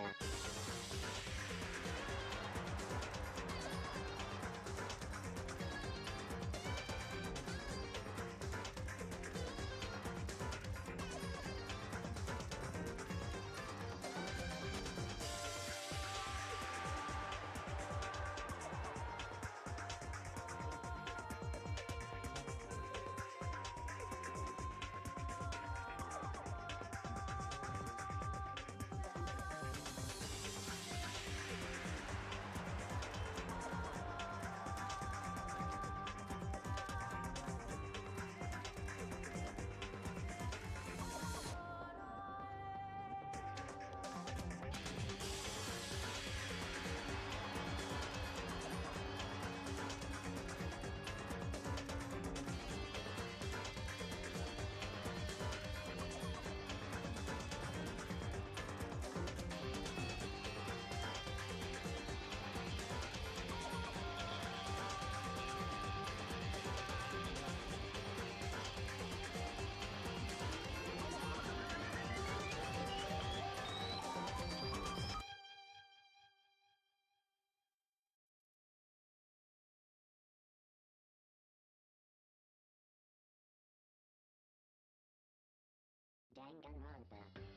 Danganronpa. Danganronpa.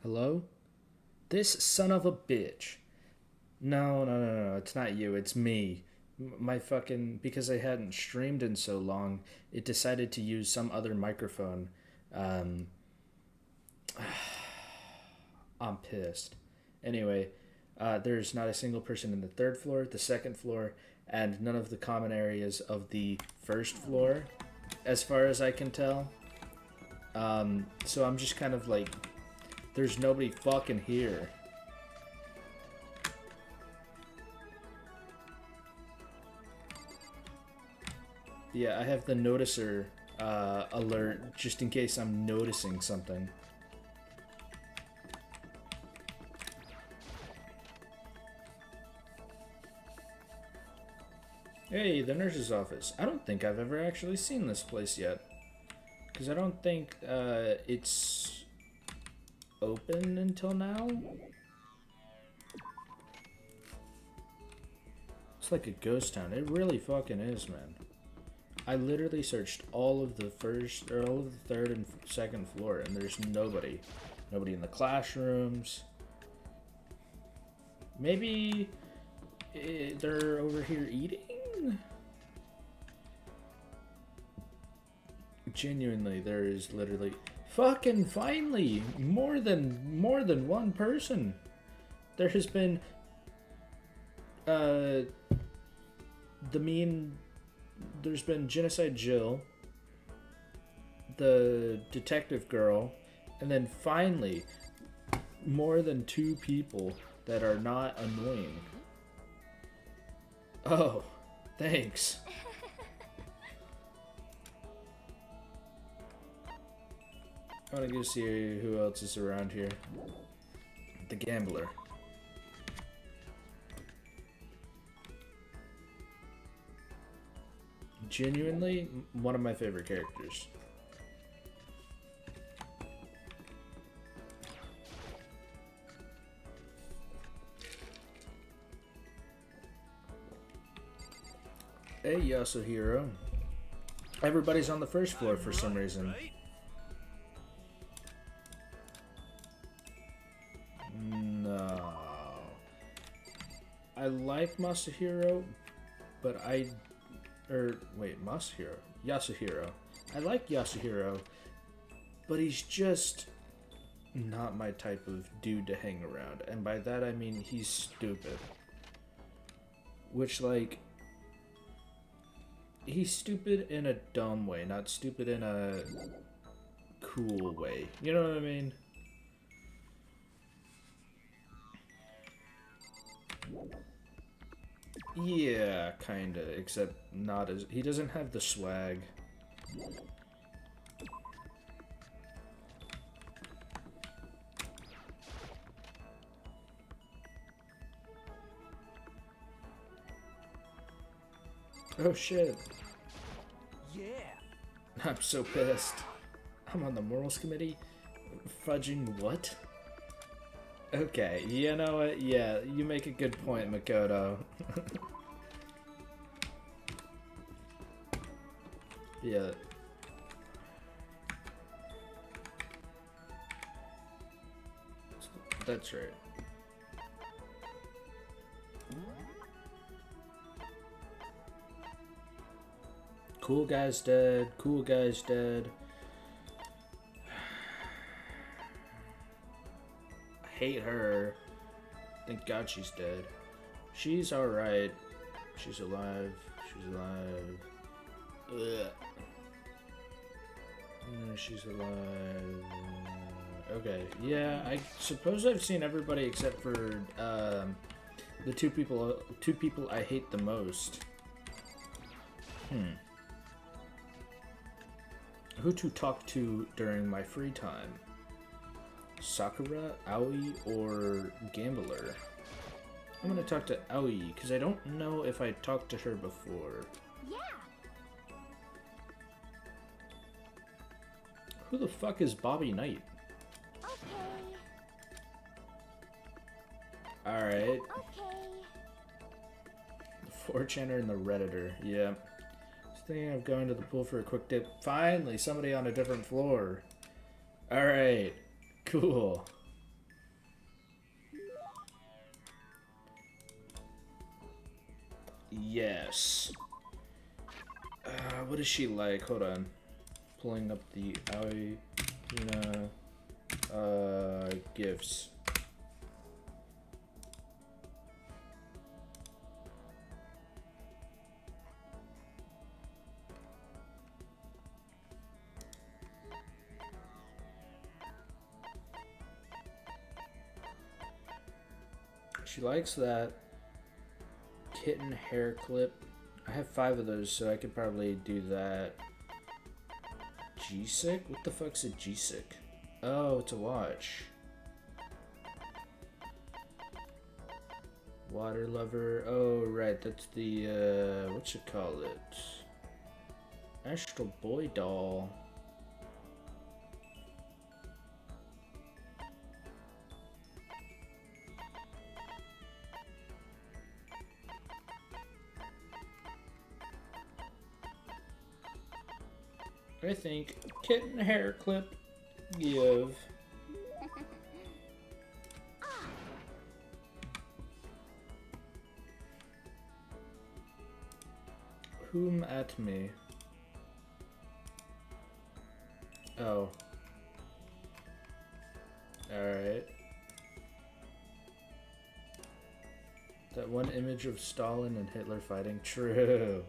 Hello? This son of a bitch. No, no, no, no, it's not you, it's me. My fucking. Because I hadn't streamed in so long, it decided to use some other microphone. Um, I'm pissed. Anyway, there's not a single person in the third floor, the second floor, and none of the common areas of the first floor, as far as I can tell. So I'm just kind of like, there's nobody fucking here. Yeah, I have the noticer alert just in case I'm noticing something. Hey, the nurse's office. I don't think I've ever actually seen this place yet. Because I don't think it's open until now. It's like a ghost town. It really fucking is, man. I literally searched all of the first, or all of the third and second floor, and there's nobody. Nobody in the classrooms. Maybe they're over here eating? Genuinely, there is literally fucking finally more than one person. There has been the mean. There's been Genocide Jill, the detective girl, and then finally more than two people that are not annoying. Oh, thanks. I want to go see who else is around here. The gambler. Genuinely, one of my favorite characters. Hey, Yasuhiro. Everybody's on the first floor for some reason. No. I like Masahiro, but wait, Masahiro? Yasuhiro. I like Yasuhiro, but he's just not my type of dude to hang around. And by that I mean he's stupid. Which, like, he's stupid in a dumb way, not stupid in a cool way. You know what I mean? Yeah, kinda, except not as... He doesn't have the swag. Oh shit. Yeah. I'm so pissed. I'm on the morals committee? Fudging what? Okay, you know what? Yeah, you make a good point, Makoto. Yeah. That's right. Cool guy's dead. Cool guy's dead. I hate her. Thank God she's dead. She's alright. She's alive. She's alive. Ugh. She's alive. Okay, yeah, I suppose I've seen everybody except for the two people I hate the most. Who to talk to during my free time? Sakura, Aoi, or Gambler? I'm gonna talk to Aoi, because I don't know if I talked to her before. Yeah. Who the fuck is Bobby Knight? Okay. Alright. Okay. The 4chaner and the Redditor, yeah. Just thinking of going to the pool for a quick dip. Finally, somebody on a different floor. Alright, cool. Yes. What is she like? Hold on. Pulling up the Aoi, gifts. She likes that kitten hair clip. I have 5 of those, so I could probably do that. G-Sick? What the fuck's a G-Sick? Oh, it's a watch. Water Lover. Oh, right. That's the, what you call it? Astral Boy doll. I think kitten hair clip give. Whom at me? Oh. Alright. That one image of Stalin and Hitler fighting? True.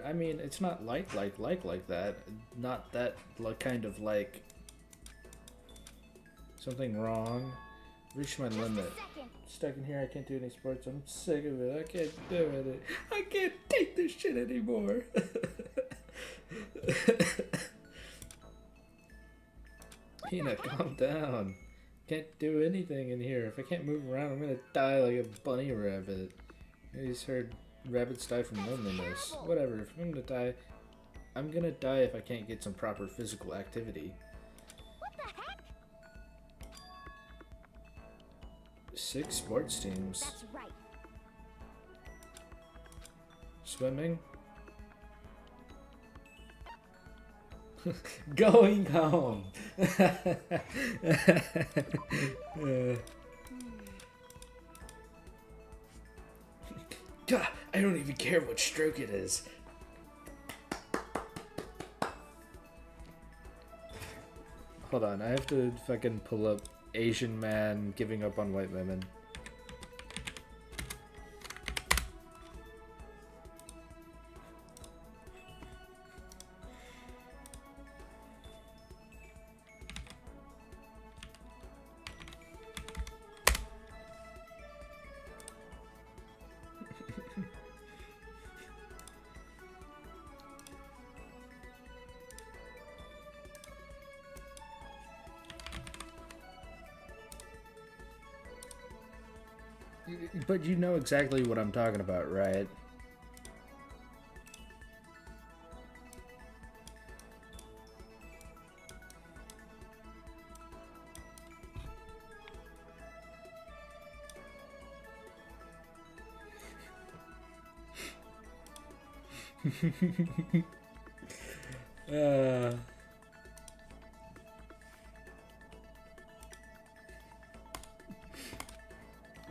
I mean, it's not like that. Not that kind of like something wrong. Reached my limit. Stuck in here, I can't do any sports. I'm sick of it. I can't do it. I can't take this shit anymore. Hina, calm down. Can't do anything in here. If I can't move around, I'm gonna die like a bunny rabbit. I just heard rabbits die from loneliness. Whatever, if I'm gonna die if I can't get some proper physical activity. What the heck? 6 sports teams. That's right. Swimming. Going home. God, I don't even care what stroke it is. Hold on, I have to fucking pull up Asian man giving up on white women. But you know exactly what I'm talking about, right?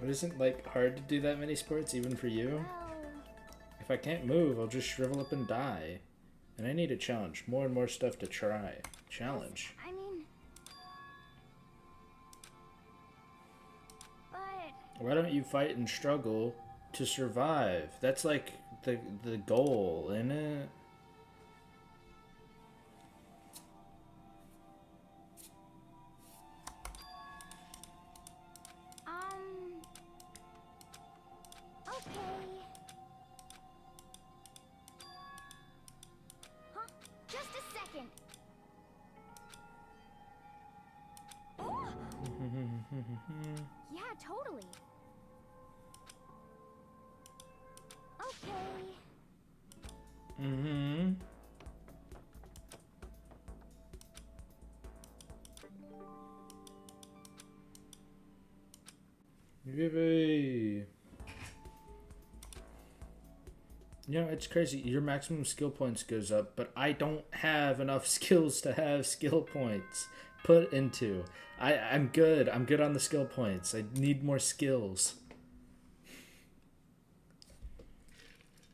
It isn't like hard to do that many sports, even for you. Oh. I If I can't move, I'll just shrivel up and die. And I need a challenge. More and more stuff to try. Challenge. I mean... But... Why don't you fight and struggle to survive? That's like the goal, isn't it? Okay. Huh? Just a second. Oh! Yeah, totally. Okay. Mm-hmm. Yippee! You know, it's crazy. Your maximum skill points goes up, but I don't have enough skills to have skill points put into. I'm good. I'm good on the skill points. I need more skills.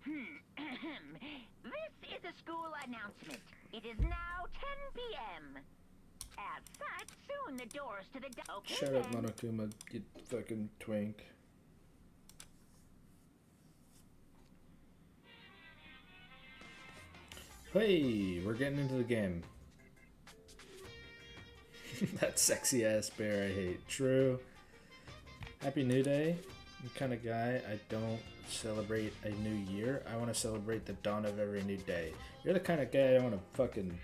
This is a school announcement. It is now 10 p.m. As such, soon the doors to the... Okay, Shut up, then. Monokuma, you fucking twink. Hey, we're getting into the game. That sexy ass bear I hate. True. Happy New Day. I'm the kind of guy, I don't celebrate a new year. I want to celebrate the dawn of every new day. You're the kind of guy I want to fucking...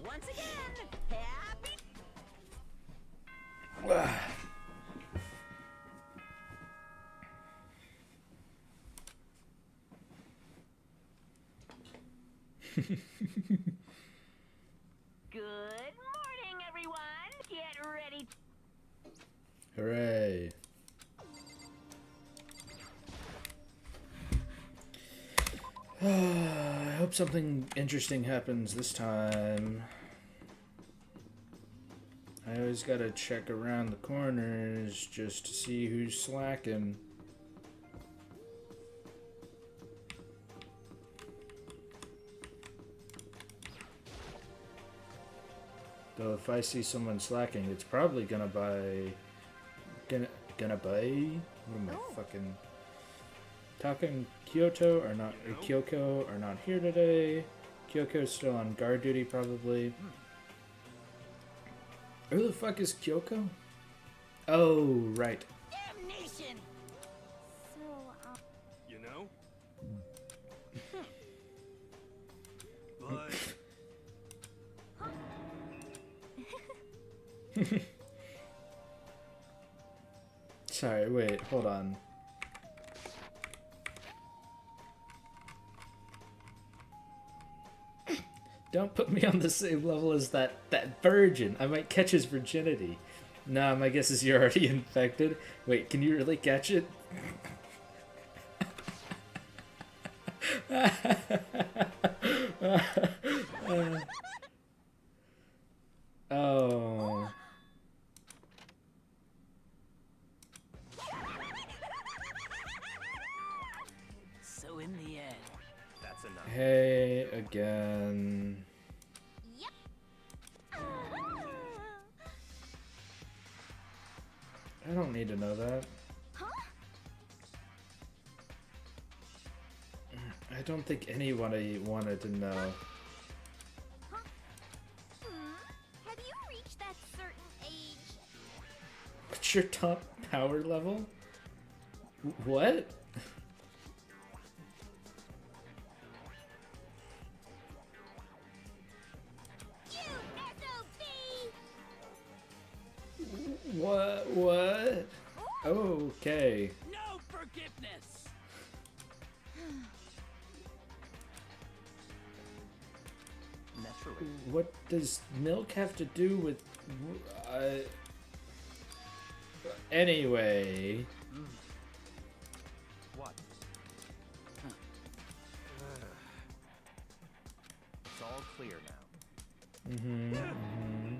Once again, happy... Good morning, everyone. Get ready. Hooray. I hope something interesting happens this time. I always gotta check around the corners just to see who's slacking. Though if I see someone slacking, it's probably gonna buy... Gonna buy? What am I fucking... Taka and Kyoto are not... Or Kyoko are not here today. Kyoko's still on guard duty, probably. Who the fuck is Kyoko? Oh, right. Damnation! So, You know? But Sorry, wait, hold on. Don't put me on the same level as that virgin. I might catch his virginity. Nah, my guess is you're already infected. Wait, can you really catch it? Oh. So in the end, that's enough. Hey, again. yep. I don't need to know that. Huh? I don't think anybody wanted to know. Huh? Have you reached that certain age? What's your top power level? What? You SOB! What? Okay. no forgiveness. Naturally. What does milk have to do with... Anyway... What? It's all clear now. Mm-hmm.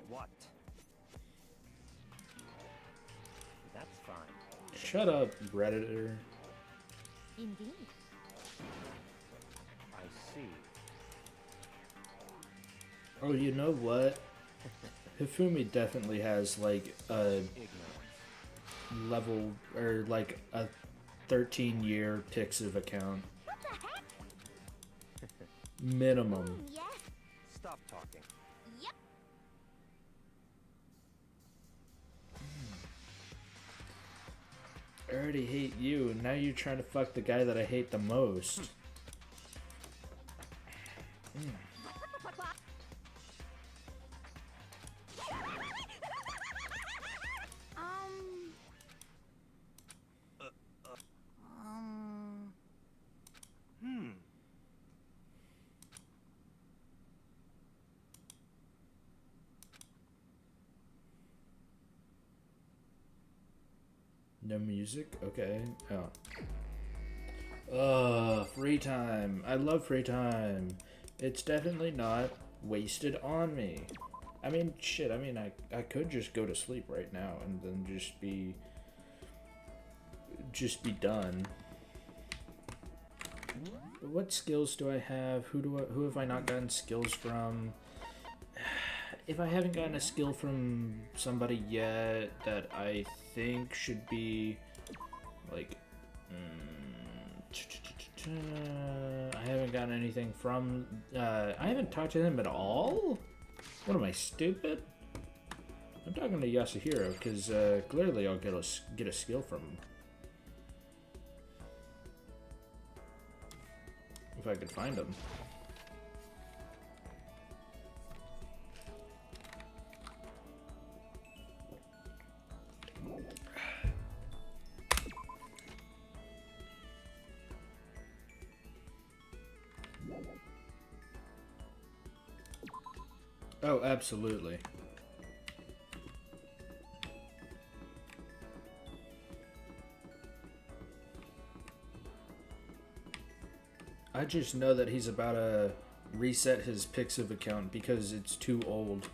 What? Shut up, Redditor. Indeed. I see. Oh, you know what? Hifumi definitely has like a Ignorance. level or like a 13-year Pixiv account. What the heck? Minimum. Yes. Stop talking. Yep. I already hate you, and now you're trying to fuck the guy that I hate the most. Um. Um. Hmm. No music? Okay. Oh. Free time. I love free time. It's definitely not wasted on me. I mean, shit, I mean, I could just go to sleep right now and then just be done. But what skills do I have? Who have I not gotten skills from? If I haven't gotten a skill from somebody yet that I think should be like I haven't gotten anything from I haven't talked to him at all? What am I, stupid? I'm talking to Yasuhiro because clearly I'll get a skill from him. If I could find him. Oh, absolutely. I just know that he's about to reset his Pixiv account because it's too old.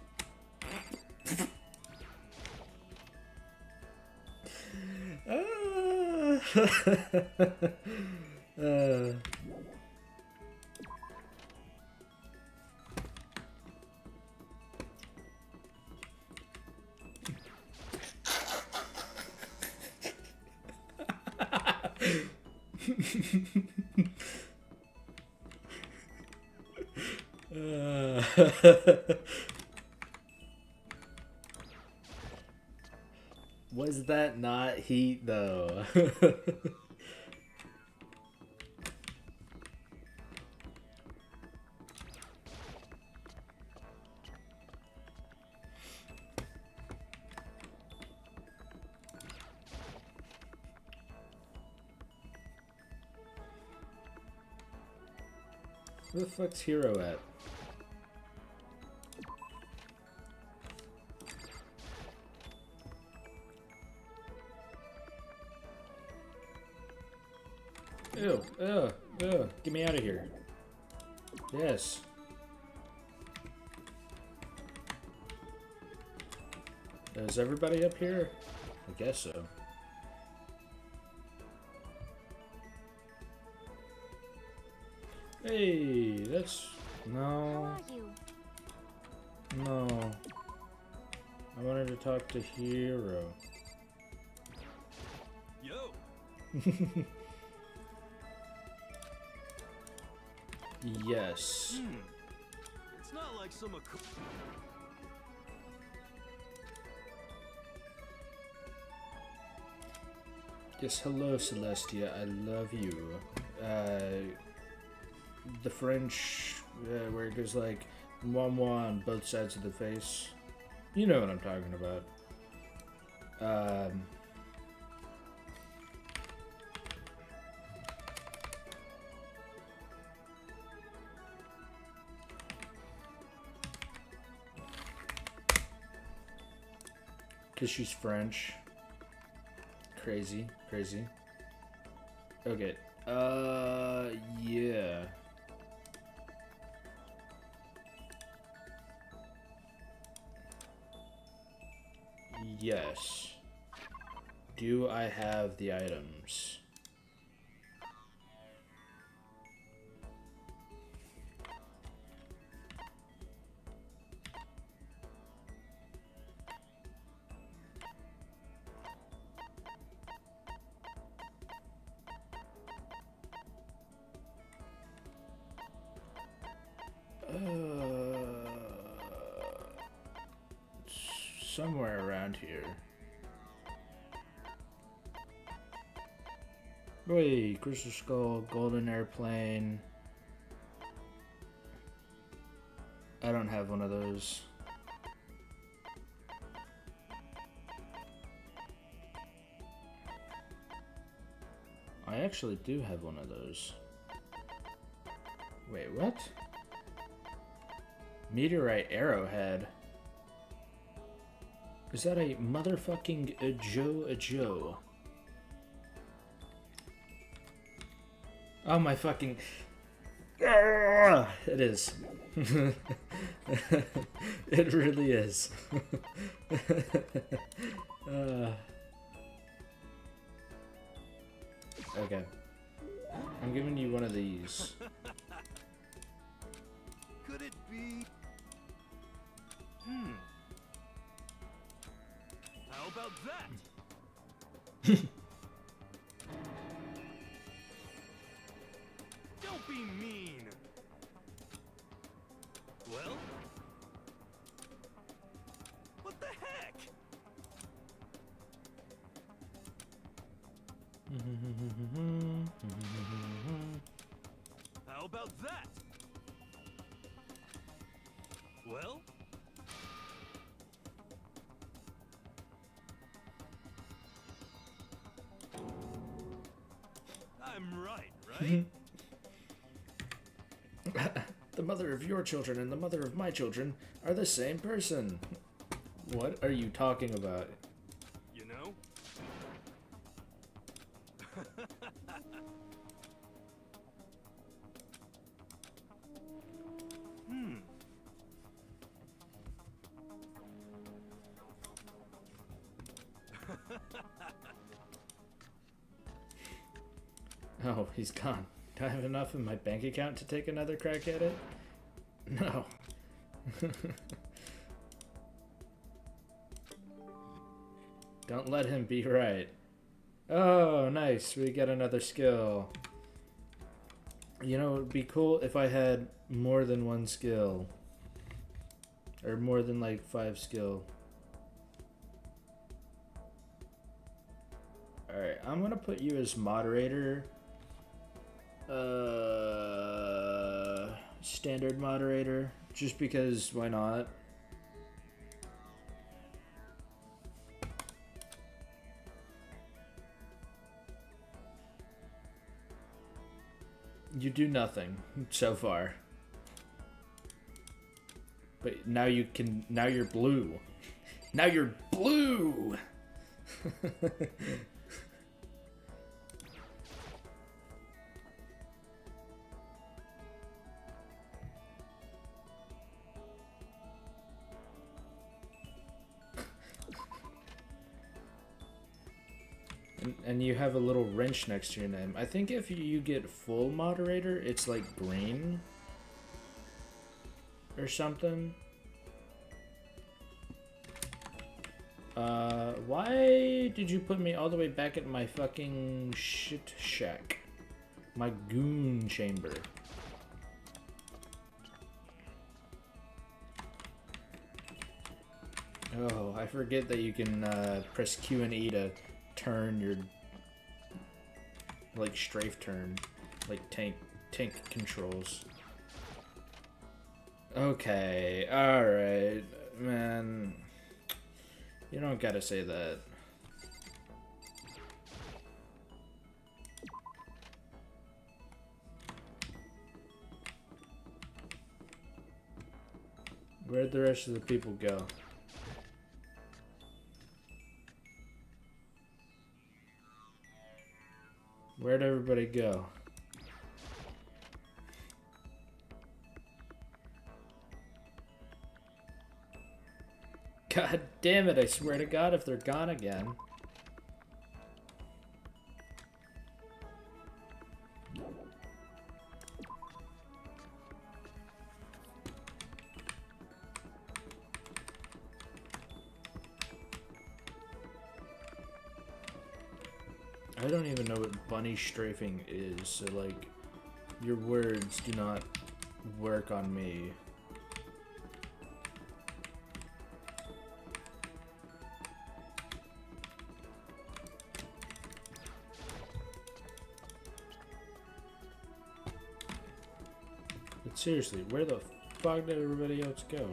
Was that not heat though? Where the fuck's Hero at? Ew, get me out of here. Yes. Is everybody up here? I guess so. Hey, that's... How No. are you? No. I wanted to talk to Hero. Yo. Yes. It's not like some. Yes, hello Celestia, I love you. The French, where it goes like, moi moi on both sides of the face. You know what I'm talking about. Because she's French. Crazy, crazy. Okay, yeah. Yes. Do I have the items? Somewhere around here. Wait, Crystal Skull, Golden Airplane. I don't have one of those. I actually do have one of those. Wait, what? Meteorite Arrowhead. Is that a motherfucking a Joe? Oh my fucking... It is. It really is. Okay. I'm giving you one of these. Could it be? How about that? Don't be mean. Well? What the heck? How about that? Well? I'm right, right? The mother of your children and the mother of my children are the same person. What are you talking about? You know? Oh, he's gone. Do I have enough in my bank account to take another crack at it? No. Don't let him be right. Oh, nice. We get another skill. You know, it would be cool if I had more than one skill. Or more than like 5 skill. Alright, I'm gonna put you as moderator. Standard moderator. Just because, why not? You do nothing so far. But now you can, now you're blue. Now you're blue! And you have a little wrench next to your name. I think if you get full moderator, it's like green. Or something. Why did you put me all the way back at my fucking shit shack? My goon chamber. Oh, I forget that you can press Q and E to turn your like strafe turn, like tank controls. Okay, alright, man. You don't gotta say that. Where'd the rest of the people go? Where'd everybody go? God damn it, I swear to God if they're gone again. I don't even know what bunny strafing is, so like, your words do not work on me. But seriously, where the fuck did everybody else go?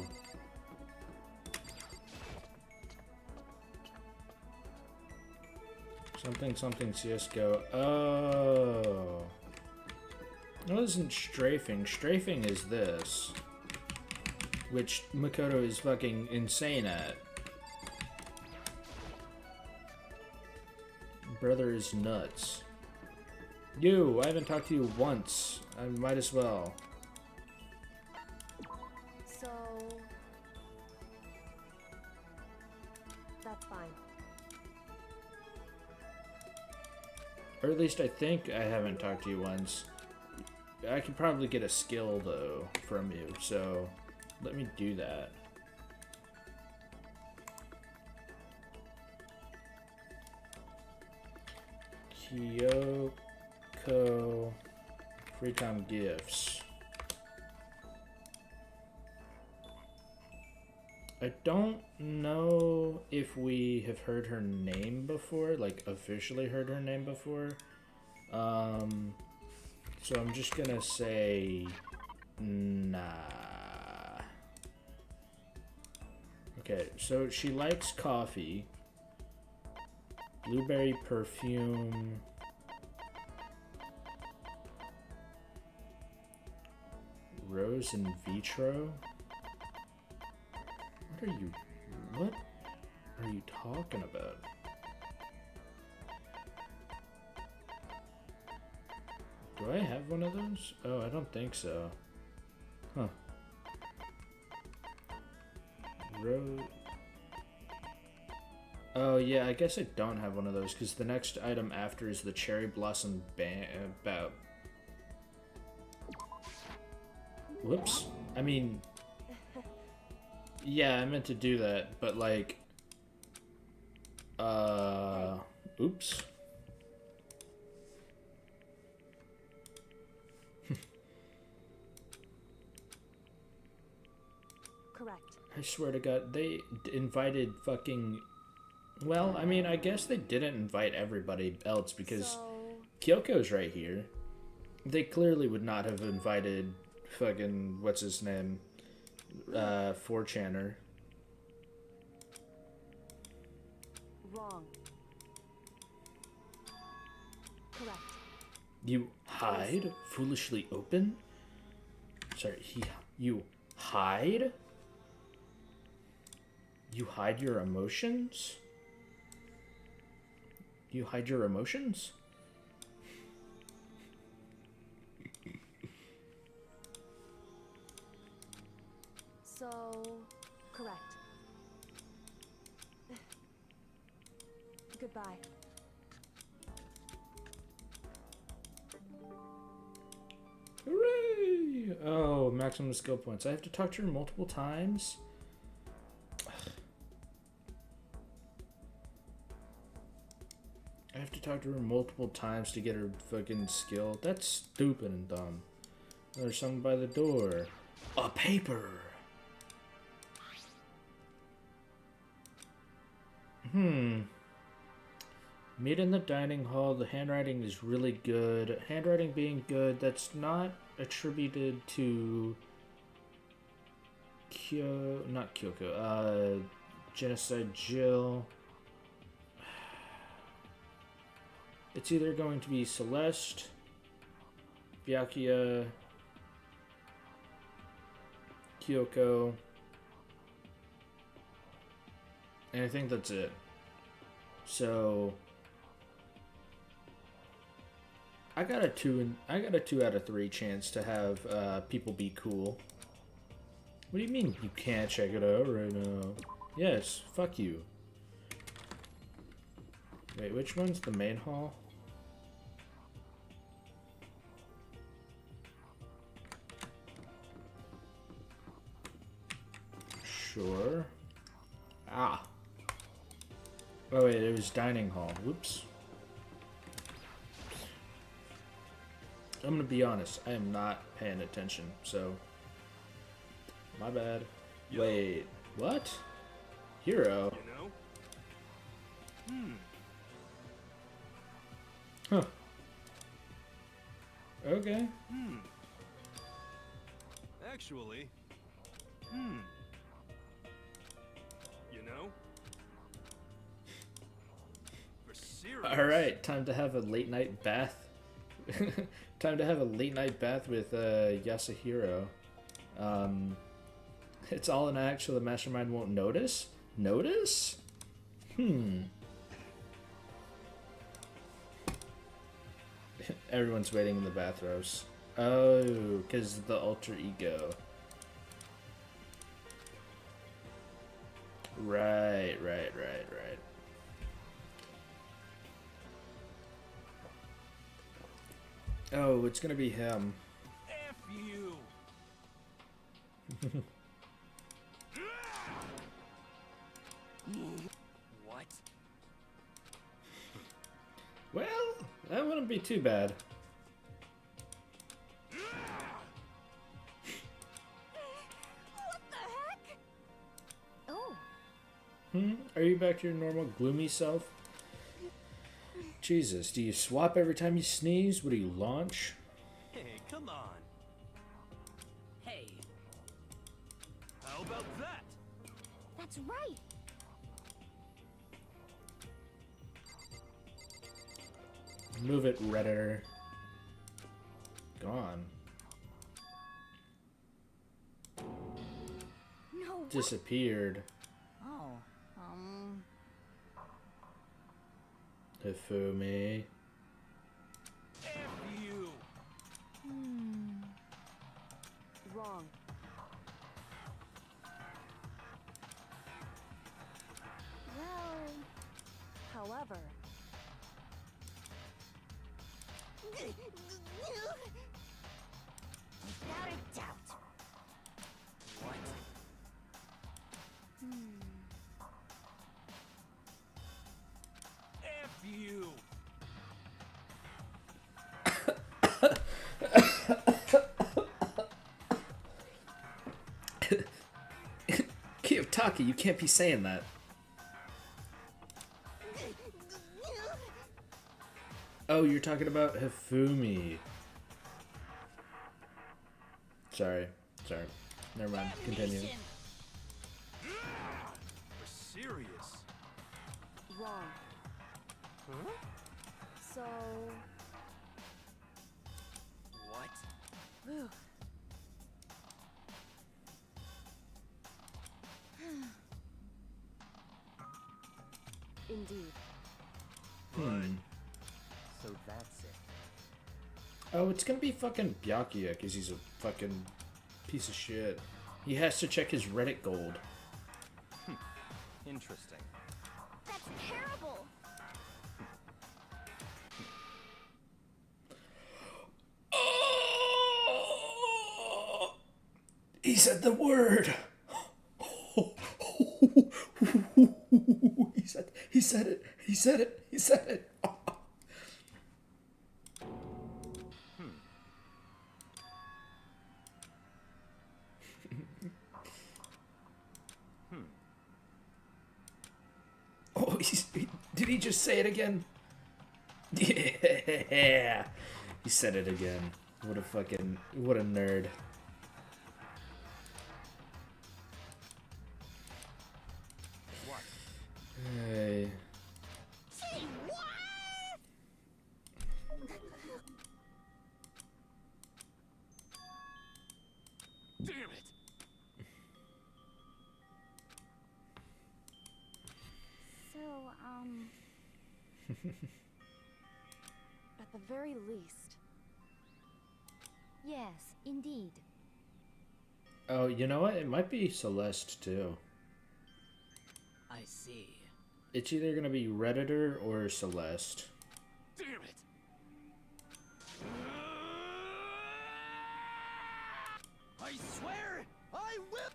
Something something CSGO. Oh. No, this isn't strafing. Strafing is this. Which Makoto is fucking insane at. Brother is nuts. You! I haven't talked to you once. I might as well. So... that's fine. Or at least I think I haven't talked to you once. I could probably get a skill, though, from you, so let me do that. Kyoko free time gifts. I don't know if we have heard her name before, like officially heard her name before. So I'm just gonna say nah. Okay, so she likes coffee, blueberry perfume, rose in vitro. What are you talking about? Do I have one of those? Oh, I don't think so. Huh. Oh, yeah, I guess I don't have one of those, because the next item after is the Cherry Blossom Bout. Whoops. I mean... yeah, I meant to do that, but like... oops. Correct. I swear to God, they invited fucking... Well, I mean, I guess they didn't invite everybody else because So... Kyoko's right here. They clearly would not have invited fucking... what's his name? 4chaner. wrong. Correct. You hide? Foolishly open? Sorry, you hide? You hide your emotions? You hide your emotions? So... correct. Goodbye. Hooray! Oh, maximum skill points. I have to talk to her multiple times? I have to talk to her multiple times to get her fucking skill. That's stupid and dumb. There's someone by the door. A paper! Meet in the dining hall. The handwriting is really good. Handwriting being good, that's not attributed to not Kyoko, Genocide Jill. It's either going to be Celeste, Byakuya, Kyoko, and I think that's it. So I got a 2 out of 3 chance to have people be cool. What do you mean you can't check it out right now? Yes, fuck you. Wait, which one's the main hall? Sure. Ah. Oh wait, it was dining hall. Whoops. I'm gonna be honest. I am not paying attention, so my bad. Yo. Wait, what? Hero? You know? Hmm. Huh. Okay. Hmm. Actually. Hmm. You know? For serious. All right, time to have a late night bath. Time to have a late night bath with Yasuhiro. It's all an act so the mastermind won't notice? Notice? Everyone's waiting in the bathrobes. Oh, because the alter ego. Right. Oh, it's gonna be him. F you. What? Well, that wouldn't be too bad. What the heck? Oh, Are you back to your normal gloomy self? Jesus, do you swap every time you sneeze? What do you launch? Hey, come on. Hey, How about that? that's right. Move it, Redditor. Gone. No. What? Disappeared. Oh, Hifumi. F you. Wrong. well. However, Without a doubt. what? F you. Kiyotaki, you can't be saying that. Oh, you're talking about Hifumi. Sorry. Never mind. Continue. For serious. wrong. Huh? So, What? whew. Indeed. So that's it. Oh, it's gonna be fucking Byakuya, because he's a fucking piece of shit. He has to check his Reddit gold. Interesting. That's terrible. Oh, he said the word. He said it. Oh, did he just say it again? Yeah. He said it again. What a nerd. What? Hey. Gee, what? Damn it. So, At the very least, yes, indeed. Oh, you know what? It might be Celeste too. I see. It's either gonna be Redditor or Celeste. Damn it. I swear I will.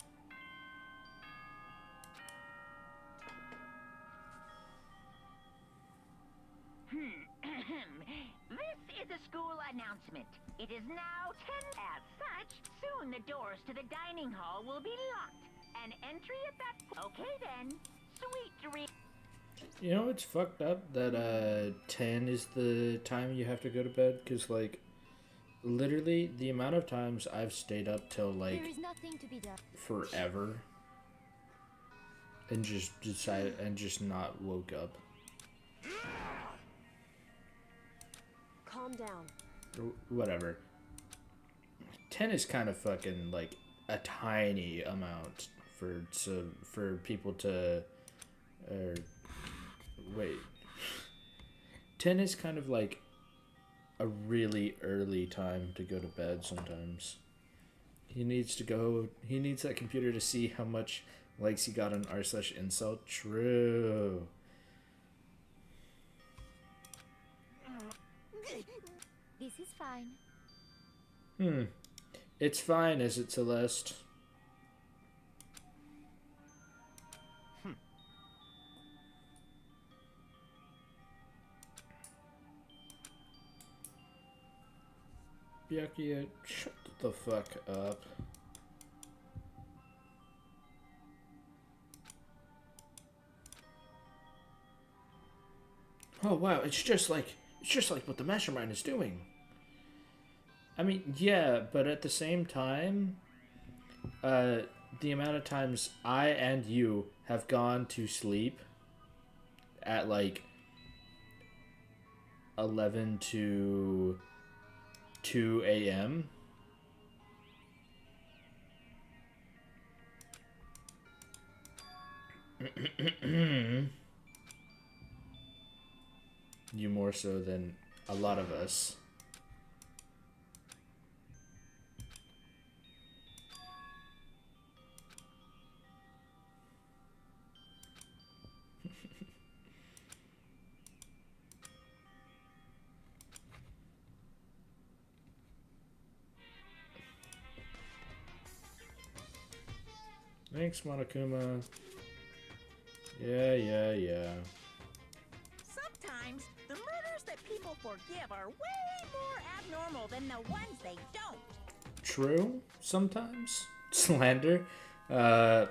This is a school announcement. It is now 10. As such, soon the doors to the dining hall will be locked. And entry at that. Okay then. Sweet dreams. You know, it's fucked up that 10 is the time you have to go to bed, because, like, literally the amount of times I've stayed up till, like, There is nothing to be done. forever and just decided and just not woke up. Calm down. Or whatever. 10 is kind of fucking, like, a tiny amount for people to, wait. 10 is kind of like a really early time to go to bed sometimes. He needs that computer to see how much likes he got on r/insult. True. This is fine. It's fine, is it, Celeste? Byakuya, shut the fuck up. Oh wow, it's just like what the mastermind is doing. I mean, yeah, but at the same time, the amount of times I and you have gone to sleep at like 11 to 2 a.m. You more so than a lot of us. Thanks, Monokuma. Yeah. Sometimes the murders that people forgive are way more abnormal than the ones they don't. True, sometimes. Slander. If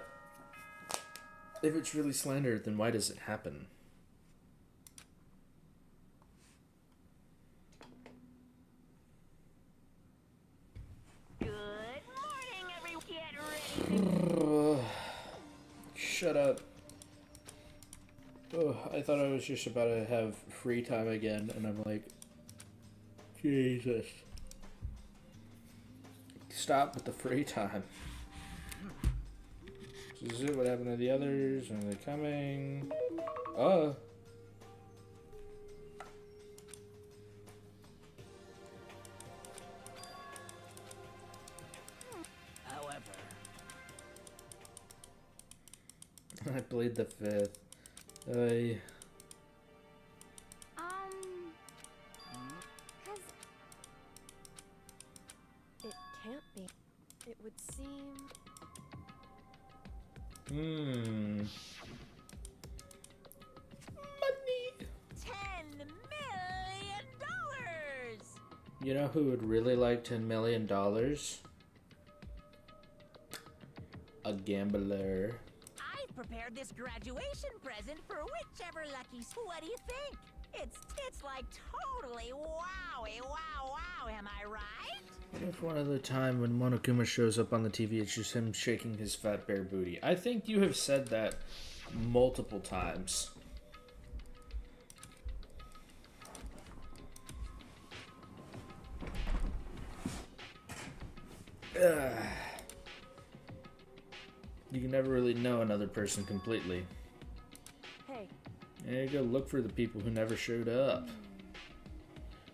it's really slander, then why does it happen? Good morning, everyone. Get ready. Shut up. Oh, I thought I was just about to have free time again, and I'm like, Jesus. Stop with the free time. This is it. What happened to the others? Are they coming? However, I played the 5th. Cause It can't be. It would seem. Money. $10 million. You know who would really like $10 million? A gambler. I've prepared this graduation present for whichever lucky. What do you think? It's like totally wowie, wow. Am I right? If one other time when Monokuma shows up on the TV, it's just him shaking his fat bare booty. I think you have said that multiple times. You can never really know another person completely. Hey, There you go, look for the people who never showed up.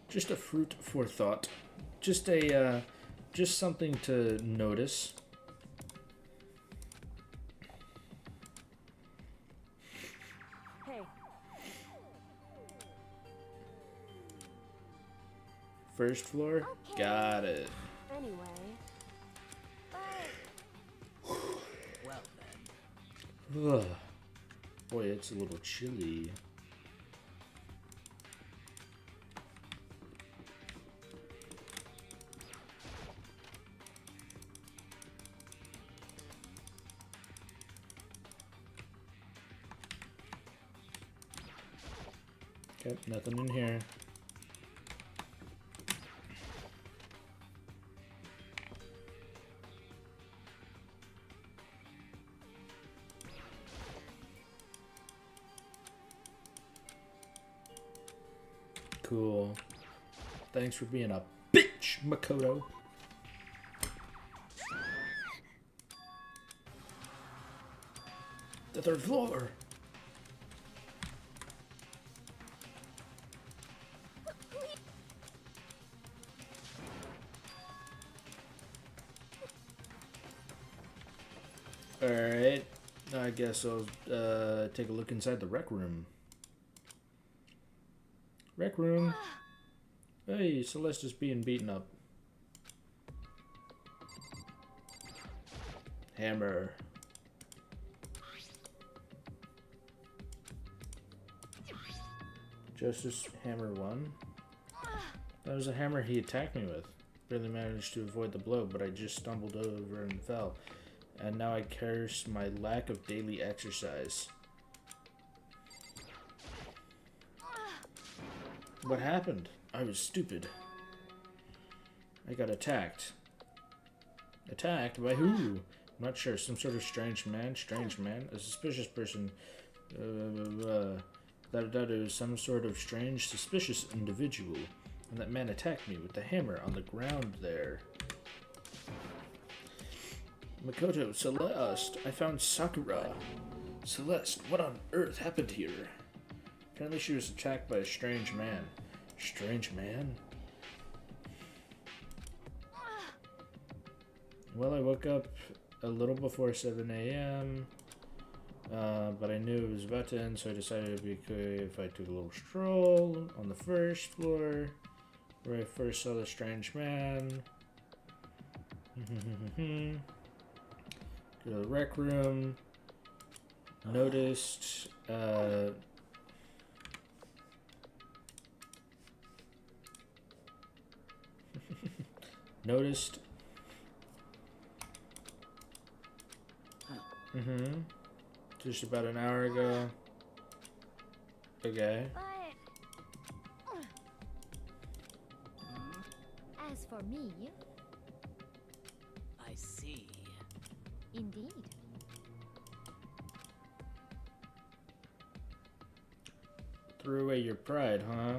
Just a fruit for thought. Just something to notice. hey. First floor? Okay. Got it. Anyway. well then. Ugh. Boy, it's a little chilly. Okay, nothing in here. Cool. Thanks for being a bitch, Makoto. The third floor. Alright. I guess I'll take a look inside the rec room. Rec room. Hey, Celeste is being beaten up. Hammer. Justice Hammer 1. That was a hammer he attacked me with. Barely managed to avoid the blow, but I just stumbled over and fell. And now I curse my lack of daily exercise. What happened? I was stupid. I got attacked. Attacked? By who? I'm not sure. Some sort of strange man? Strange man? A suspicious person. That it was some sort of strange, suspicious individual. And that man attacked me with the hammer on the ground there. Makoto, Celeste, I found Sakura. Celeste, what on earth happened here? Apparently she was attacked by a strange man. Strange man? Well, I woke up a little before 7 a.m. But I knew it was about to end, so I decided it'd be good if I took a little stroll on the first floor, where I first saw the strange man. Go to the rec room. Noticed, noticed. Just about an hour ago. Okay. But as for me, I see. indeed. Threw away your pride, huh?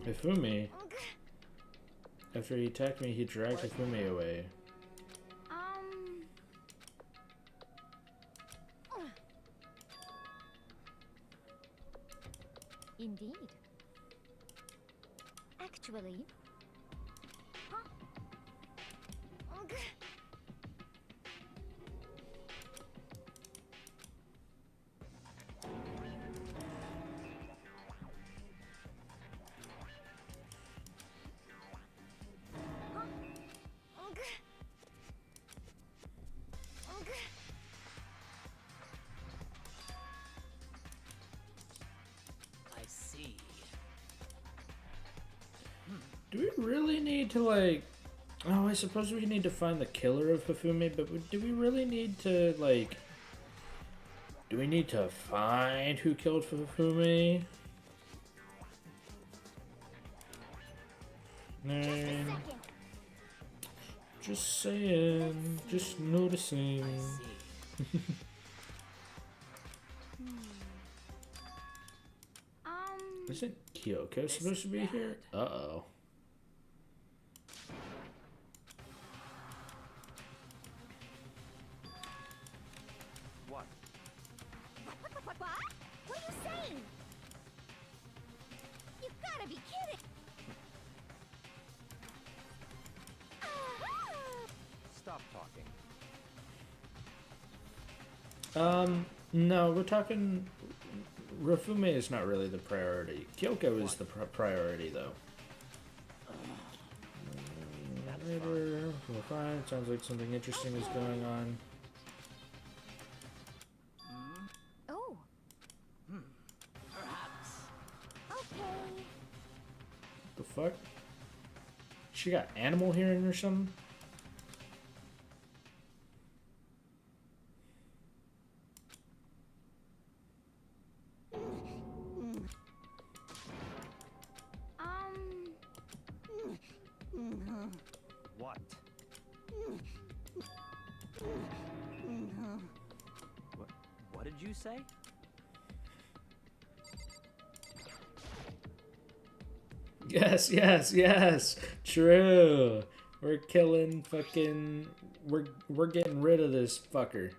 Hifumi. After he attacked me, he dragged Hifumi away. Indeed. Actually. Huh? I see. Do we really need to, like... Oh, I suppose we need to find the killer of Hifumi, but do we really need to, like... Do we need to find who killed Hifumi? No. Just saying. Just noticing. I see. Isn't Kyoko supposed to be here? Uh-oh. What? What? What are you saying? You gotta be kidding! Stop talking. No, we're talking... Rafume is not really the priority. Kyoko is the priority, though. Later, we're fine. Sounds like something interesting is going on. Oh, Perhaps. okay. The fuck? She got animal hearing or something? What? What did you say? Yes, yes, yes. True. We're killing fucking. We're getting rid of this fucker.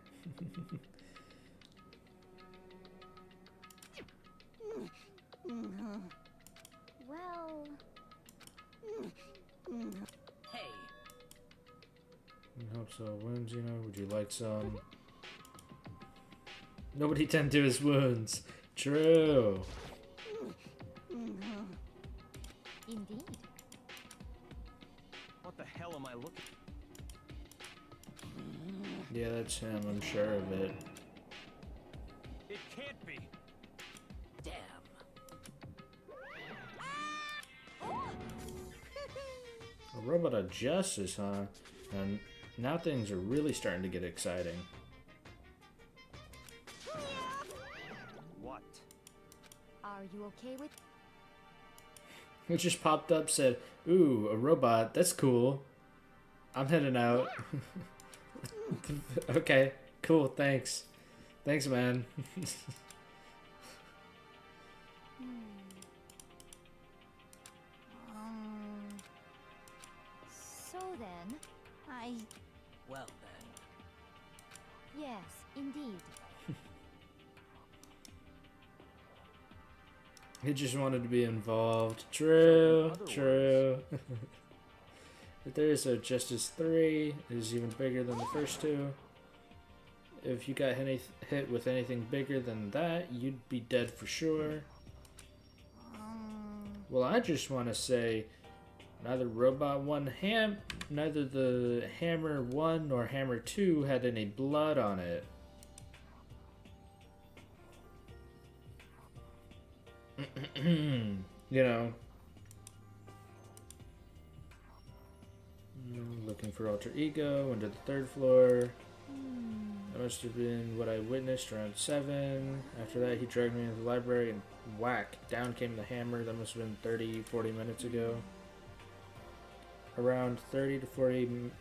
Well, Hey, I hope so. Wounds, you know. Would you like some? Nobody tend to his wounds. True. indeed. What the hell am I looking? Yeah, that's him. I'm sure of it. It can't be. damn. A robot of justice, huh? And now things are really starting to get exciting. What? Are you okay with? It just popped up, said, "Ooh, a robot. That's cool. I'm heading out." Okay, cool. Thanks. Thanks, man. So then, Well then. yes, indeed. He just wanted to be involved. True, Other true. If there's a Justice 3, it is even bigger than the first two. If you got hit with anything bigger than that, you'd be dead for sure. Well, I just want to say, neither neither the Hammer 1 nor Hammer 2 had any blood on it. You know. Looking for alter ego under the 3rd floor. That must have been what I witnessed around 7. After that, he dragged me into the library and whack, down came the hammer. That must have been 30-40 minutes ago. Around 30 to 40,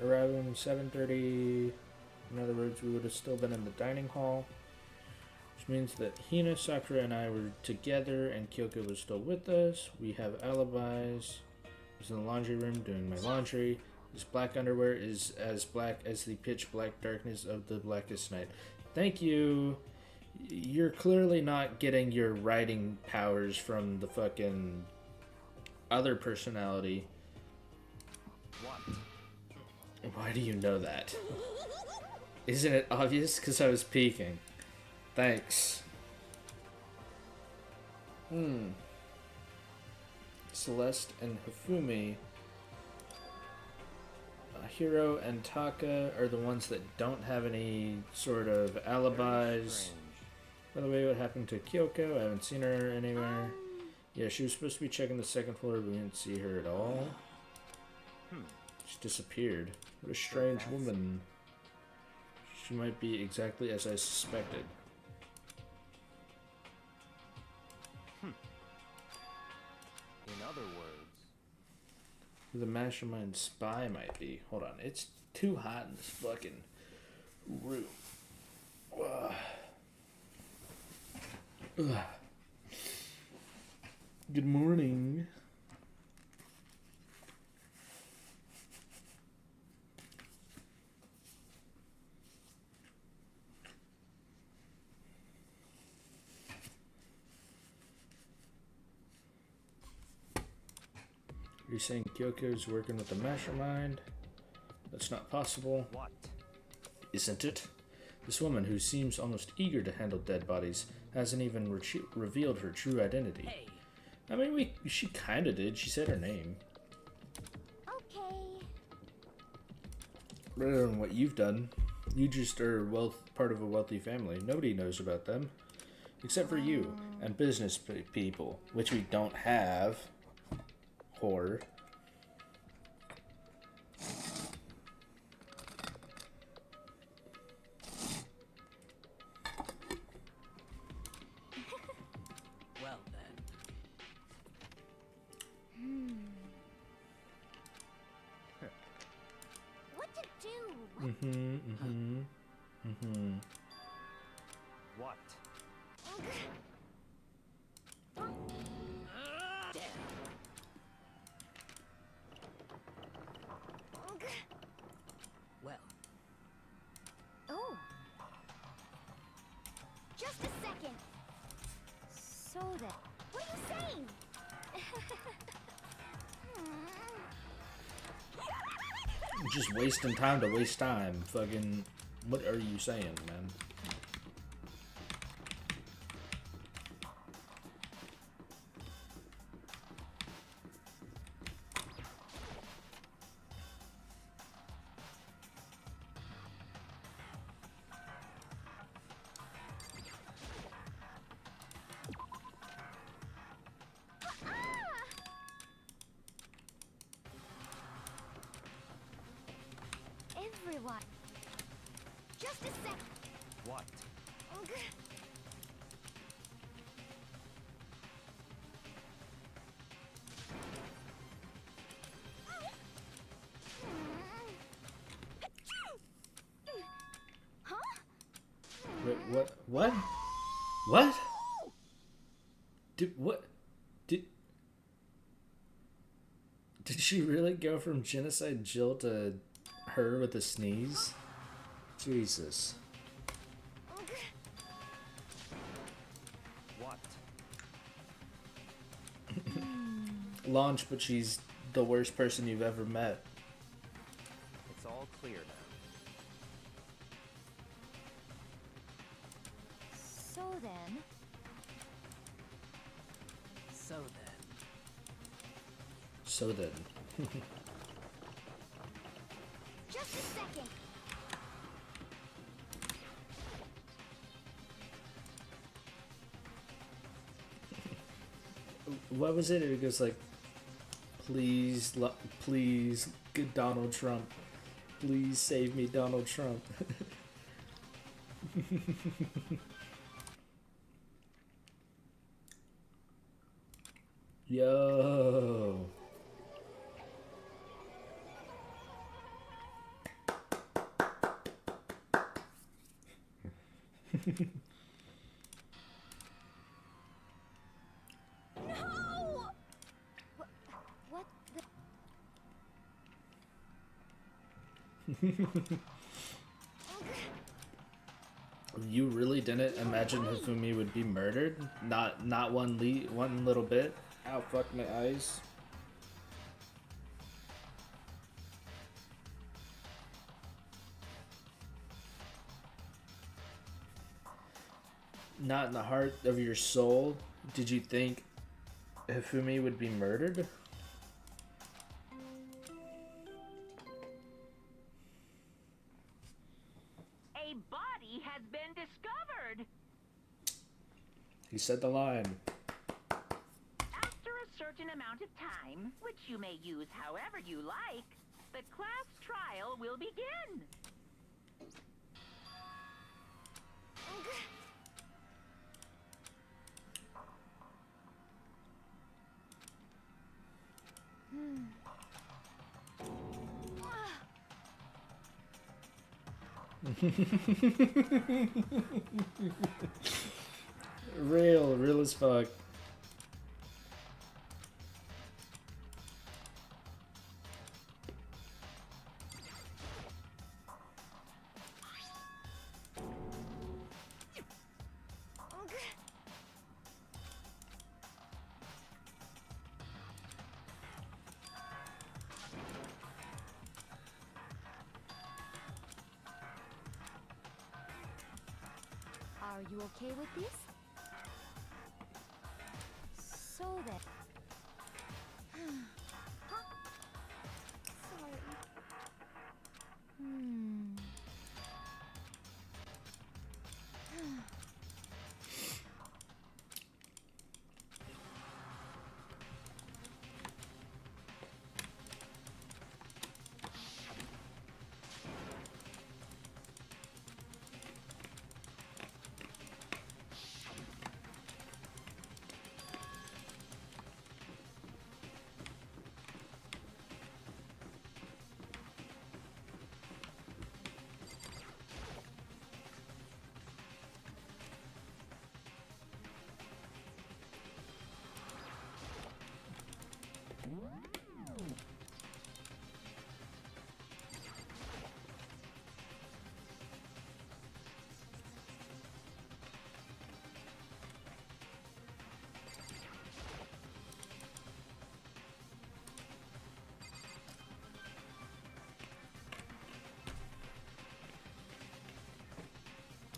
around 7:30. In other words, we would have still been in the dining hall. Which means that Hina, Sakura, and I were together and Kyoko was still with us. We have alibis. I was in the laundry room doing my laundry. This black underwear is as black as the pitch black darkness of the blackest night. Thank you. You're clearly not getting your writing powers from the fucking other personality. What? Why do you know that? Isn't it obvious? Because I was peeking. Thanks. Celeste and Hifumi. Hiro and Taka are the ones that don't have any sort of alibis. By the way, what happened to Kyoko? I haven't seen her anywhere. Yeah, she was supposed to be checking the 2nd floor, but we didn't see her at all. She disappeared. What a strange woman. She might be exactly as I suspected. In other words, Who the mastermind spy might be. Hold on, it's too hot in this fucking room. Ugh. Ugh. Good morning. Are you saying Kyoko's working with the mastermind? That's not possible. what? Isn't it? This woman, who seems almost eager to handle dead bodies, hasn't even revealed her true identity. Hey, I mean, she kinda did. She said her name. Okay. Rather than what you've done. You just are part of a wealthy family. Nobody knows about them. Except for you and business people, which we don't have. Whore. well then. What? Damn. Well, Oh. Just a second. So then, what are you saying? Just wasting time to waste time. Fucking, what are you saying, man? Everyone. Just a sec. What? Huh? Wait, what? What? What? Did what? Did she really go from Genocide Jill to her with a sneeze? Jesus. What? Launch, but she's the worst person you've ever met. It's all clear now. So then, so then. So then. just a second. What was it? It goes like, please, please, good Donald Trump. Please save me, Donald Trump. Yo. No! What the? You really didn't imagine Hifumi would be murdered? Not one little bit? Ow, fuck my eyes. Not in the heart of your soul did you think Hifumi would be murdered? A body has been discovered. He said the line. After a certain amount of time, which you may use however you like, the class trial will begin. Real as fuck. Are you okay with this? So then. Huh? Sorry.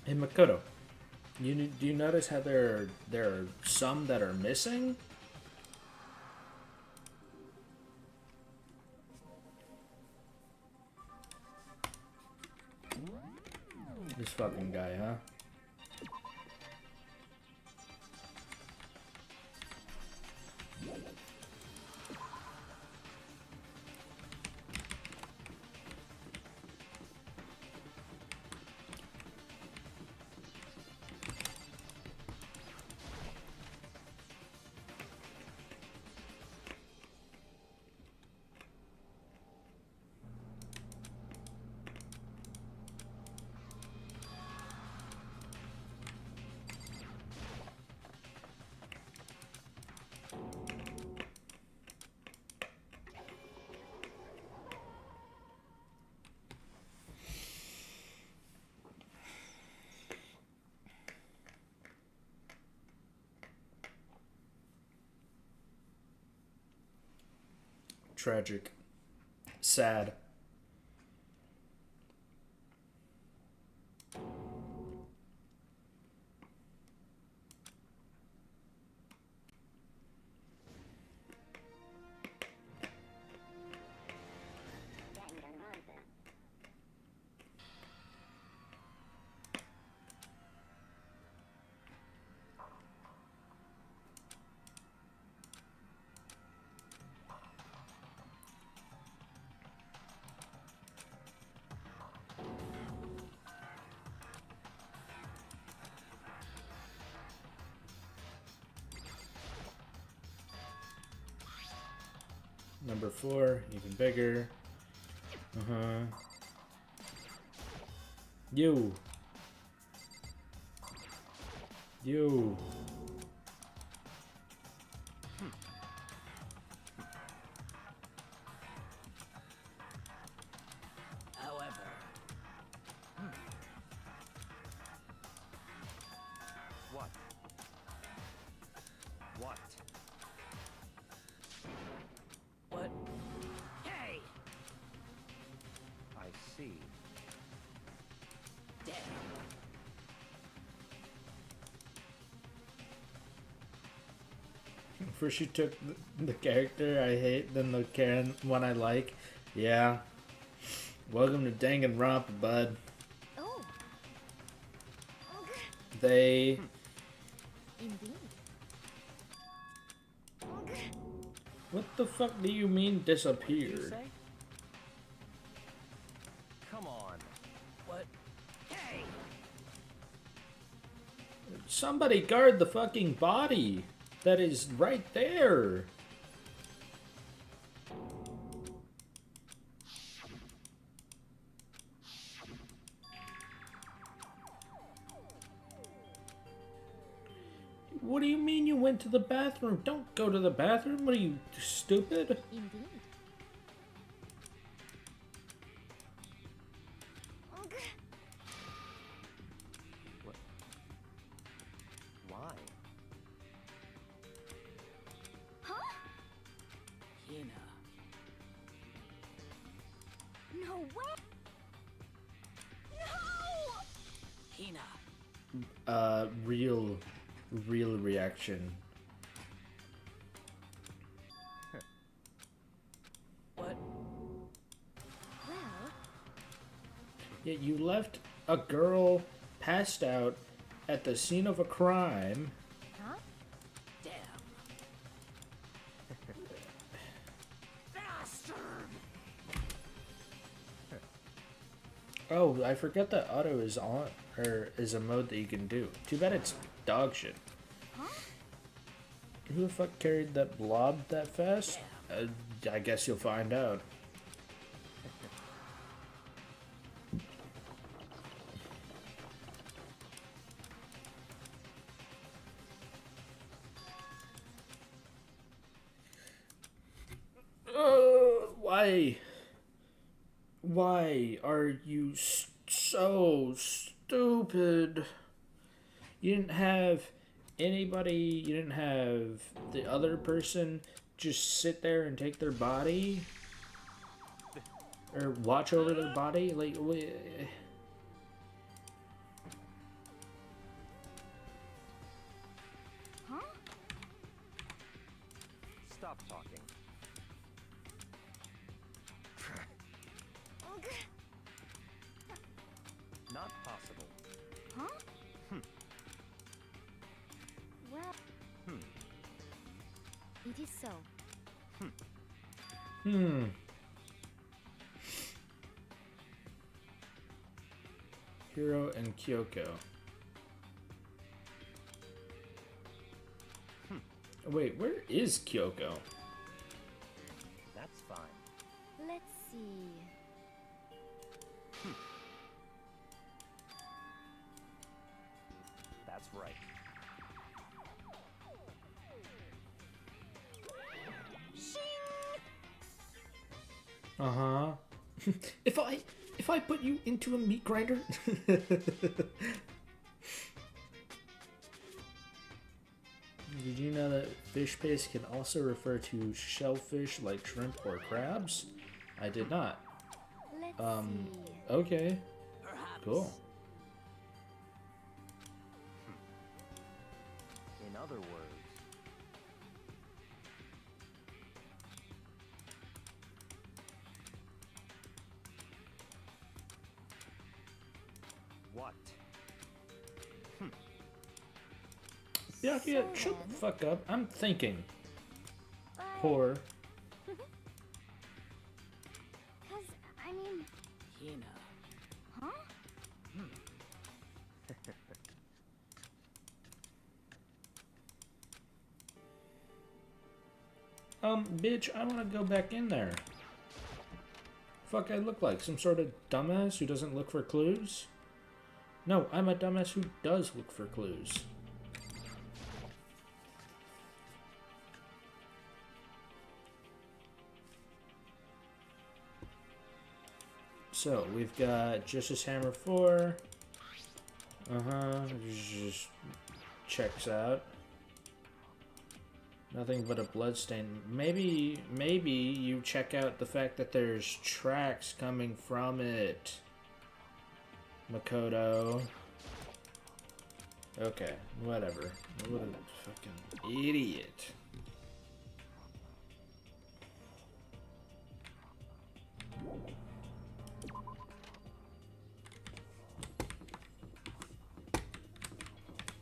Hey Makoto, do you notice how there are some that are missing? This fucking guy, huh? Tragic. Sad. Number 4, even bigger. You. However, What? What? what? Hey! I see. Damn. First you took the character I hate, then the Karen one I like. Yeah. Welcome to Danganronpa, bud. Oh. They... Indeed. What the fuck do you mean What did you disappeared? say? Come on. What? Hey! Somebody guard the fucking body that is right there. What do you mean you went to the bathroom? Don't go to the bathroom. What are you, stupid? Indeed. What? Why? Hina. No way. Hina. Real reaction. What? Well, Yeah, you left a girl passed out at the scene of a crime. huh? Damn. Bastard! Oh, I forgot that auto is on, or is a mode that you can do. Too bad it's dog shit. Huh? Who the fuck carried that blob that fast? I guess you'll find out. Why? Why are you so stupid? You didn't have anybody, you didn't have the other person just sit there and take their body? Or watch over their body? Like, Stop talking. Not possible. Huh? Well, it is so. Hiro and Kyoko. Wait, where is Kyoko? That's fine. Let's see. That's right. Uh-huh. if I put you into a meat grinder. Did you know that fish paste can also refer to shellfish like shrimp or crabs? I did not. Let's see. Okay. Perhaps. Cool. In other words, what? Yeah, So shut the then- fuck up. I'm thinking. But, Whore. 'cause, I mean, Hina. huh? Bitch, I want to go back in there. Fuck, I look like some sort of dumbass who doesn't look for clues? No, I'm a dumbass who does look for clues. So, we've got Justice Hammer 4. Just checks out. Nothing but a bloodstain. Maybe you check out the fact that there's tracks coming from it. Makoto. Okay, whatever. What a fucking idiot.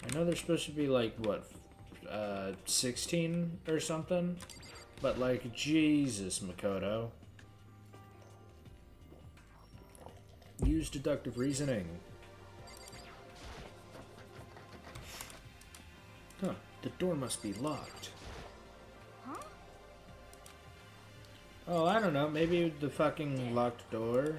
I know they're supposed to be like, what, 16 or something? But like, Jesus, Makoto. Use deductive reasoning. Huh, the door must be locked. Huh? Oh, I don't know, maybe the fucking locked door.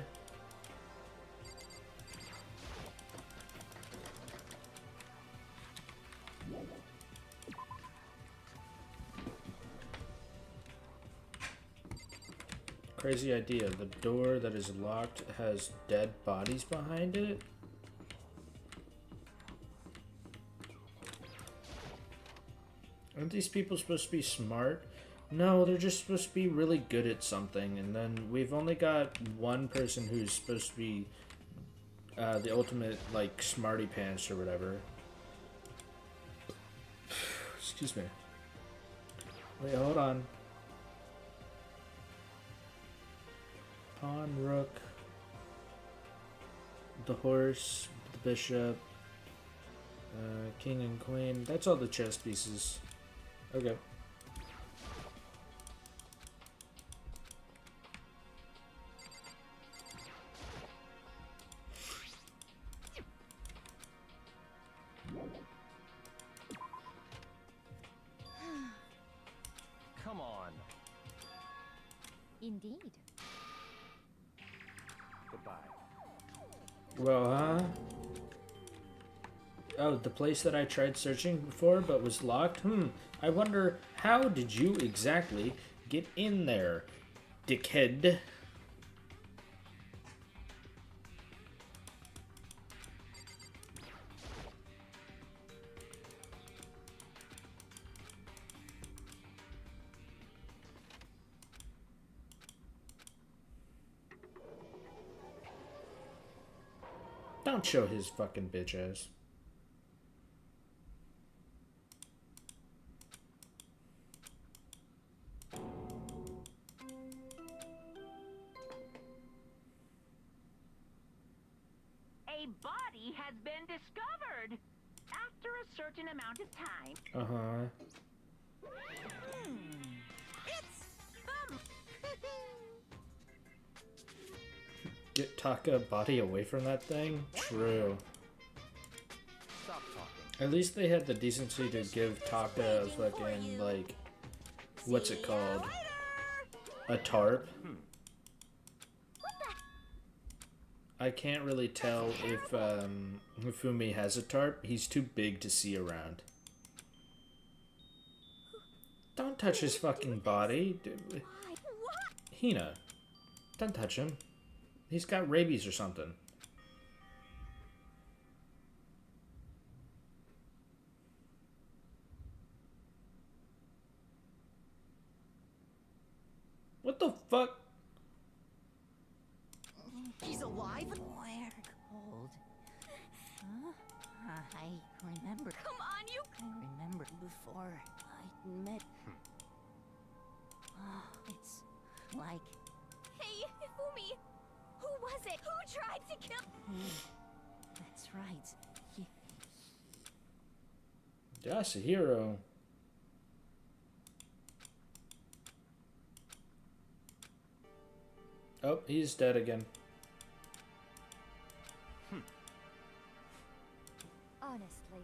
Crazy idea. The door that is locked has dead bodies behind it. Aren't these people supposed to be smart? No, they're just supposed to be really good at something. And then we've only got one person who's supposed to be the ultimate, like, smarty pants or whatever. Excuse me. Wait, hold on. Pawn, rook, the horse, the bishop, king and queen. That's all the chess pieces. Okay. Come on. Indeed. Goodbye. Well, huh? Oh, the place that I tried searching for but was locked? I wonder, how did you exactly get in there, dickhead? Don't show his fucking bitch ass. A body has been discovered. After a certain amount of time. Uh-huh. It's Get Taka body away from that thing? True. Stop talking. At least they had the decency to give Taka a fucking, like, what's it called? A tarp? I can't really tell if Fumi has a tarp. He's too big to see around. Don't touch his fucking body. Hina, don't touch him. He's got rabies or something. What the fuck? He's alive? Where cold? Huh? I remember. Come on, you. I remember before I met. It's like Hey, Ifumi. Who was it? Who tried to kill? that's right. Yasuhiro. Oh, he's dead again. Honestly.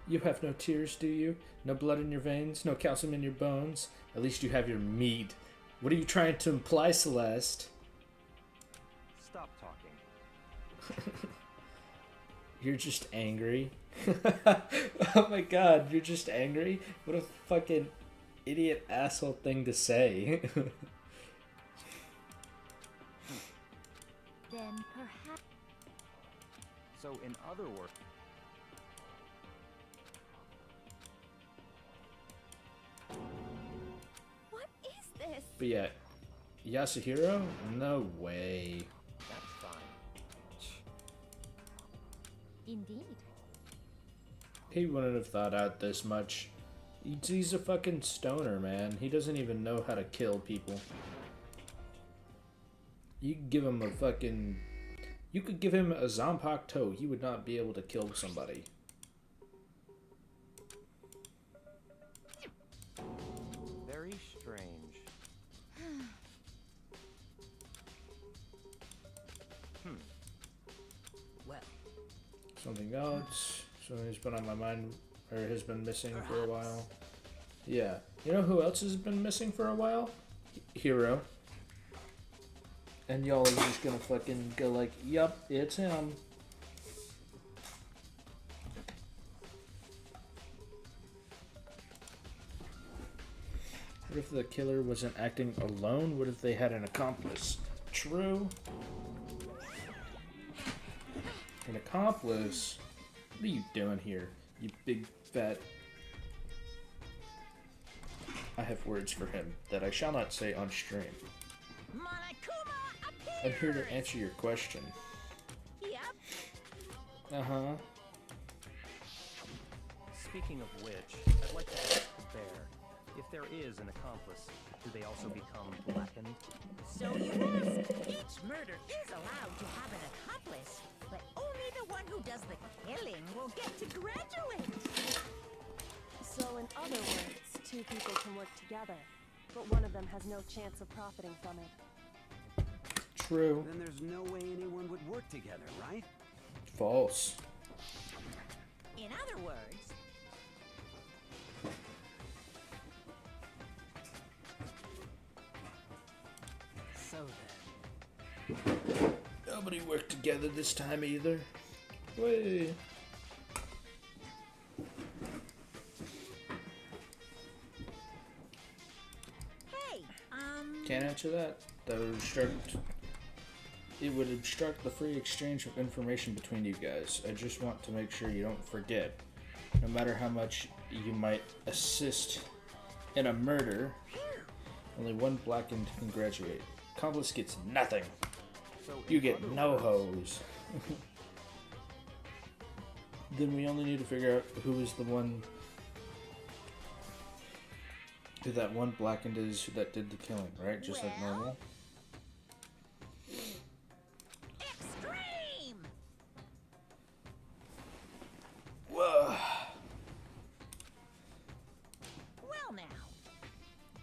You have no tears, do you? No blood in your veins? No calcium in your bones? At least you have your meat. What are you trying to imply, Celeste? Stop talking. You're just angry? Oh my god, you're just angry? What a fucking idiot asshole thing to say. Then perhaps. So in other words, What is this? But yeah, Yasuhiro? No way. that's fine. Indeed. He wouldn't have thought out this much. He's a fucking stoner, man. He doesn't even know how to kill people. You could give him a fucking... You could give him a Zanpakuto toe. He would not be able to kill somebody. Very strange. Well, Something else. Something that's been on my mind, or has been missing for a while. Yeah. You know who else has been missing for a while? Hero. And y'all are just gonna fucking go like, yup, it's him. What if the killer wasn't acting alone? What if they had an accomplice? True. An accomplice? What are you doing here, you big fat... I have words for him that I shall not say on stream. Monokuma appears. I'm here to answer your question. Yep. Uh-huh. Speaking of which, I'd like to ask Bear, if there is an accomplice, do they also become blackened? So you ask. Each murder is allowed to have an accomplice, but only the one who does the killing will get to graduate. So in other words, two people can work together, but one of them has no chance of profiting from it. True. Then there's no way anyone would work together, right? False. In other words, so then. Nobody worked together this time either. Way. hey, Can't answer that. That would obstruct. It would obstruct the free exchange of information between you guys. I just want to make sure you don't forget. No matter how much you might assist in a murder, only one blackened can graduate. Accomplice gets nothing. So You in get other no words, hose. Then we only need to figure out who is the one. Who that one blackened is that did the killing, right? Just like normal.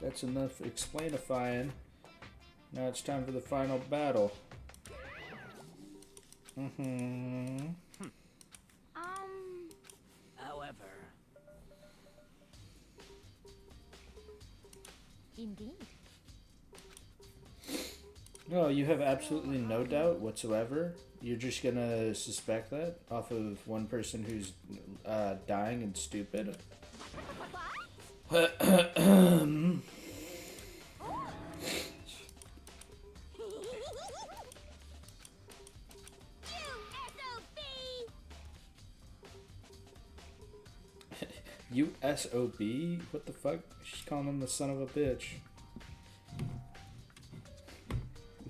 That's enough explainifying. Now it's time for the final battle. However, Indeed. No, you have absolutely no doubt whatsoever. You're just gonna suspect that off of one person who's dying and stupid. You SOB? What the fuck? She's calling him the son of a bitch.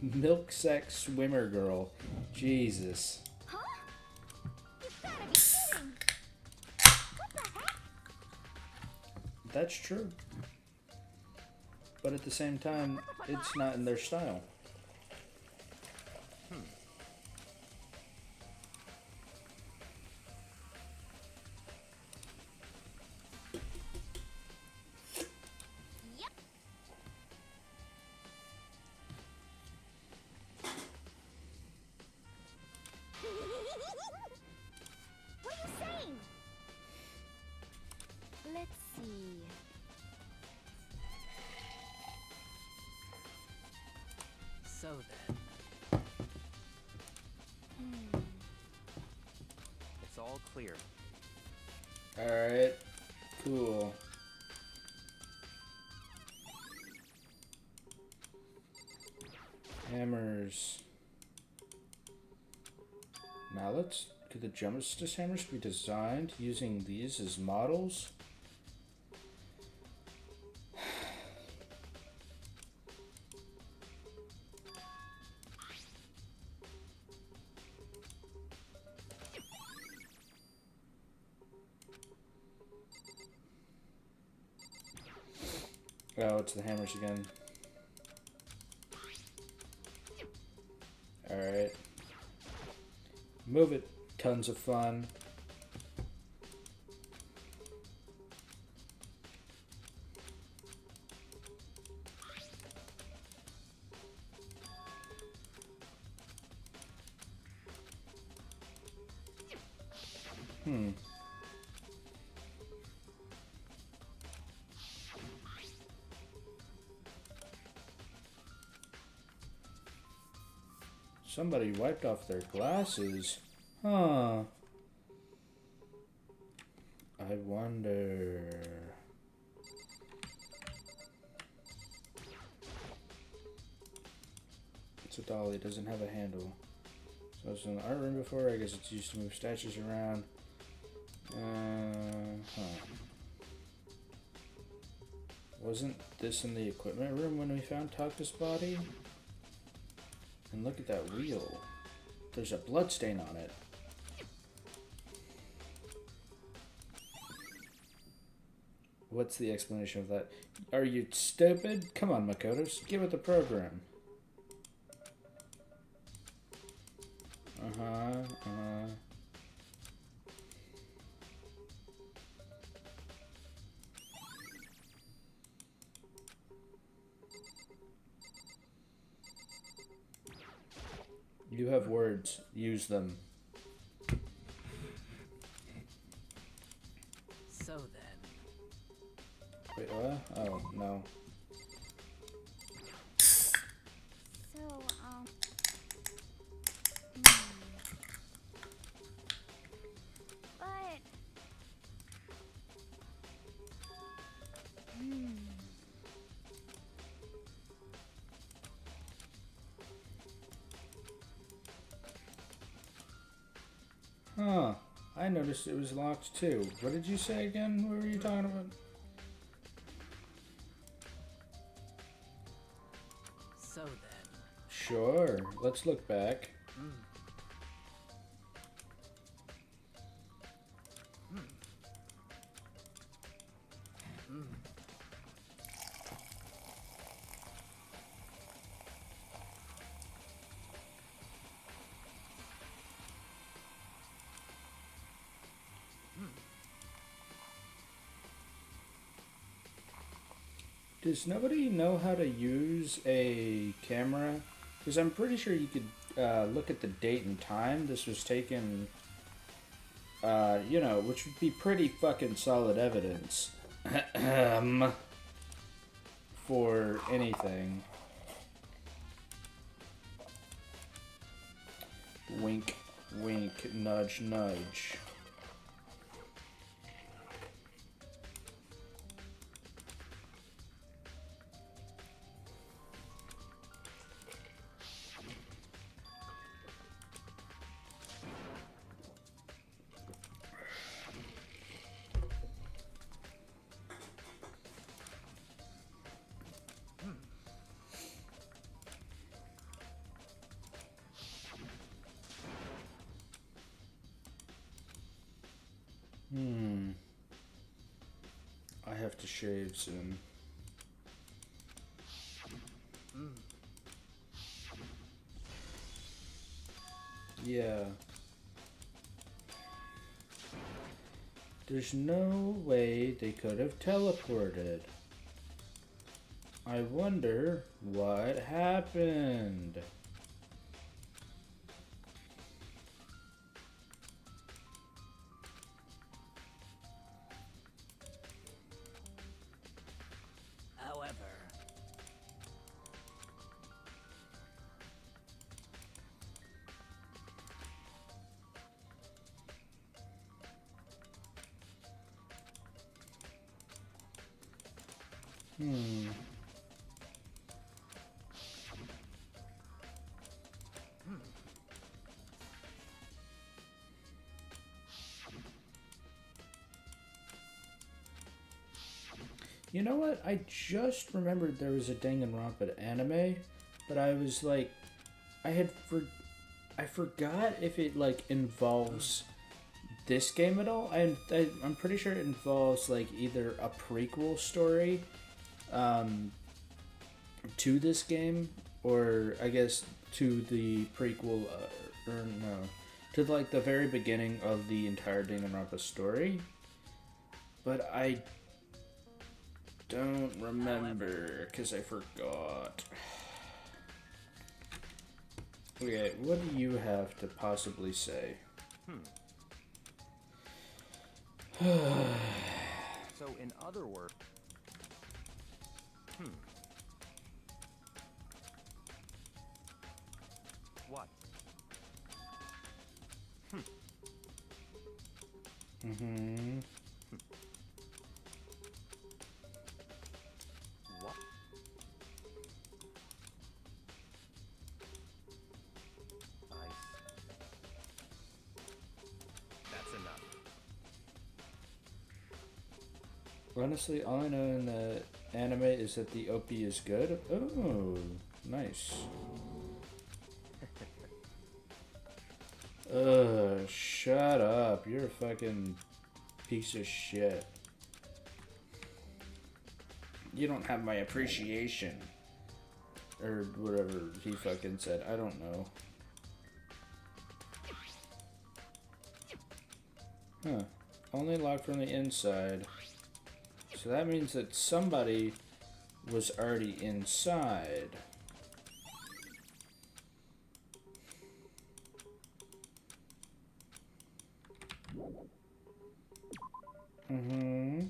Milk sack swimmer girl. Jesus. Huh? You've gotta be kidding! What the heck? That's true. But at the same time, it's not in their style. Yep. What are you saying? Let's see. so then, It's all clear. Alright. Cool. Hammers. Mallets? Could the justice hammers be designed using these as models? Oh, it's the hammers again. Alright. Move it. Tons of fun. Somebody wiped off their glasses. Huh. I wonder. It's a dolly, it doesn't have a handle. So it's in the art room before, I guess it's used to move statues around. Wasn't this in the equipment room when we found Taka's body? And look at that wheel. There's a blood stain on it. What's the explanation of that? Are you stupid? Come on, Makotos. Get with the program. You have words. Use them. so then, Wait, what? Oh, no. So, But... Huh. I noticed it was locked too. What did you say again? What were you talking about? so then, Sure. Let's look back. Does nobody know how to use a camera? Because I'm pretty sure you could look at the date and time this was taken, you know, which would be pretty fucking solid evidence for anything. Wink, wink, nudge, nudge. I have to shave soon. Yeah. There's no way they could have teleported. I wonder what happened. However, You know what? I just remembered there was a Danganronpa anime, but I was like, I forgot if it like involves this game at all. I'm pretty sure it involves like either a prequel story, to this game, or I guess to the prequel, or no, to like the very beginning of the entire Danganronpa story. But I don't remember because I forgot. Okay, what do you have to possibly say? So, in other words... What? Mm-hmm. What? That's enough. Honestly, all I know in the anime is that the OP is good. Oh, nice. Shut up. You're a fucking piece of shit. You don't have my appreciation. Or whatever he fucking said. I don't know. Huh. Only locked from the inside. So that means that somebody was already inside. Mm-hmm.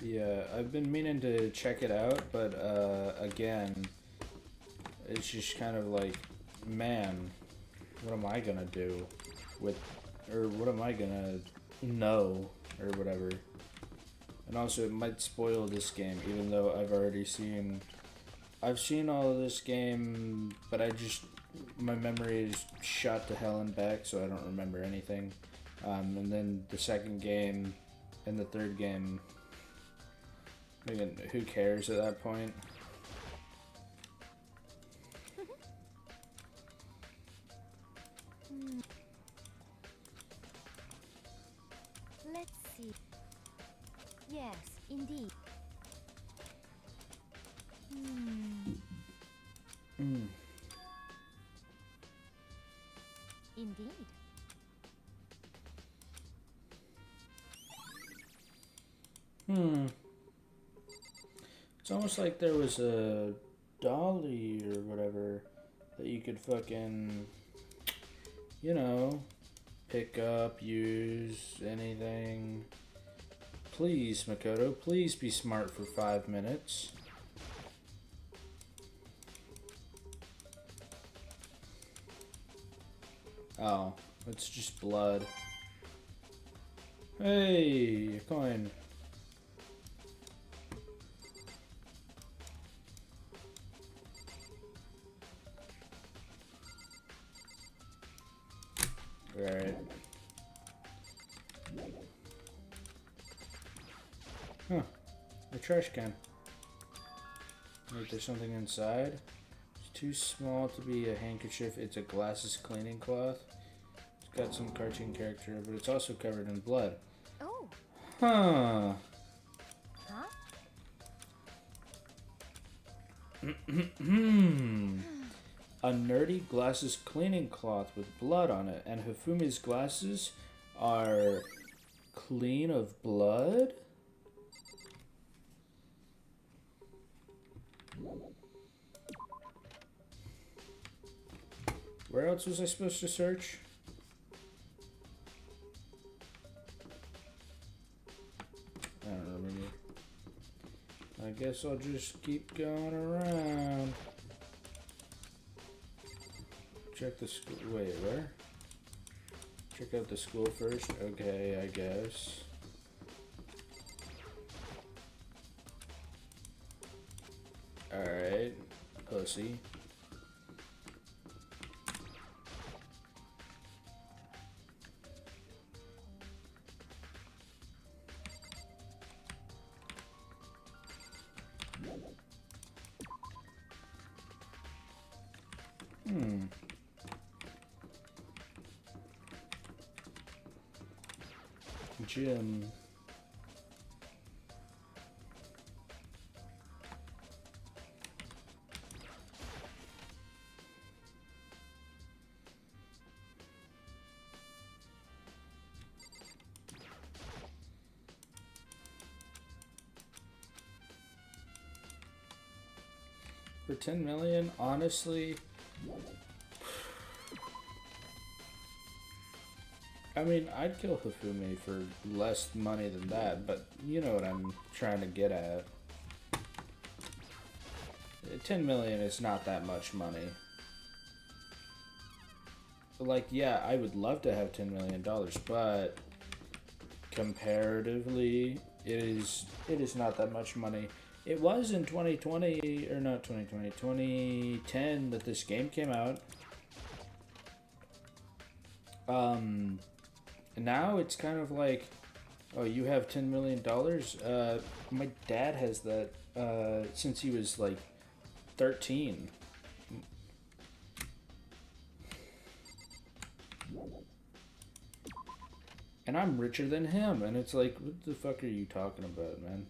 Yeah, I've been meaning to check it out, but again, it's just kind of like, man, what am I gonna do with, or what am I gonna know, or whatever. And also, it might spoil this game, even though I've seen all of this game, but my memory is shot to hell and back, so I don't remember anything. And then the second game and the third game, again, who cares at that point? Let's see. Yes, indeed. indeed. It's almost like there was a dolly or whatever that you could fucking, you know, pick up, use, anything. Please, Makoto, please be smart for 5 minutes. Oh, it's just blood. Hey, a coin. Alright. Huh. A trash can. Wait, there's something inside. It's too small to be a handkerchief. It's a glasses cleaning cloth. It's got some cartoon character, but it's also covered in blood. Oh, Huh. huh? A nerdy glasses cleaning cloth with blood on it, and Hifumi's glasses are clean of blood? Where else was I supposed to search? I don't remember. I guess I'll just keep going around. Check the school. Wait, where? Check out the school first. Okay, I guess. Alright. Pussy. Gym. For 10 million, honestly, I mean, I'd kill Hifumi for less money than that, but you know what I'm trying to get at. 10 million is not that much money. Like, yeah, I would love to have $10 million, but comparatively, it is not that much money. It was in 2020, or not 2020, 2010 that this game came out. Now it's kind of like, oh, you have $10 million? My dad has that since he was like 13. And I'm richer than him, and it's like, what the fuck are you talking about, man?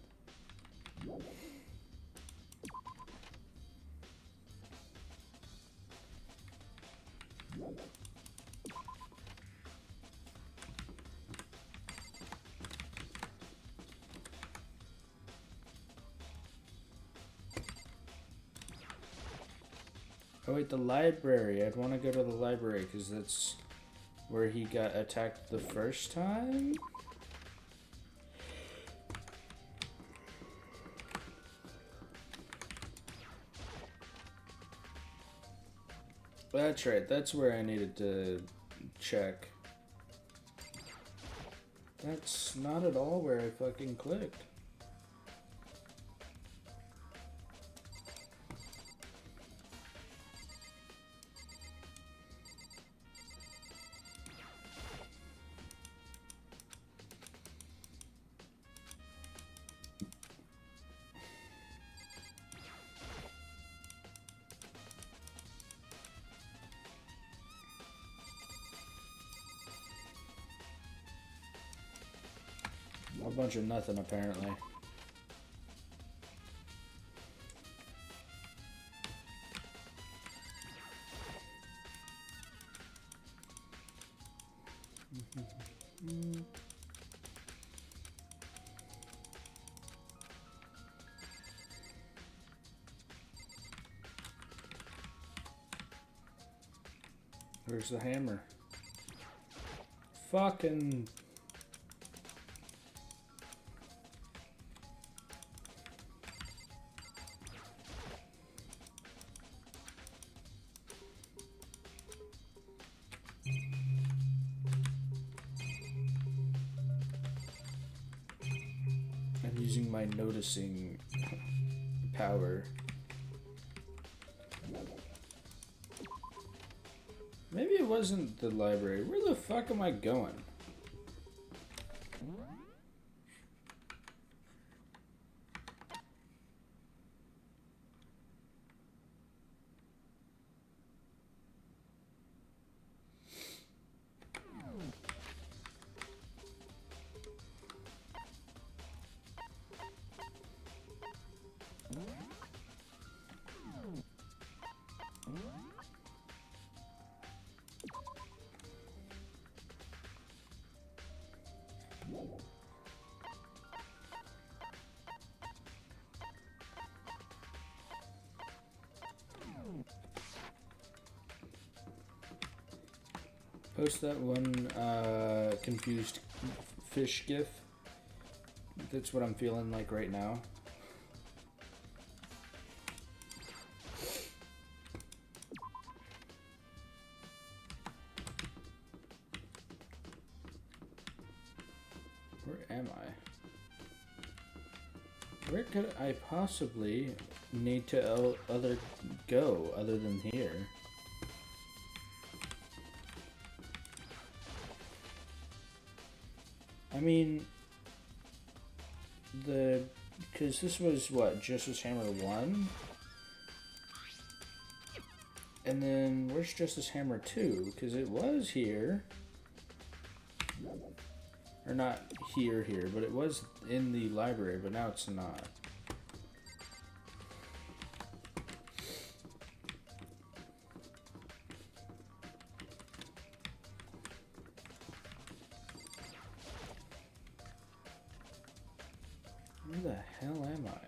Oh wait, the library. I'd want to go to the library because that's where he got attacked the first time? That's right, that's where I needed to check. That's not at all where I fucking clicked. A bunch of nothing, apparently. Where's the hammer? Fucking... I'm using my noticing power. Maybe it wasn't the library. Where the fuck am I going? Post that one confused fish gif. That's what I'm feeling like right now. Where am I? Where could I possibly need to go other than here? I mean, because this was what, Justice Hammer 1? And then, where's Justice Hammer 2? Because it was here. Or not here, but it was in the library, but now it's not. Where the hell am I?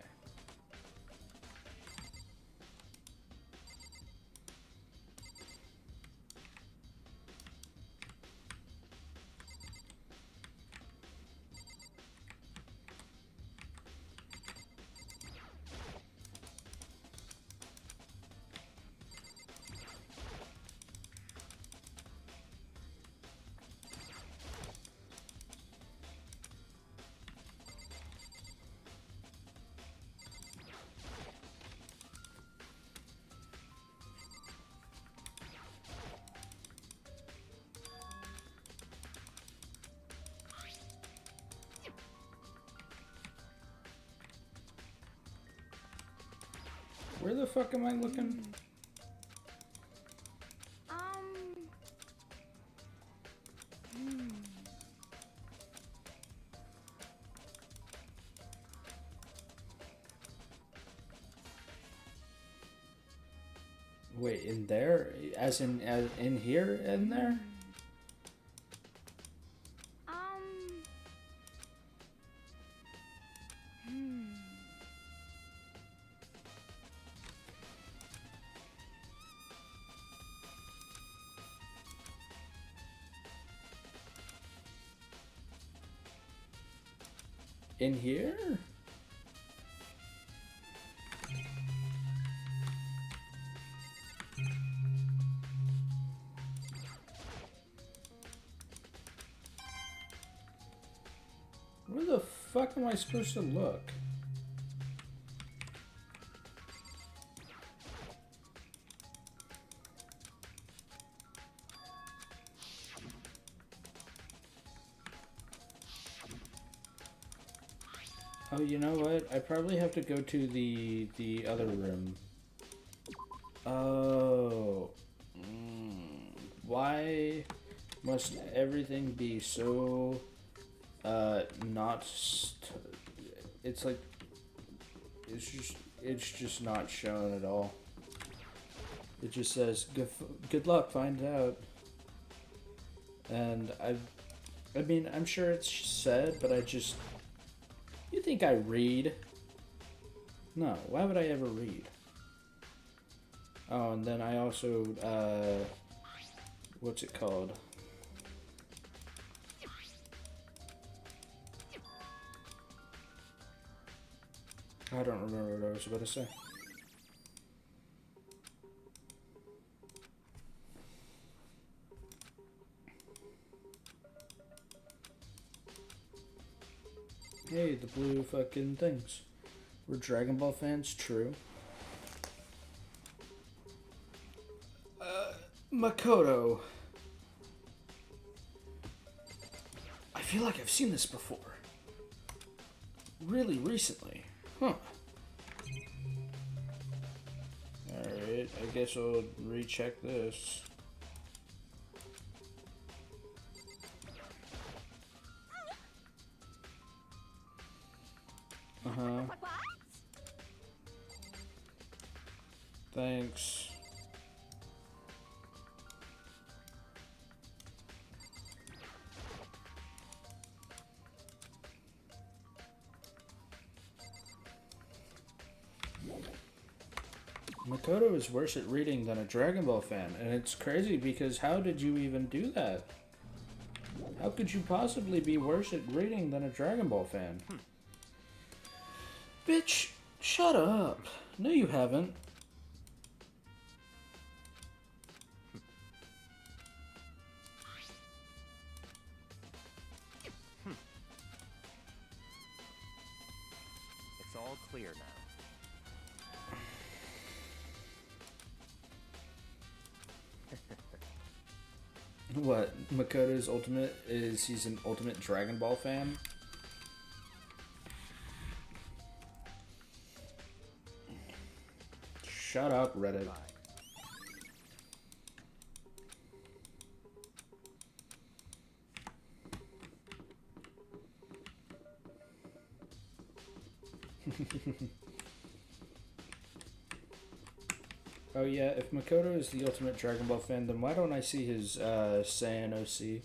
Where the fuck am I looking? Wait, in there? As in here and there? In here? Where the fuck am I supposed to look? Oh, you know what? I probably have to go to the other room. Oh. Why must everything be so not it's like it's just not shown at all. It just says good luck, find out. And I mean, I'm sure it's said, but you think I read? No, why would I ever read? Oh, and then I also what's it called? I don't remember what I was about to say. Hey, the blue fucking things. We're Dragon Ball fans, true. Makoto. I feel like I've seen this before. Really recently. Huh. Alright, I guess I'll recheck this. Uh-huh. What? Thanks. Makoto is worse at reading than a Dragon Ball fan, and it's crazy because how did you even do that? How could you possibly be worse at reading than a Dragon Ball fan? Bitch, shut up. No, you haven't. It's all clear now. What? Makoto's ultimate is he's an ultimate Dragon Ball fan? Shut up, Reddit. Bye. Oh yeah, if Makoto is the ultimate Dragon Ball fan, then why don't I see his Saiyan OC?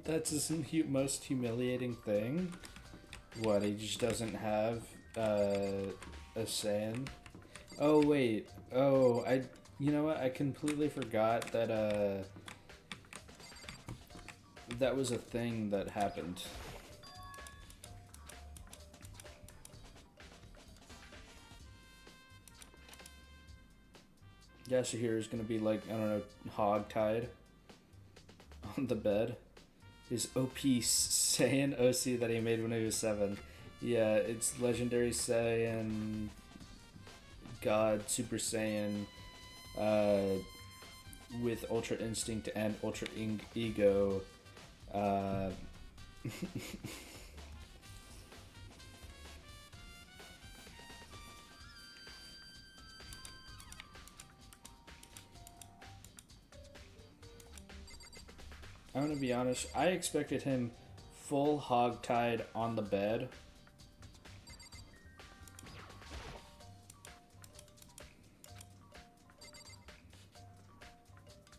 That's his most humiliating thing. What, he just doesn't have a Saiyan? Oh wait, you know what? I completely forgot that that was a thing that happened. Yasuhiro is gonna be like, I don't know, hog-tied on the bed. His OP Saiyan OC that he made when he was 7. Yeah, it's Legendary Saiyan, God, Super Saiyan, with Ultra Instinct and Ultra Ego. I'm gonna be honest, I expected him full hog-tied on the bed.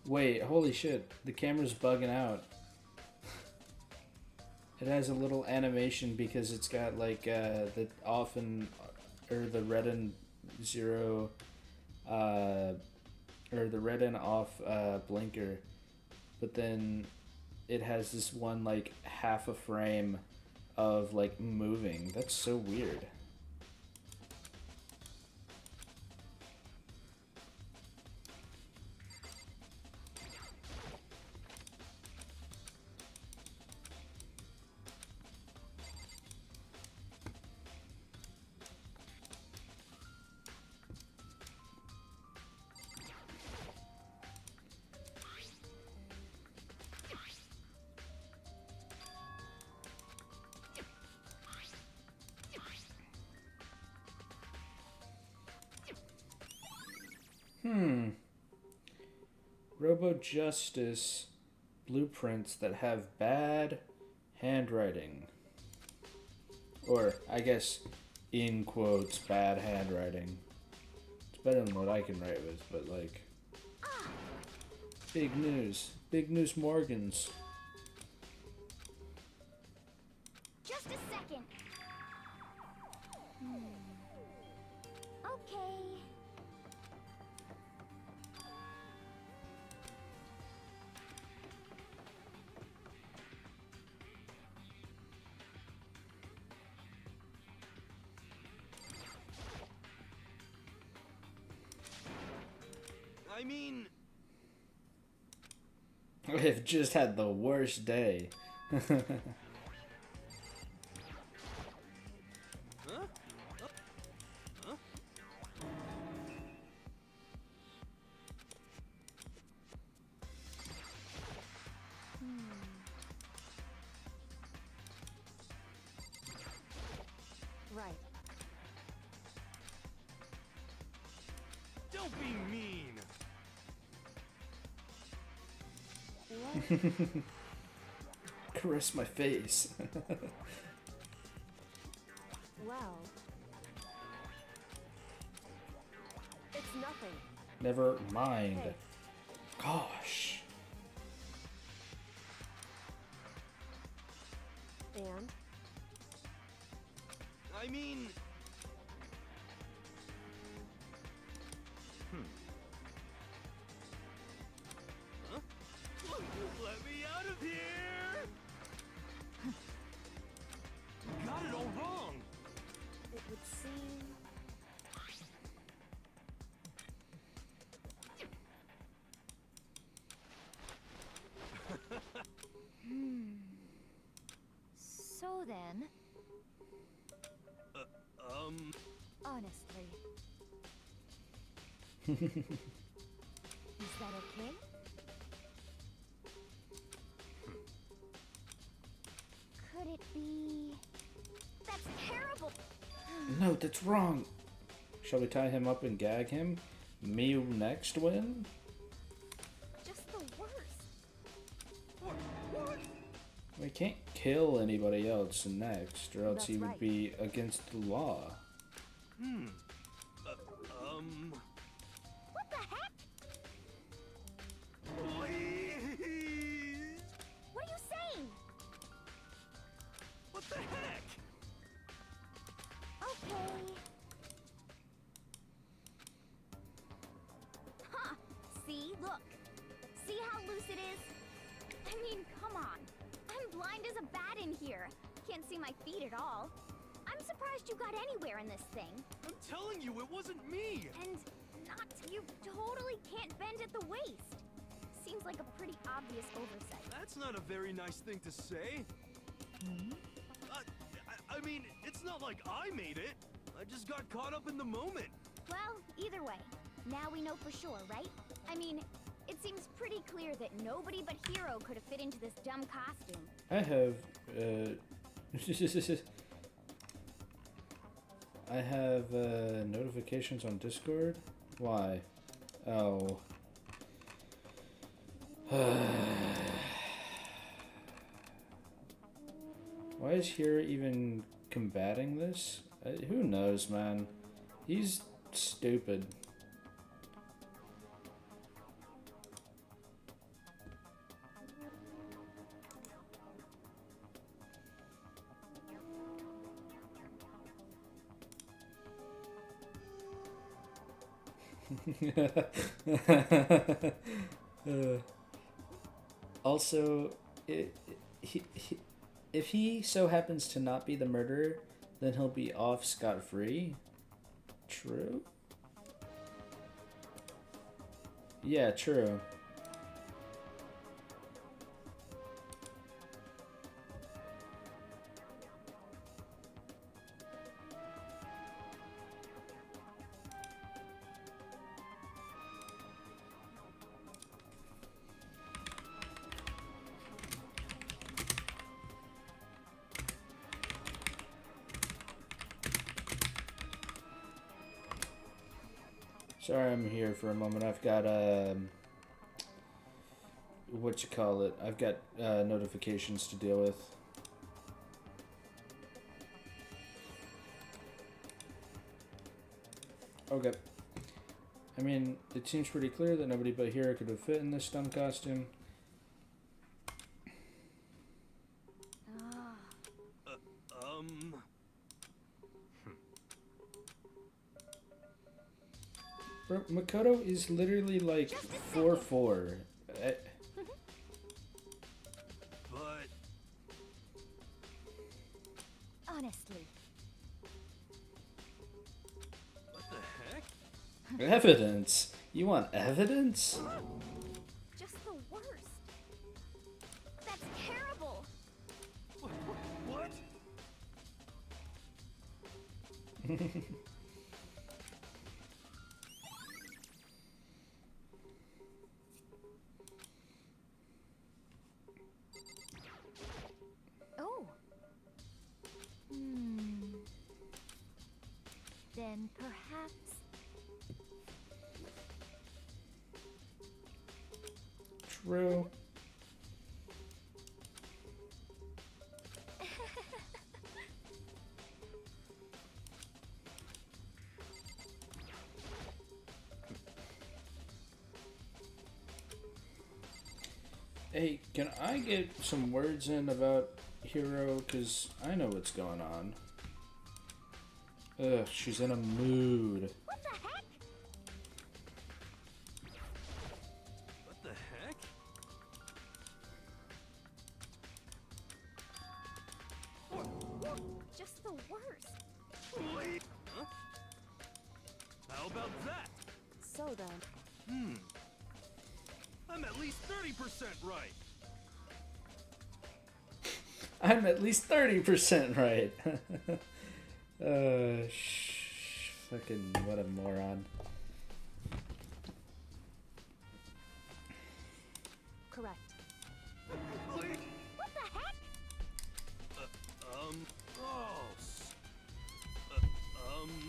Wait, holy shit, the camera's bugging out. It has a little animation because it's got like the off and, or the red and zero, or the red and off blinker, but then it has this one like half a frame of like moving. That's so weird. Robo Justice blueprints that have bad handwriting. Or, I guess, in quotes, bad handwriting. It's better than what I can write with, but like... Big news. Big news Morgans. Just a second. Okay. I mean, I've just had the worst day. huh? Huh? Right. Don't be mean. What? Caress my face. Well. It's nothing. Never mind. Hey. Gosh. And? I mean, huh? Let me out of here! Got it all wrong. It would seem... So then, honestly. Is that okay? Could it be... That's terrible! No, that's wrong. Shall we tie him up and gag him? Me next win? Just the worst. We can't kill anybody else next, or else That's he would right. be against the law. What the heck? Please! What are you saying? What the heck? Okay. Huh. See? Look. See how loose it is? I mean, come on. I'm blind as a bat in here. Can't see my feet at all. I'm surprised you got anywhere in this thing. I'm telling you, it wasn't me! And you totally can't bend at the waist. Seems like a pretty obvious oversight. That's not a very nice thing to say. I mean, it's not like I made it. I just got caught up in the moment. Well, either way, now we know for sure, right? I mean, it seems pretty clear that nobody but Hero could have fit into this dumb costume. I have, I have, notifications on Discord? Why? Oh. Why is Hero even combating this? Who knows, man? He's stupid. Also, if he so happens to not be the murderer, then he'll be off scot-free. True? Yeah, true. Sorry, I'm here for a moment. I've got what you call it. I've got notifications to deal with. Okay. I mean, it seems pretty clear that nobody but Hero could have fit in this dumb costume. Bro, Makoto is literally like 4'4". But Honestly. what the heck? Evidence? You want evidence? Just the worst. That's terrible. What? Oh. Then perhaps. True. Hey, can I get some words in about Hero? Because I know what's going on. Ugh, she's in a mood. What the heck? What the heck? Just the worst. Wait. Huh? How about that? So then, I'm at least 30% right. I'm at least 30% right. Fucking what a moron. correct. Wait. What the heck?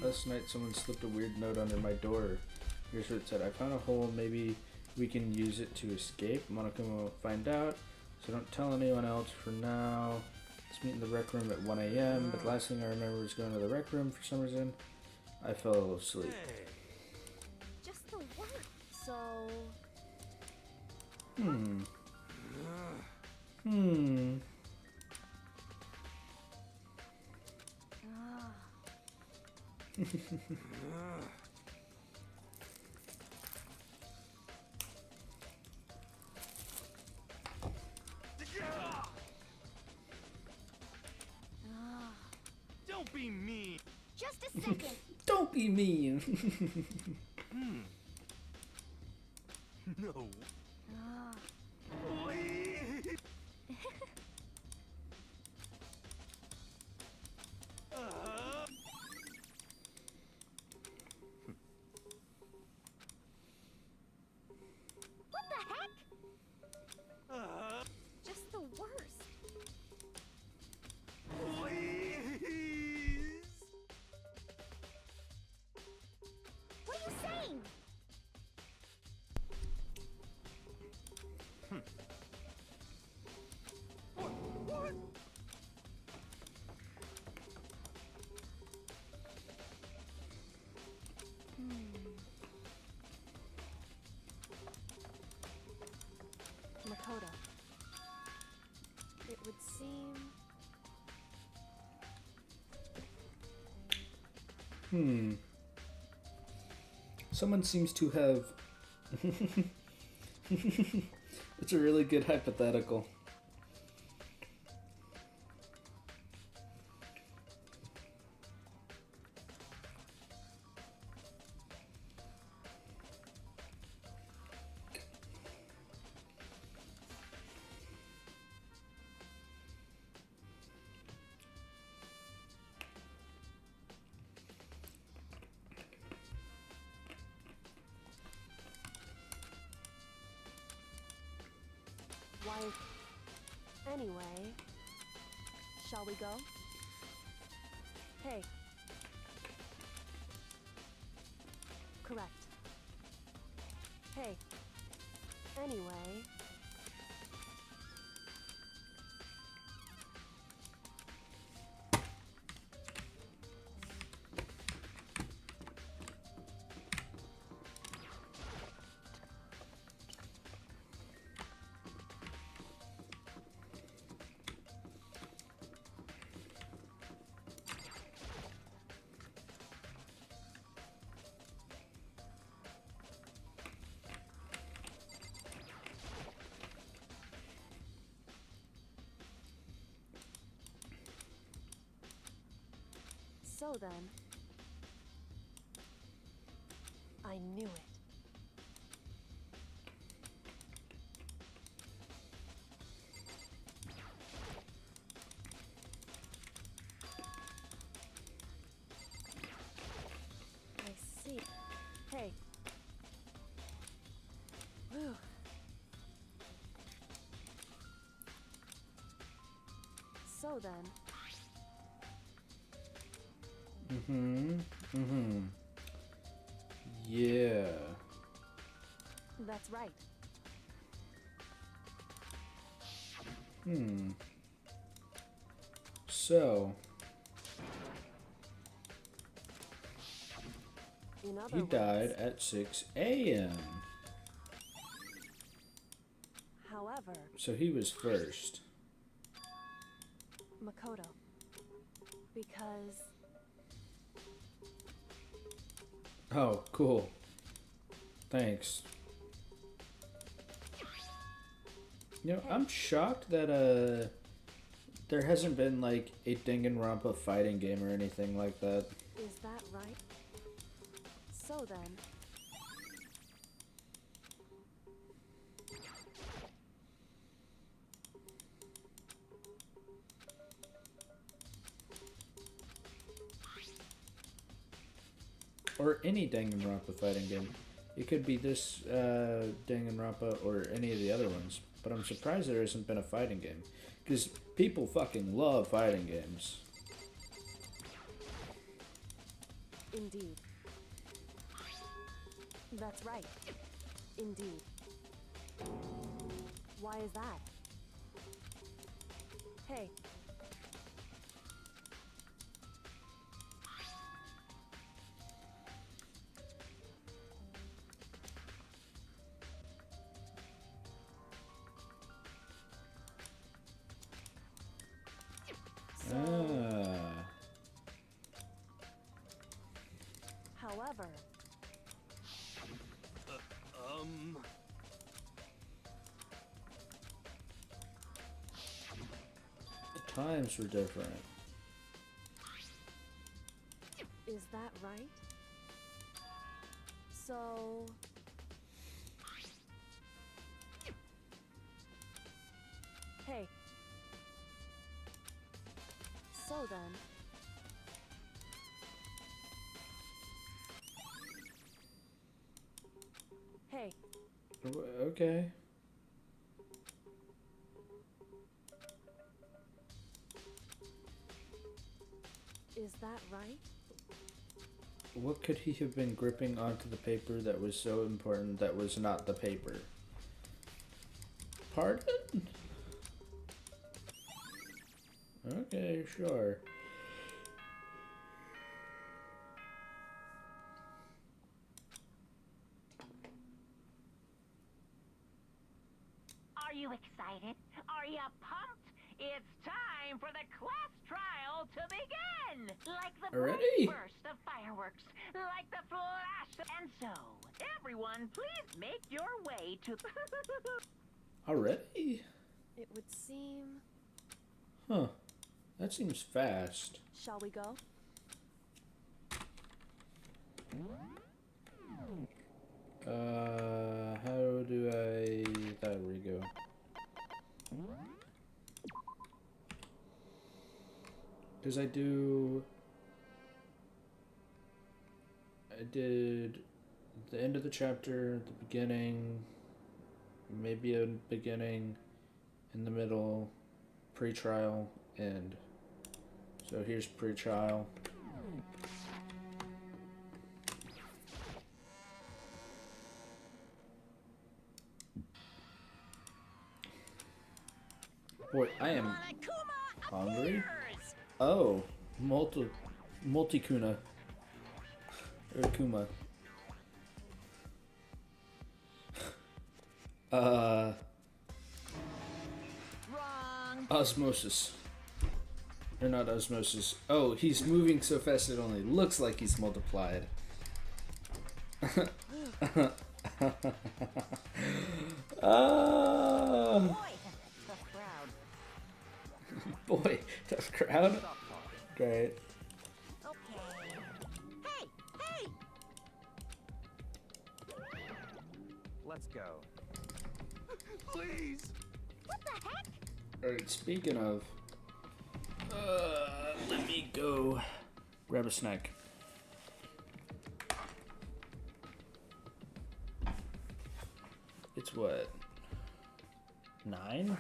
Last night someone slipped a weird note under my door. Here's what it said. I found a hole, maybe we can use it to escape. Monica will find out, so don't tell anyone else for now. Let's meet in the rec room at 1 a.m. But the last thing I remember is going to the rec room for some reason. I fell asleep. Hey. Just the worst. So, Don't be mean. Just a second. Don't be mean. No. Wait. What the heck? Just the worst. Please. What are you saying? What? Makoto. It would seem... Someone seems to have... It's a really good hypothetical. Why... Anyway... Shall we go? Hey. Correct. Hey. Anyway... So then, I knew it. I see. Hey. Whew. So then, Yeah. that's right. So, In other he words, died at 6 a.m. however, So he was first. Makoto. Because Oh, cool. Thanks. You know, I'm shocked that there hasn't been like a Danganronpa fighting game or anything like that. is that right? So then, Or any Danganronpa fighting game. It could be this Danganronpa or any of the other ones. But I'm surprised there hasn't been a fighting game. Because people fucking love fighting games. indeed. That's right. Indeed. Why is that? Hey. So, Ah. however, The times were different. is that right? So, hey. So then, hey, Okay. is that right? What could he have been gripping onto the paper that was so important that was not the paper? Pardon? Okay, sure. Are you excited? Are you pumped? It's time for the class trial to begin! Like the Already? bright burst of fireworks, like the flash. And so, everyone, please make your way to... Already? It would seem. Huh. That seems fast. Shall we go? How do I... There we go. Because I did the end of the chapter, the beginning, maybe a beginning, in the middle, pre-trial, end. So here's pre-trial. Boy, I am hungry. Oh, multi-kuna. Or Kuma. Wrong! Osmosis. Or not osmosis. Oh, he's moving so fast it only looks like he's multiplied. Boy, tough crowd. Boy, tough crowd. Great. Okay, Let's go. Please. What the heck? Alright, speaking of, let me go grab a snack. It's what? 9?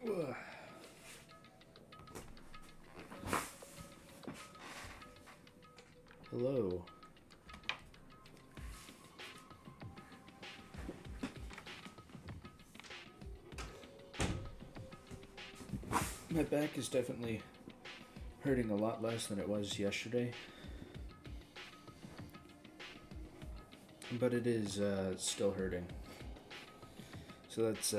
Ugh. Hello. My back is definitely hurting a lot less than it was yesterday. But it is still hurting. So that's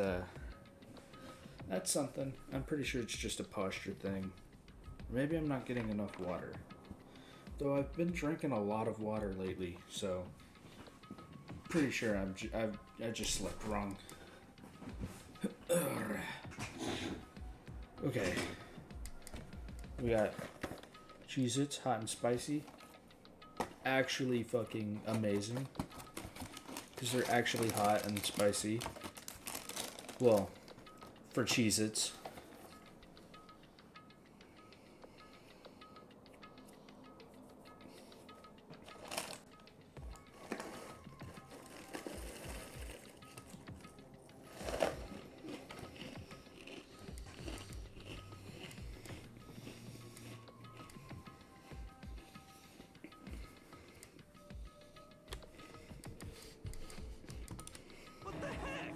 something. I'm pretty sure it's just a posture thing. Maybe I'm not getting enough water. Though I've been drinking a lot of water lately, so pretty sure I just slept wrong. Okay. We got Cheez-Its, hot and spicy. Actually fucking amazing. Because they're actually hot and spicy. Well, for Cheez-Its. What the heck?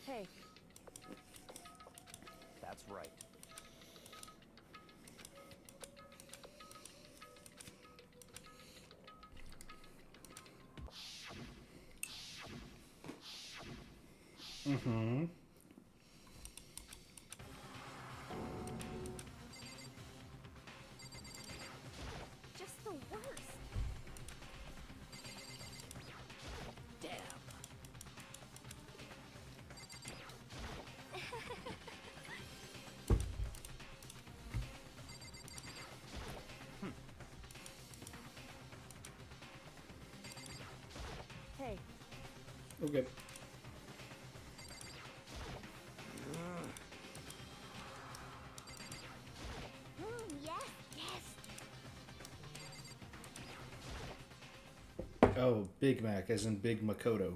Hey, That's right. Mm-hmm. Just the worst. Damn. hey, Okay. Yes, yes. Oh, Big Mac, as in Big Makoto.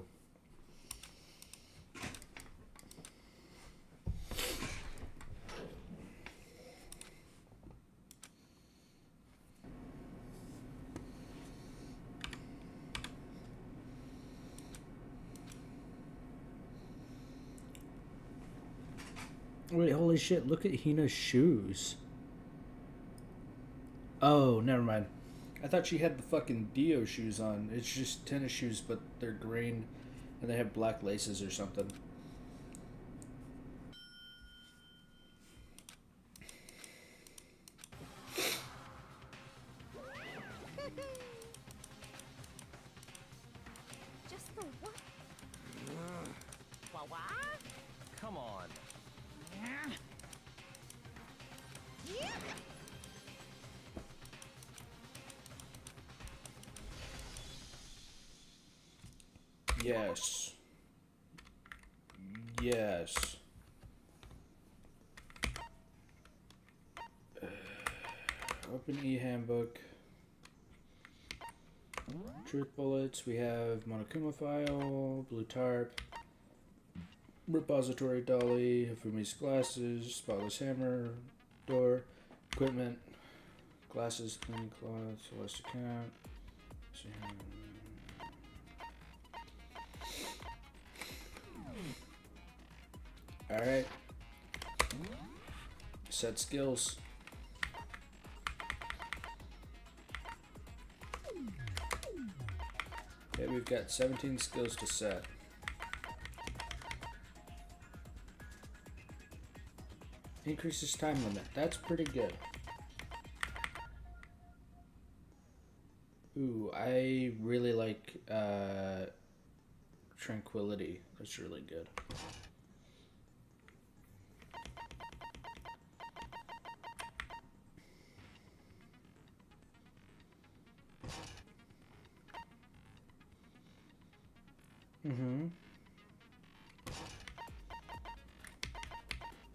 Wait, holy shit, look at Hina's shoes. Oh, never mind. I thought she had the fucking Dio shoes on. It's just tennis shoes, but they're green and they have black laces or something. Just for what? What? Come on. Yes. Yes. Open e-handbook. Truth bullets. We have Monokuma file, blue tarp, repository dolly, Hifumi's glasses, spotless hammer, door, equipment, glasses, cleaning cloth, Celeste account. Alright. Set skills. Okay, we've got 17 skills to set. Increases time limit. That's pretty good. Ooh, I really like Tranquility. That's really good.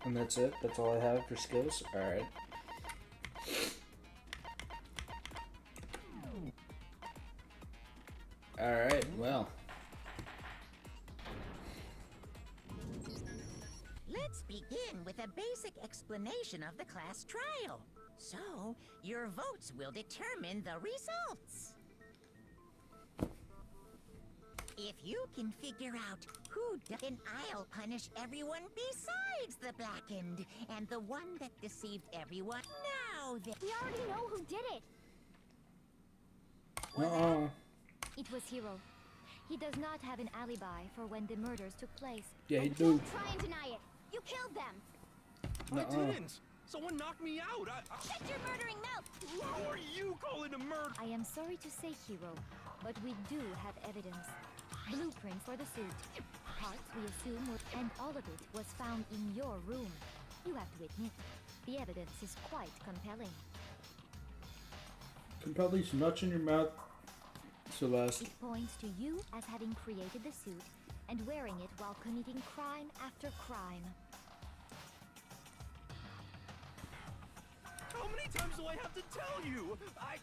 And that's it? That's all I have for skills? Alright. Alright, well. Let's begin with a basic explanation of the class trial. So, your votes will determine the results. If you can figure out who then I'll punish everyone besides the blackened and the one that deceived everyone. Now then. We already know who did it. It was Hiro. He does not have an alibi for when the murders took place. Yeah, he do. Don't try and deny it. You killed them. I didn't. Someone knocked me out. Shut your murdering mouth. Who are you calling a murder? I am sorry to say, Hiro, but we do have evidence. Blueprint for the suit. Parts we assume were, and all of it was found in your room. You have to admit, the evidence is quite compelling. Can put these nuts in your mouth, Celeste. It points to you as having created the suit and wearing it while committing crime after crime. How many times do I have to tell you? I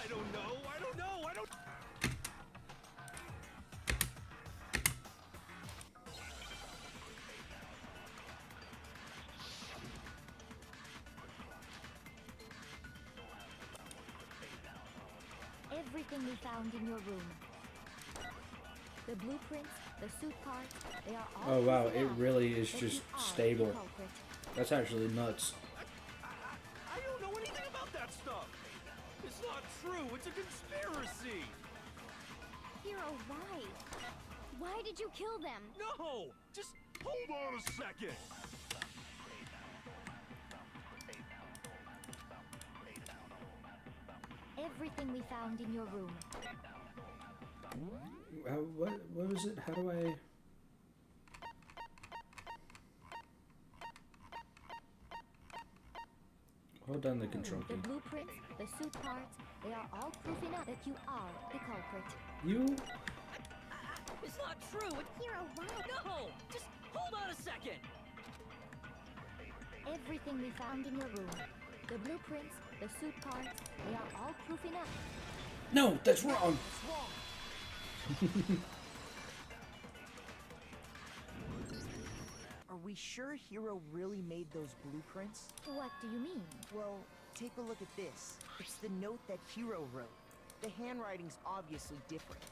don't know. I don't know. I don't. Everything we found in your room. The blueprints, the suit parts, they are all. Oh wow, proven it out really is that just you are the stable. culprit. That's actually nuts. I don't know anything about that stuff. It's not true. It's a conspiracy. Hiro, why? Why did you kill them? No. Just hold on a second. Everything we found in your room. What was it? How do I... Hold down the control key. The blueprints, the suit parts, they are all proof enough that you are the culprit. You? It's not true. Hiro, why? No. Just hold on a second. Everything we found in your room. The blueprints, the suit parts, they are all proof enough. No, that's wrong. Are we sure Hiro really made those blueprints? What do you mean? Well, take a look at this. It's the note that Hiro wrote. The handwriting's obviously different.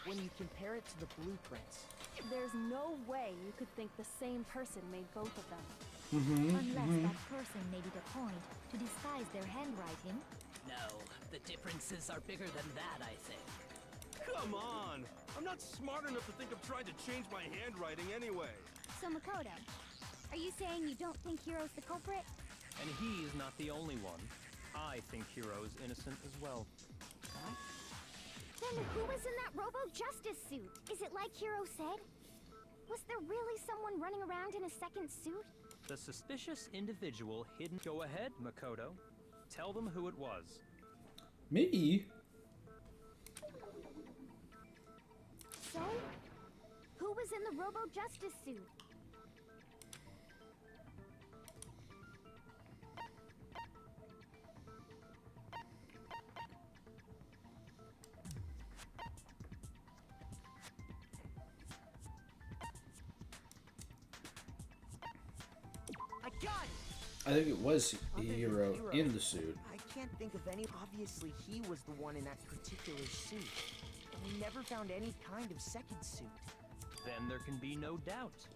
When you compare it to the blueprints, There's no way you could think the same person made both of them. Unless that person made it a point to disguise their handwriting. No, the differences are bigger than that, I think. Come on! I'm not smart enough to think of trying to change my handwriting anyway. So Makoto, are you saying you don't think Hiro's the culprit? And he is not the only one. I think Hiro is innocent as well. Then who was in that Robo-Justice suit? Is it like Hiro said? Was there really someone running around in a second suit? The suspicious individual hidden... Go ahead, Makoto. Tell them who it was. Me? So? Who was in the Robo-Justice suit? I got it! I think it was Other than Hiro Hiro, in the suit. I can't think of any. Obviously, he was the one in that particular suit. And we never found any kind of second suit. Then there can be no doubt.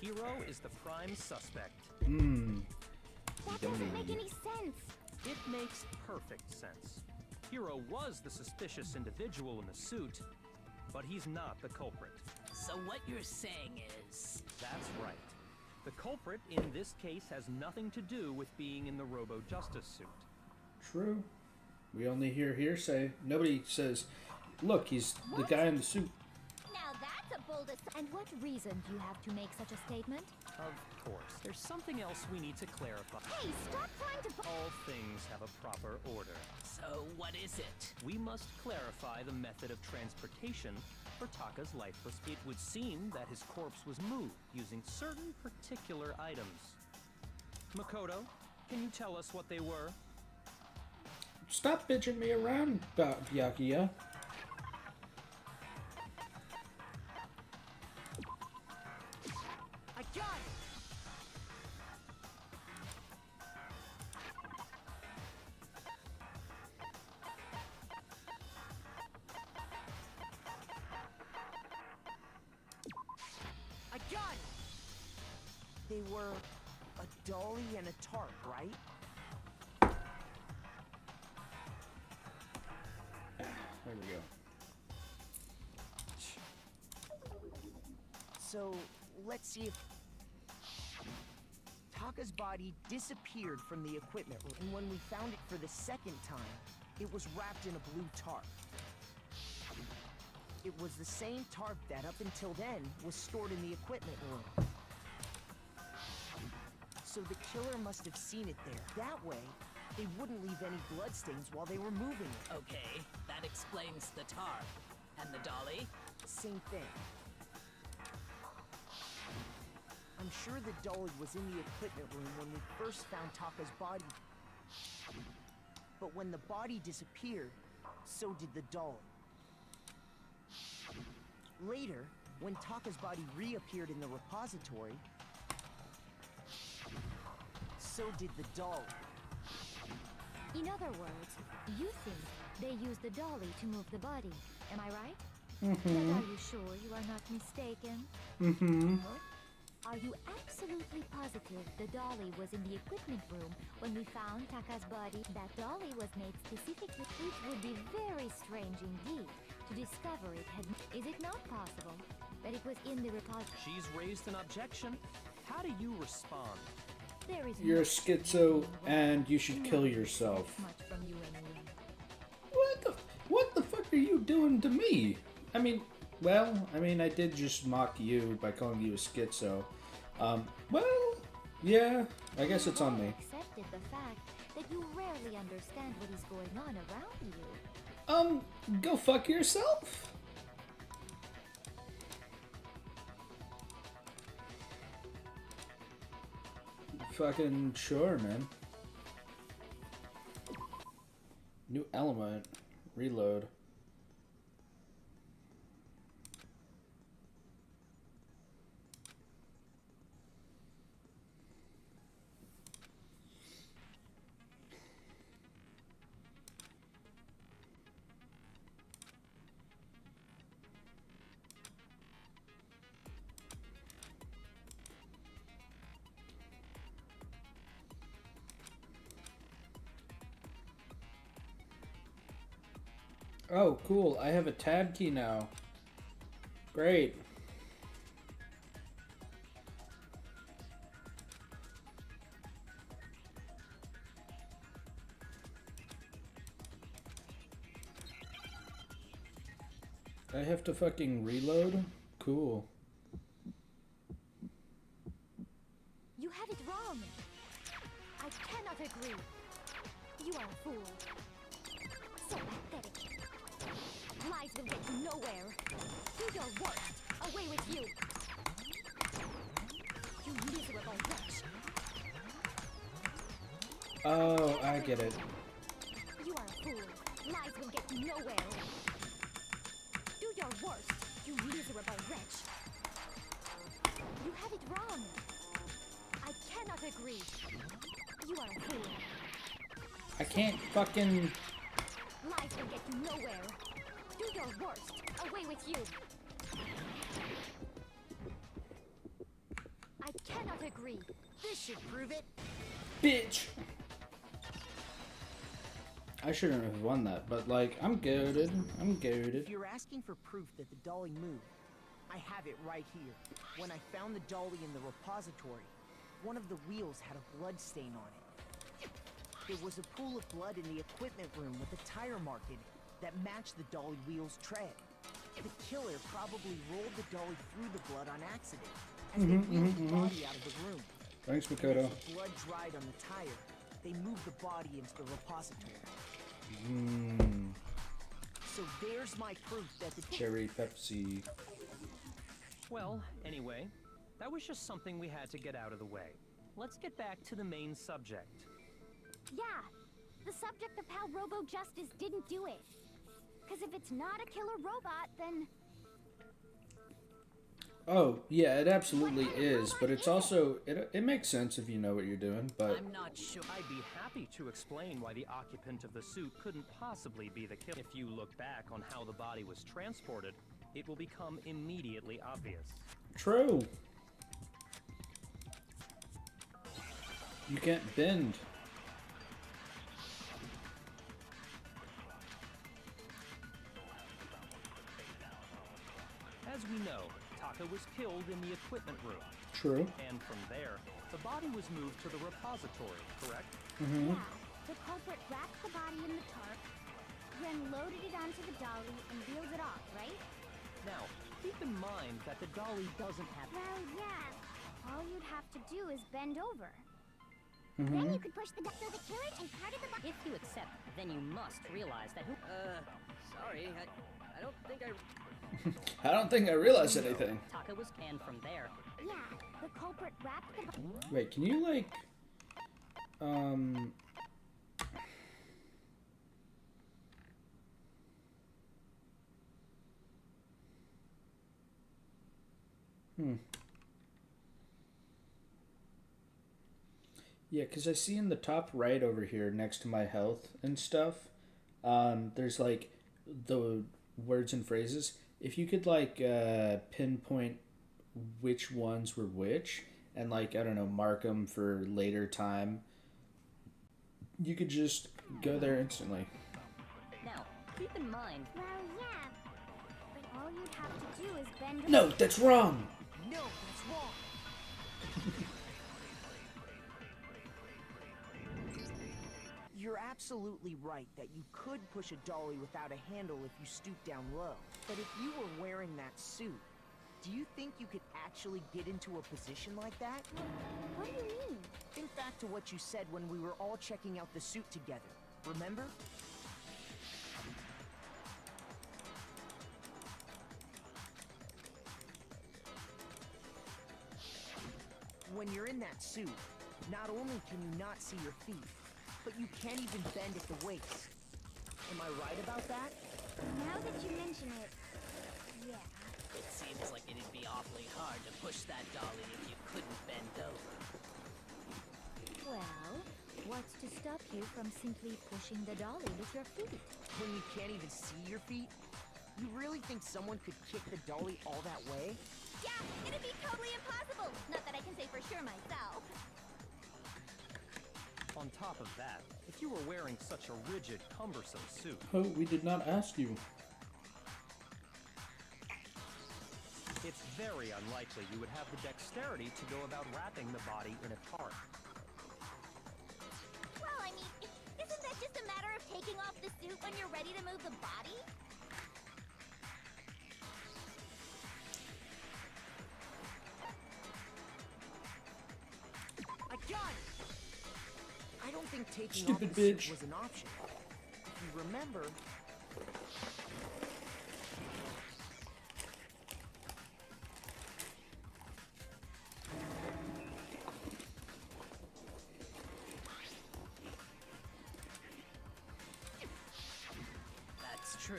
Hiro is the prime suspect. That doesn't make any sense. It makes perfect sense. Hiro was the suspicious individual in the suit, but he's not the culprit. So what you're saying is... That's right. The culprit in this case has nothing to do with being in the Robo-Justice suit. True. We only hear hearsay. Nobody says, look, he's the guy in the suit. Now that's a bold And what reason do you have to make such a statement? Of course. There's something else we need to clarify. Hey, stop trying to... All things have a proper order. So what is it? We must clarify the method of transportation for Taka's lifeless. It would seem that his corpse was moved using certain particular items. Makoto, can you tell us what they were? Stop bitching me around, Byakuya. I got it! I got it! They were a dolly and a tarp, right? There we go. So, let's see if... Taka's body disappeared from the equipment room, and when we found it for the second time, it was wrapped in a blue tarp. It was the same tarp that, up until then, was stored in the equipment room. So the killer must have seen it there. That way, they wouldn't leave any bloodstains while they were moving it. Okay, that explains the tarp. And the dolly? Same thing. I'm sure the dolly was in the equipment room when we first found Taka's body. But when the body disappeared, so did the dolly. Later, when Taka's body reappeared in the repository, so did the dolly. In other words, you think they used the dolly to move the body. Am I right? But are you sure you are not mistaken? Are you absolutely positive the dolly was in the equipment room when we found Taka's body? That dolly was made specifically. It would be very strange indeed to discover it had... Is it not possible that it was in the repository? She's raised an objection. How do you respond? There is You're no schizo, reason and you why should no kill one yourself. expects much from you anyway. What the fuck are you doing to me? I mean, I did just mock you by calling you a schizo. Well, yeah, I guess it's on me. Accepted the fact that you rarely understand what is going on around you. Go fuck yourself. Fucking sure, man. New element. Reload. Oh, cool. I have a tab key now. Great. I have to fucking reload? Cool. You have it wrong. I cannot agree. You are a fool. So pathetic. Lies will get you nowhere. Do your worst. Away with you. You miserable wretch. Oh, I get it. You are a fool. Lies will get you nowhere. Do your worst, you miserable wretch. You have it wrong. I cannot agree. You are a fool. I can't fucking... Lies will get you nowhere. Do your worst. Away with you. I cannot agree. This should prove it. Bitch! I shouldn't have won that, but like, I'm goated. I'm goated. If you're asking for proof that the dolly moved, I have it right here. When I found the dolly in the repository, one of the wheels had a blood stain on it. There was a pool of blood in the equipment room with a tire mark in it that matched the dolly wheel's tread. The killer probably rolled the dolly through the blood on accident as they wheeled the body out of the room. Thanks, As Makoto. the blood dried on the tire, they moved the body into the repository. So there's my proof that the Cherry Pepsi. Well, anyway, that was just something we had to get out of the way. Let's get back to the main subject. Yeah, the subject of how Robo Justice didn't do it. Because if it's not a killer robot, then... Oh, yeah, it absolutely is, but it's also, it makes sense if you know what you're doing, but... I'm not sure. I'd be happy to explain why the occupant of the suit couldn't possibly be the killer. If you look back on how the body was transported, it will become immediately obvious. True. You can't bend. As we know, Taka was killed in the equipment room. True. And from there, the body was moved to the repository, correct? Yeah, the culprit wrapped the body in the tarp, then loaded it onto the dolly and wheeled it off, right? Now, keep in mind that the dolly doesn't have... Well, yeah. All you'd have to do is bend over. Mm-hmm. Then you could push the so the killer and part of the body. If you accept, then you must realize that who... Sorry, I don't think I... I don't think I realized anything. Taka was canned from there. Yeah, the culprit wrapped the body. Wait, can you like... Yeah, because I see in the top right over here next to my health and stuff, there's like the words and phrases. If you could like pinpoint which ones were which and like, I don't know, mark them for later time, you could just go there instantly. Now, keep in mind... Well, yeah. But all you'd have to do is bend over. No, that's wrong! No, that's wrong. You're absolutely right that you could push a dolly without a handle if you stoop down low. But if you were wearing that suit, do you think you could actually get into a position like that? What do you mean? Think back to what you said when we were all checking out the suit together. Remember? When you're in that suit, not only can you not see your feet, but you can't even bend at the waist. Am I right about that? Now that you mention it, yeah. It seems like it'd be awfully hard to push that dolly if you couldn't bend over. Well, what's to stop you from simply pushing the dolly with your feet? When you can't even see your feet? You really think someone could kick the dolly all that way? Yeah, it'd be totally impossible. Not that I can say for sure myself. On On top of that, if you were wearing such a rigid, cumbersome suit, Oh, we did not ask you. it's very unlikely you would have the dexterity to go about wrapping the body in a tarp. Well, I mean, isn't that just a matter of taking off the suit when you're ready to move the body? I got it! I don't think taking Stupid off the bitch. suit was an option. If you remember... That's true.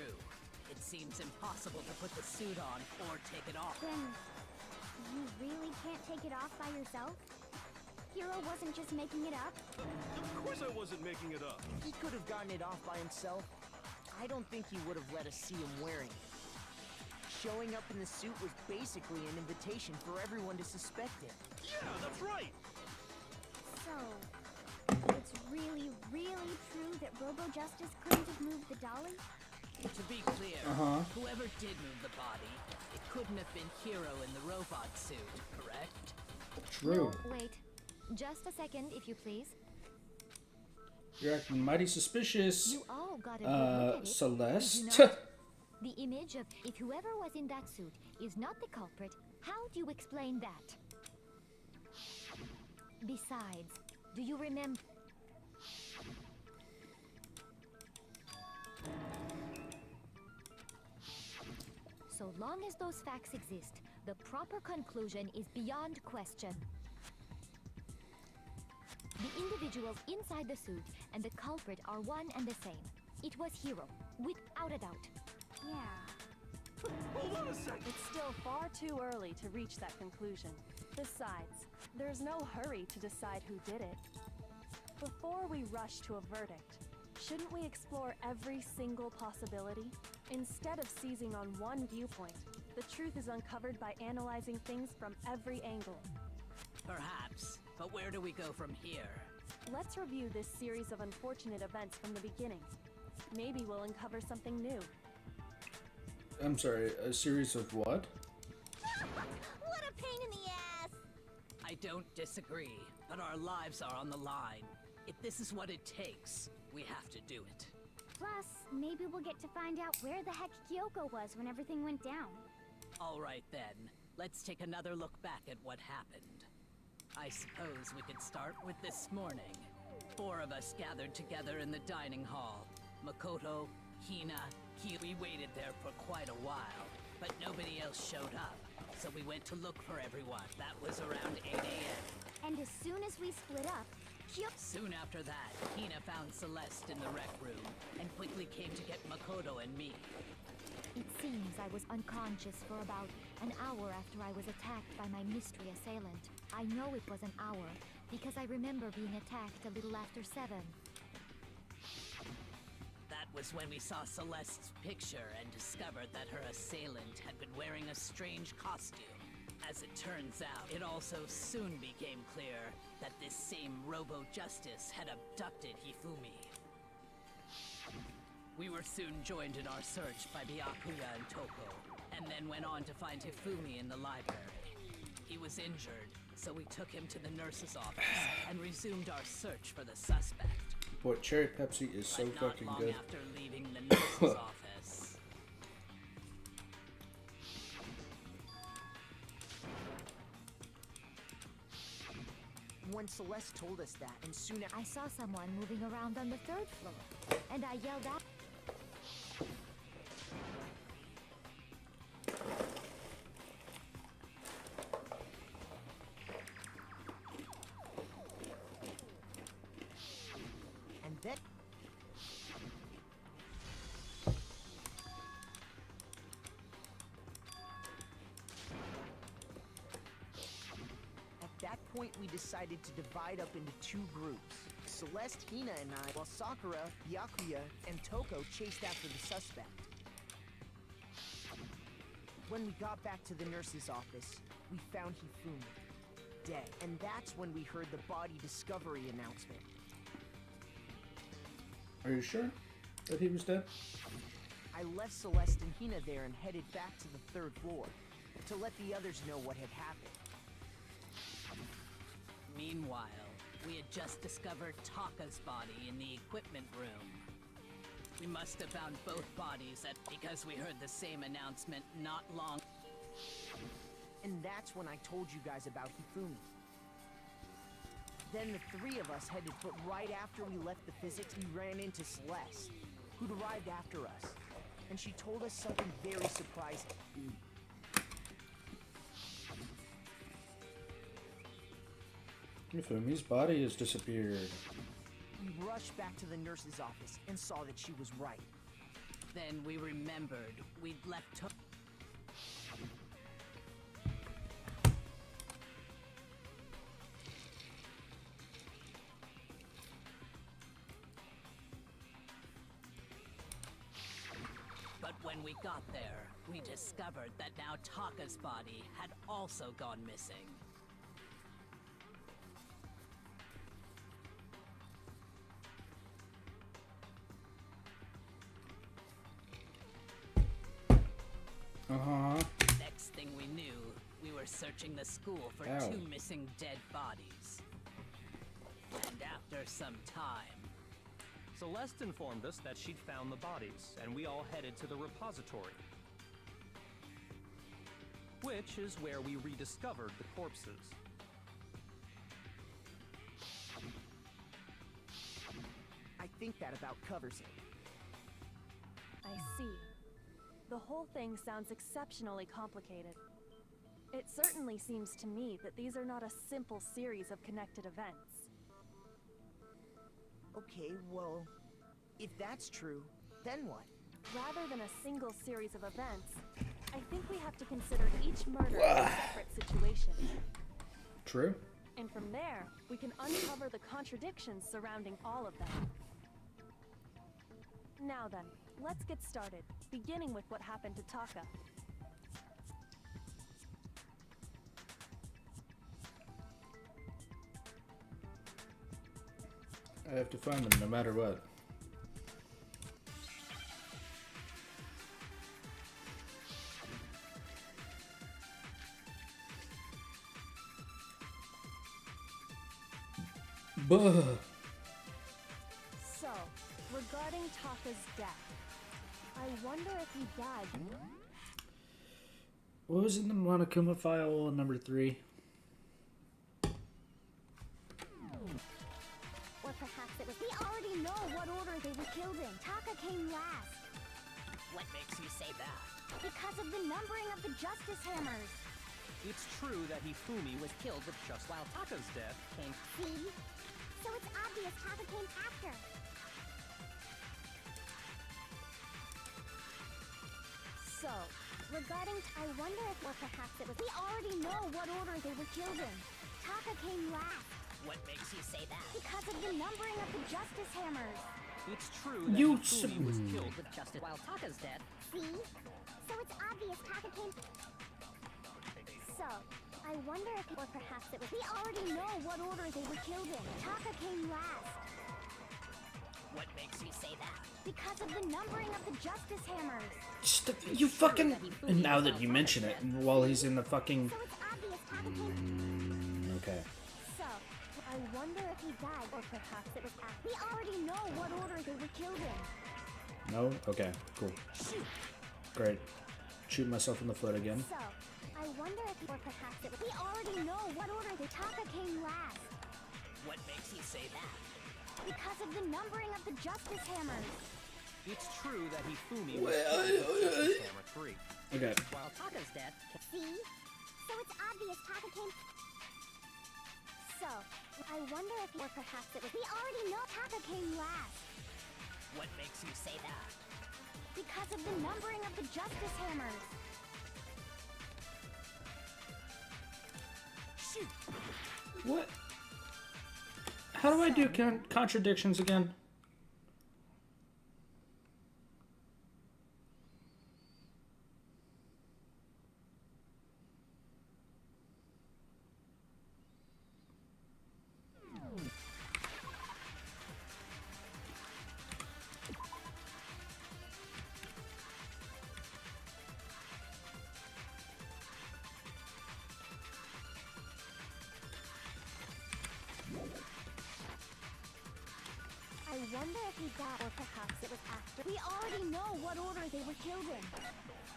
It seems impossible to put the suit on or take it off. Then you really can't take it off by yourself? Hero wasn't just making it up? Of course I wasn't making it up. He could have gotten it off by himself. I don't think he would have let us see him wearing it. Showing up in the suit was basically an invitation for everyone to suspect it. Yeah, that's right. So, it's really, really true that Robo-Justice couldn't have moved the dolly? To be clear, whoever did move the body, it couldn't have been Hero in the robot suit, correct? True. No, wait. Just a second, if you please. You're acting mighty suspicious. You all got a good look at it, Celeste. did you not? The image of if whoever was in that suit is not the culprit, how do you explain that? Besides, do you remember? So long as those facts exist, the proper conclusion is beyond question. The individuals inside the suit and the culprit are one and the same. It was Hero, without a doubt. Yeah. Hold on a second. It's still far too early to reach that conclusion. Besides, there's no hurry to decide who did it. Before we rush to a verdict, shouldn't we explore every single possibility? Instead of seizing on one viewpoint, the truth is uncovered by analyzing things from every angle. Perhaps, but where do we go from here? Let's review this series of unfortunate events from the beginning. Maybe we'll uncover something new. I'm sorry, a series of what? What a pain in the ass! I don't disagree, but our lives are on the line. If this is what it takes, we have to do it. Plus, maybe we'll get to find out where the heck Kyoko was when everything went down. All right then, let's take another look back at what happened. I suppose we could start with this morning. 4 of us gathered together in the dining hall. Makoto, Hina, we waited there for quite a while, but nobody else showed up. So we went to look for everyone. That was around 8 a.m. And as soon as we split up, Soon after that, Hina found Celeste in the rec room and quickly came to get Makoto and me. It seems I was unconscious for about an hour after I was attacked by my mystery assailant. I know it was an hour because I remember being attacked a little after 7. That was when we saw Celeste's picture and discovered that her assailant had been wearing a strange costume. As it turns out, it also soon became clear that this same Robo-Justice had abducted Hifumi. We were soon joined in our search by Byakuya and Toko, and then went on to find Hifumi in the library. He was injured, so we took him to the nurse's office and resumed our search for the suspect. Boy, Cherry Pepsi is so But not fucking long good. after leaving the nurse's office, When Celeste told us that, and soon after... I saw someone moving around on the 3rd floor, and I yelled out. And then... At that point, we decided to divide up into 2 groups. Celeste, Hina, and I, while Sakura, Byakuya, and Toko chased after the suspect. When we got back to the nurse's office, we found Hifumi, dead. And that's when we heard the body discovery announcement. Are you sure that he was dead? I left Celeste and Hina there and headed back to the 3rd floor to let the others know what had happened. Meanwhile, we had just discovered Taka's body in the equipment room. We must have found both bodies because we heard the same announcement not long. And that's when I told you guys about Hifumi. Then the 3 of us headed, but right after we left the physics, we ran into Celeste, who'd arrived after us. And she told us something very surprising. Hifumi's body has disappeared. We rushed back to the nurse's office and saw that she was right. Then we remembered we'd left her. But when we got there, we discovered that now Taka's body had also gone missing. Uh-huh. Next thing we knew, we were searching the school for Ow. 2 missing dead bodies. And after some time, Celeste informed us that she'd found the bodies, and we all headed to the repository, which is where we rediscovered the corpses. I think that about covers it. I see. The whole thing sounds exceptionally complicated. It certainly seems to me that these are not a simple series of connected events. Okay, well, if that's true, then what? Rather than a single series of events, I think we have to consider each murder a separate situation. True. And from there, we can uncover the contradictions surrounding all of them. Now then, let's get started, beginning with what happened to Taka. I have to find them no matter what. Buh. So, regarding Taka's death, I wonder if he died. What was in the Monokuma file number 3? Or perhaps it was. We already know what order they were killed in. Taka came last. what makes you say that? Because of the numbering of the Justice Hammers. It's true that Hifumi was killed with just while Taka's death came. See? So it's obvious Taka came after. So, regarding, I wonder if, or perhaps it was. We already know what order they were killed in. Taka came last. What makes you say that? Because of the numbering of the Justice Hammers. It's true that You Hifumi was killed with just while Taka's death. See? So it's obvious Taka came. So, I wonder if, or perhaps it was. We already know what order they were killed in. Taka came last. What makes you say that? Because of the numbering of the Justice Hammers. You fucking. And now that you mention it, while he's in the fucking. So it's obvious Taka came. Okay. So, I wonder if he died, or perhaps it was after. We already know what order they were killed in. No? Okay, cool. Great. Shoot myself in the foot again. So, I wonder if, or perhaps it was. We already know what order the Taka came last. What makes you say that? Because of the numbering of the Justice Hammers. It's true that Hifumi was killed with Justice Hammer 3. Okay. While Taka's death. See? So it's obvious Taka came. So, I wonder if, or perhaps it was. We already know Taka came last. What makes you say that? Because of the numbering of the Justice Hammers. Shoot! What? How do I do contradictions again? wonder if he died, or perhaps it was after. We already know what order they were killed in.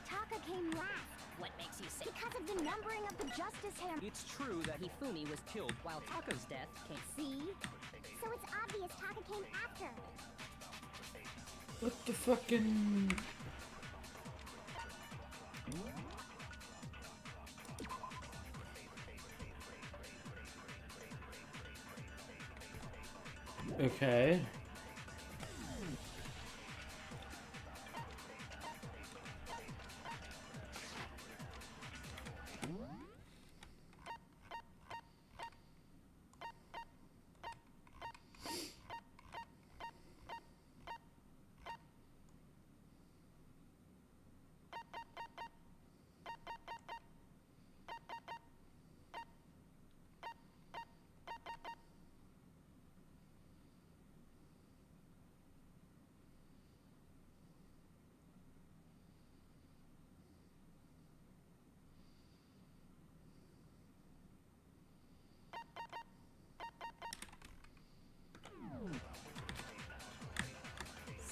Taka came last. What makes you say? Because of the numbering of the Justice Hammer. It's true that Hifumi was killed while Taka's death came. See? So it's obvious Taka came after. What the fucking... Okay.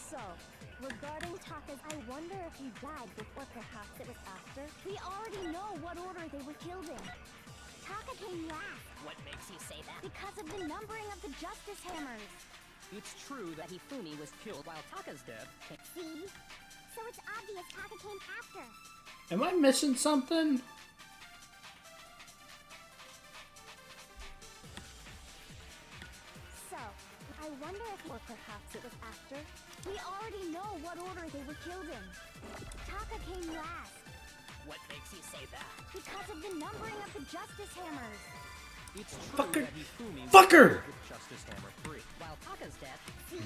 So, regarding Taka's, I wonder if he died before, perhaps it was after. We already know what order they were killed in. Taka came last. What makes you say that? Because of the numbering of the Justice Hammers. It's true that Hifumi was killed while Taka's death came. See? So it's obvious Taka came after. Am I missing something? So, I wonder if, or perhaps it was after. We already know what order they were killed in. Taka came last. What makes you say that? Because of the numbering of the Justice Hammers. It's true Fucker. that Hifumi was Fucker. killed with Justice Hammer 3. While Taka's death. See?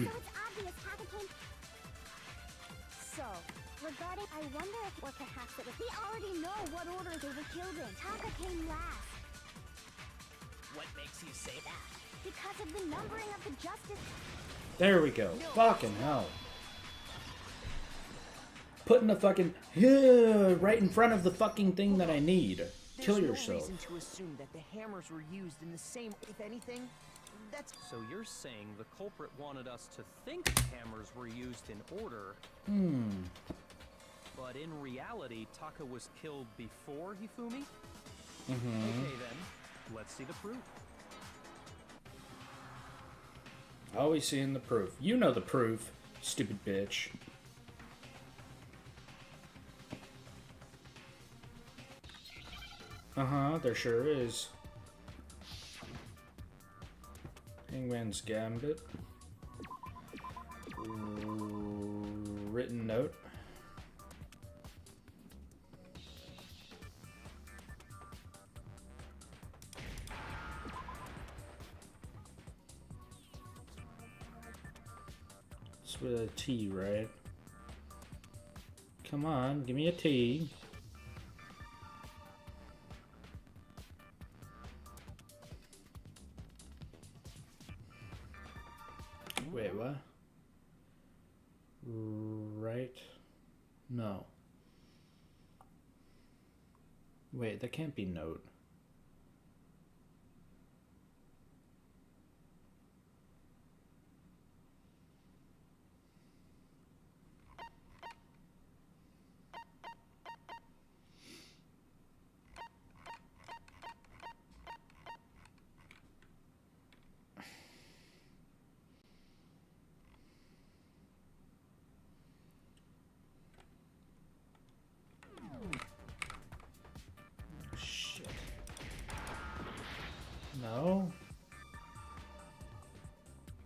So it's obvious Taka came. So, regarding, I wonder if, or perhaps it was. We already know what order they were killed in. Taka came last. What makes you say that? Because of the numbering of the Justice. There we go. Fucking hell. Putting the fucking right in front of the fucking thing that I need. Kill There's yourself. no reason to assume that the hammers were used in the same. If anything, that's. So you're saying the culprit wanted us to think hammers were used in order, but in reality, Taka was killed before Hifumi? Okay then, let's see the proof. Always seeing the proof. You know the proof, stupid bitch. There sure is. Hangman's Gambit. Written note. It's with a T, right? Come on, give me a T. Wait, what? Right? No. Wait, that can't be note. Shit. No.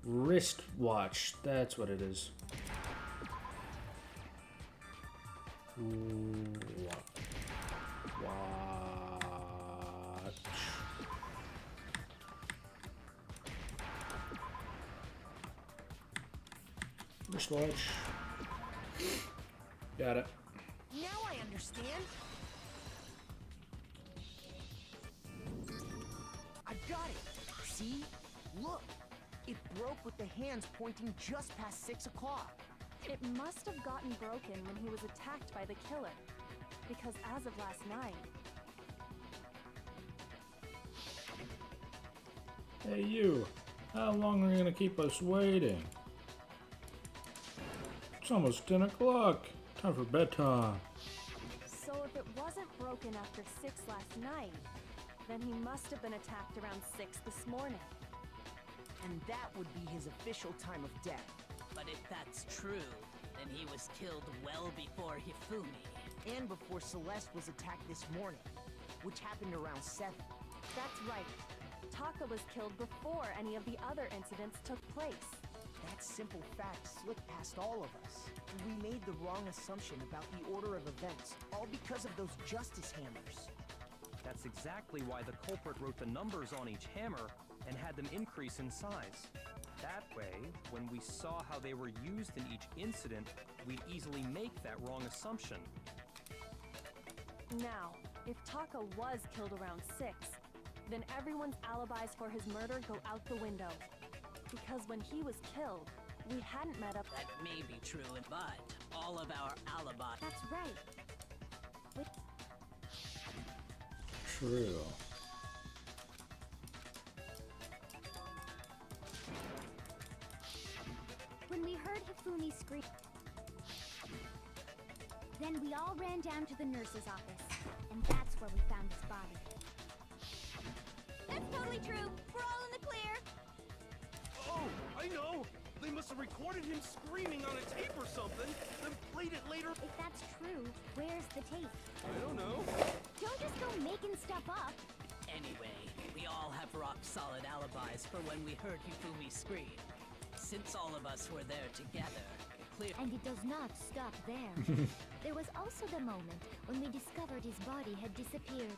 Wristwatch. That's what it is. Watch. Wristwatch. Got it. Now I understand. I got it. See? Look. It broke with the hands pointing just past 6 o'clock. It must have gotten broken when he was attacked by the killer. Because as of last night, Hey, you. How long are you gonna keep us waiting? It's almost 10 o'clock. Time for bedtime. So if it wasn't broken after 6 last night, then he must have been attacked around 6 this morning. And that would be his official time of death. But if that's true, then he was killed well before Hifumi. And before Celeste was attacked this morning, which happened around 7. That's right. Taka was killed before any of the other incidents took place. That simple fact slipped past all of us. We made the wrong assumption about the order of events, all because of those justice hammers. That's exactly why the culprit wrote the numbers on each hammer and had them increase in size. That way, when we saw how they were used in each incident, we'd easily make that wrong assumption. Now, if Taka was killed around 6, then everyone's alibis for his murder go out the window. Because when he was killed, we hadn't met up. That may be true, but all of our alibis. That's right. True. When we heard Hifumi scream, then we all ran down to the nurse's office, and that's where we found his body. That's totally true. We're all in the clear. Oh, I know! They must have recorded him screaming on a tape or something, then played it later. If that's true, where's the tape? I don't know. Don't just go making stuff up. Anyway, we all have rock-solid alibis for when we heard Hifumi scream. Since all of us were there together, clear. And it does not stop there. There was also the moment when we discovered his body had disappeared.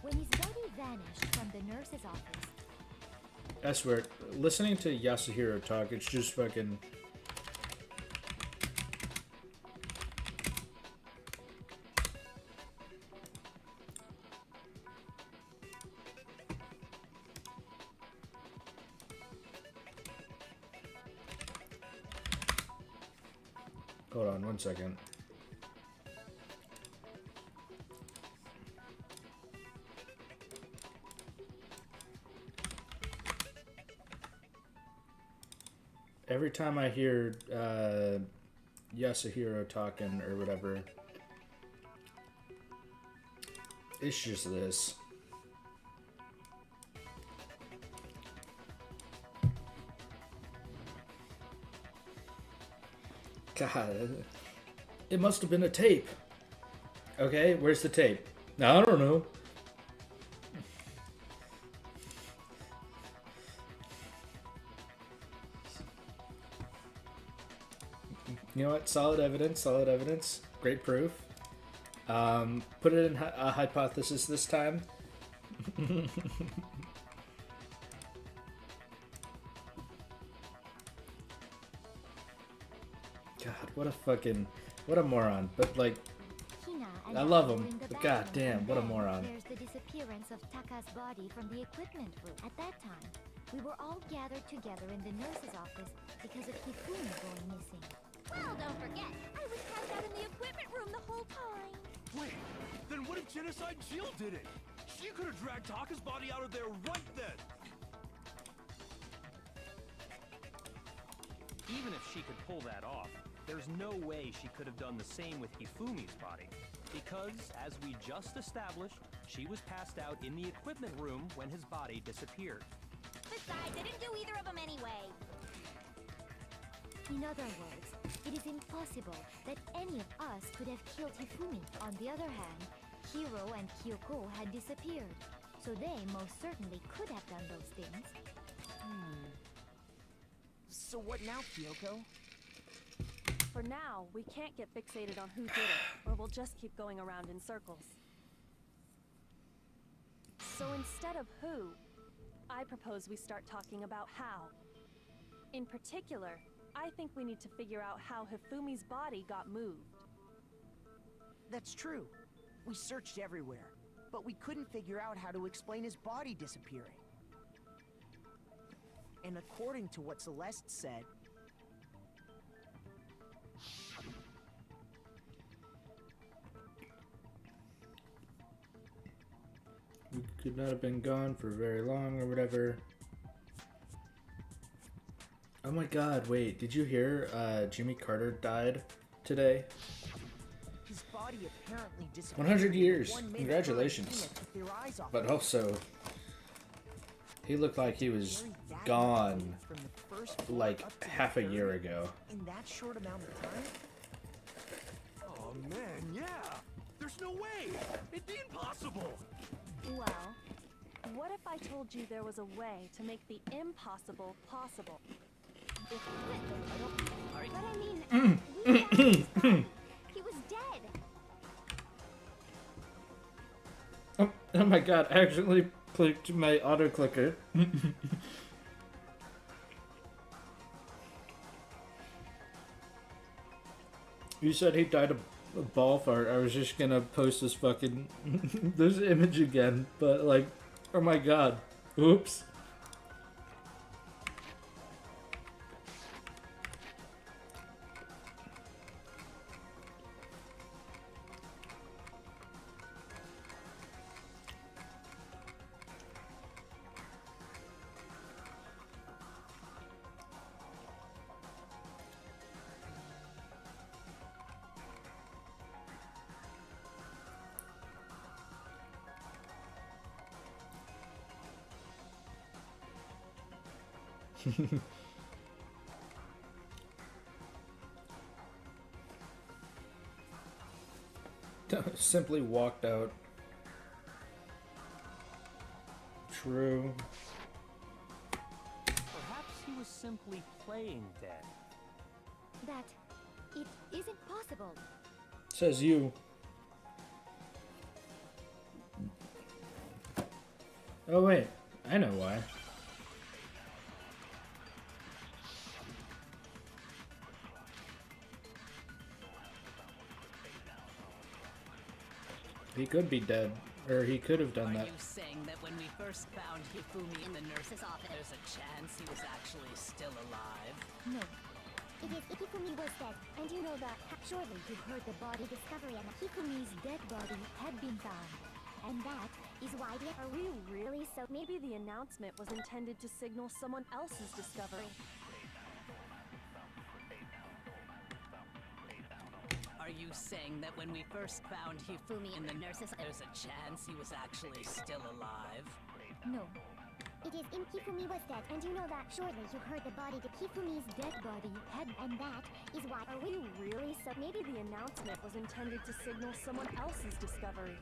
When his body vanished from the nurse's office. I swear, listening to Yasuhiro talk, it's just fucking... Hold on 1 second. Every time I hear Yasuhiro talking or whatever, it's just this. God, it must have been a tape. Okay, where's the tape? I don't know. You know what? Solid evidence. Great proof. Put it in a hypothesis this time. God, what a moron. But like, I love him. But god damn, what a moron. There's the disappearance of Taka's body from the equipment room. At that time, we were all gathered together in the nurse's office because of Hifumi going missing. Well, don't forget, I was passed out in the equipment room the whole time. Wait, then what if Genocide Jill did it? She could have dragged Taka's body out of there right then. Even if she could pull that off, there's no way she could have done the same with Hifumi's body. Because, as we just established, she was passed out in the equipment room when his body disappeared. Besides, I didn't do either of them anyway. In other words, it is impossible that any of us could have killed Hifumi. On the other hand, Hiro and Kyoko had disappeared, so they most certainly could have done those things. So what now, Kyoko? For now, we can't get fixated on who did it, or we'll just keep going around in circles. So instead of who, I propose we start talking about how. In particular, I think we need to figure out how Hifumi's body got moved. That's true. We searched everywhere, but we couldn't figure out how to explain his body disappearing. And according to what Celeste said, We could not have been gone for very long or whatever. Oh my god, wait, did you hear Jimmy Carter died today? His body apparently disappeared 100 years. 1 minute Congratulations. after Athena took their eyes off But him. also, he looked like he was Carry that gone many from the first floor like up to the half a year third ago. in that short amount of time? Oh man, yeah. There's no way. It'd be impossible. Well, what if I told you there was a way to make the impossible possible? But I mean, we found his body. He was dead. Oh my god, I accidentally clicked my auto clicker. You said he died of a ball fart. I was just gonna post this fucking this image again, but like, oh my god. Oops. Simply walked out. True. Perhaps he was simply playing dead. That it isn't possible. Says you. Oh wait, I know why. He could be dead, or he could have done Are that. you saying that when we first found Hifumi in the nurse's office, there's a chance he was actually still alive? No. It is Hifumi was dead, and you know that. Surely you heard the body discovery and Hifumi's dead body had been found. And that is why the... Are we really so? Maybe the announcement was intended to signal someone else's discovery. Are you saying that when we first found Hifumi in the nurse's, there's a chance he was actually still alive? No. It is in Hifumi was dead, and you know that. Surely you heard the body, the Hifumi's dead body had... And that is why... Are we really so? Maybe the announcement was intended to signal someone else's discovery.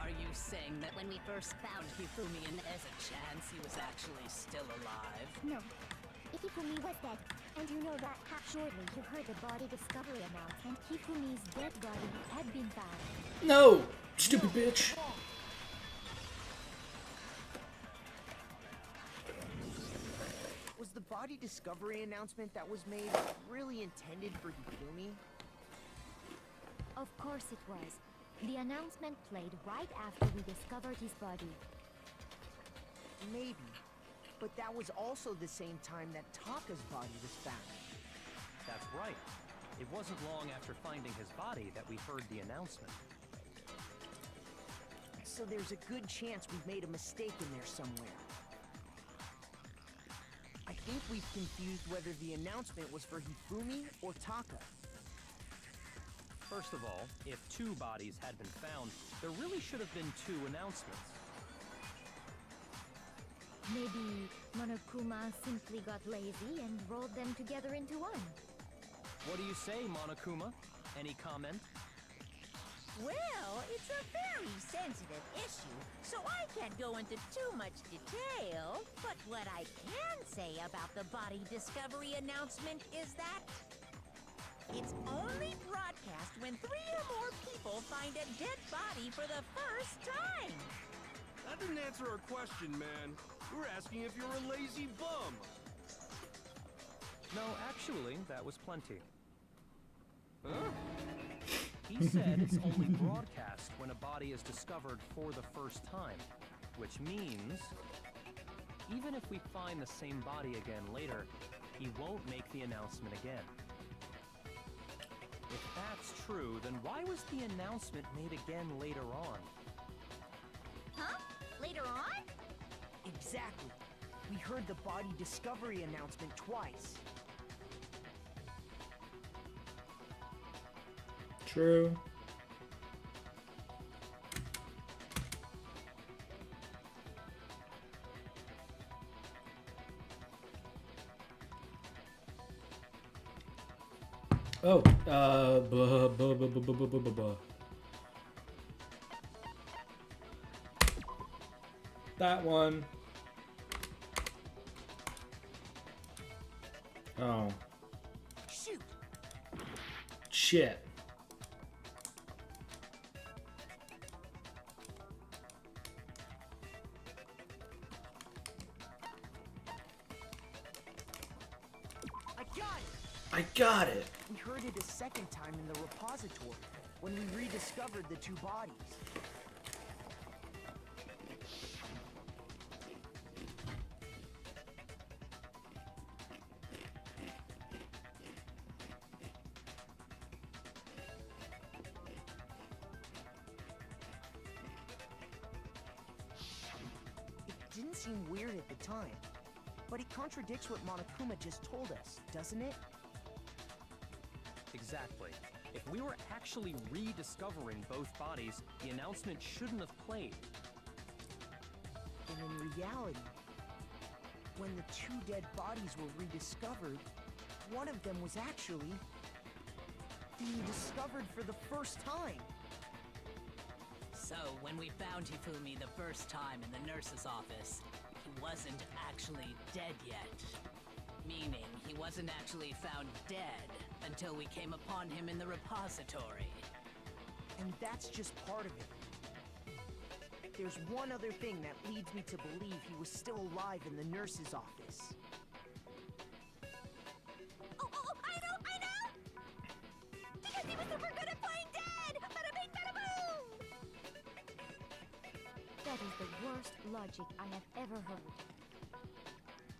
Are you saying that when we first found Hifumi and there's a chance he was actually still alive? No. Hifumi was dead, and you know that. Surely you heard the body discovery announcement. Hifumi's dead body had been found. No! Stupid bitch! Was the body discovery announcement that was made really intended for Hifumi? Of course it was. The announcement played right after we discovered his body. Maybe. But that was also the same time that Taka's body was found. That's right. It wasn't long after finding his body that we heard the announcement. So there's a good chance we've made a mistake in there somewhere. I think we've confused whether the announcement was for Hifumi or Taka. First of all, if two bodies had been found, there really should have been two announcements. Maybe Monokuma simply got lazy and rolled them together into one. What do you say, Monokuma? Any comment? Well, it's a very sensitive issue, so I can't go into too much detail. But what I can say about the body discovery announcement is that it's only broadcast when 3 or more people find a dead body for the first time. That didn't answer our question, man. We were asking if you're a lazy bum. No, actually, that was plenty. Huh? He said it's only broadcast when a body is discovered for the first time, which means even if we find the same body again later, he won't make the announcement again. If that's true, then why was the announcement made again later on? Huh? Later on? Exactly. We heard the body discovery announcement twice. True. Oh, that one. Oh. Shoot! Shit. I got it! I got it. We heard it a second time in the repository, when we rediscovered the two bodies. It didn't seem weird at the time, but it contradicts what Monokuma just told us, doesn't it? Exactly. If we were actually rediscovering both bodies, the announcement shouldn't have played. And in reality, when the two dead bodies were rediscovered, one of them was actually being discovered for the first time. So, when we found Hifumi the first time in the nurse's office, he wasn't actually dead yet. Meaning, he wasn't actually found dead until we came upon him in the repository. And that's just part of it. There's one other thing that leads me to believe he was still alive in the nurse's office. Oh, I know! Because he was super good at playing dead! Bada bing, bada boom! That is the worst logic I have ever heard.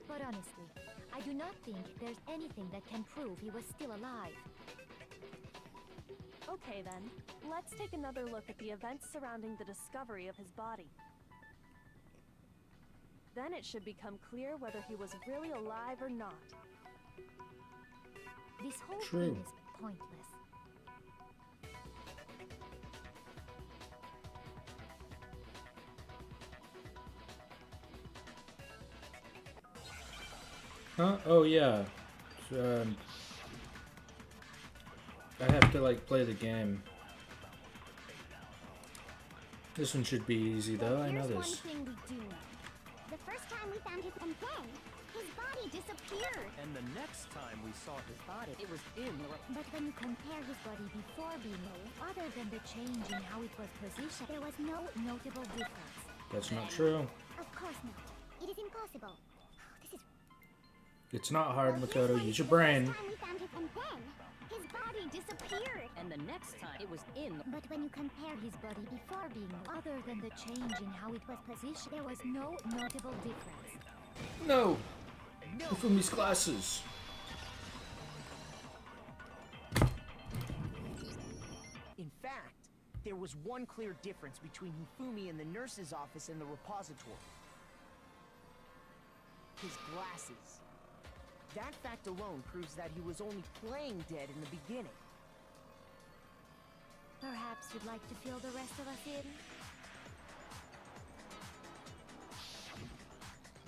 But honestly, I do not think there's anything that can prove he was still alive. Okay then, let's take another look at the events surrounding the discovery of his body. Then it should become clear whether he was really alive or not. This whole True. thing is pointless. Huh? Oh yeah. I have to like play the game. This one should be easy though. I know Here's one this. thing we do know. The first time we found him, and then his body disappeared. And the next time we saw his body, It was in the But when you compare his body before being moved, other than the change in how it was positioned, there was no notable difference. That's not true. Of course not. It is impossible. This is It's not hard, Well, Makoto. here's Use your why brain. The first time we found him, and then his body disappeared. and the next time it was in But when you compare his body before being moved, other than the change in how it was positioned, there was no notable difference. No. Hifumi's glasses. In fact, there was one clear difference between Hifumi in the nurse's office and the repository. His glasses. That fact alone proves that he was only playing dead in the beginning. Perhaps you'd like to fill the rest of us in?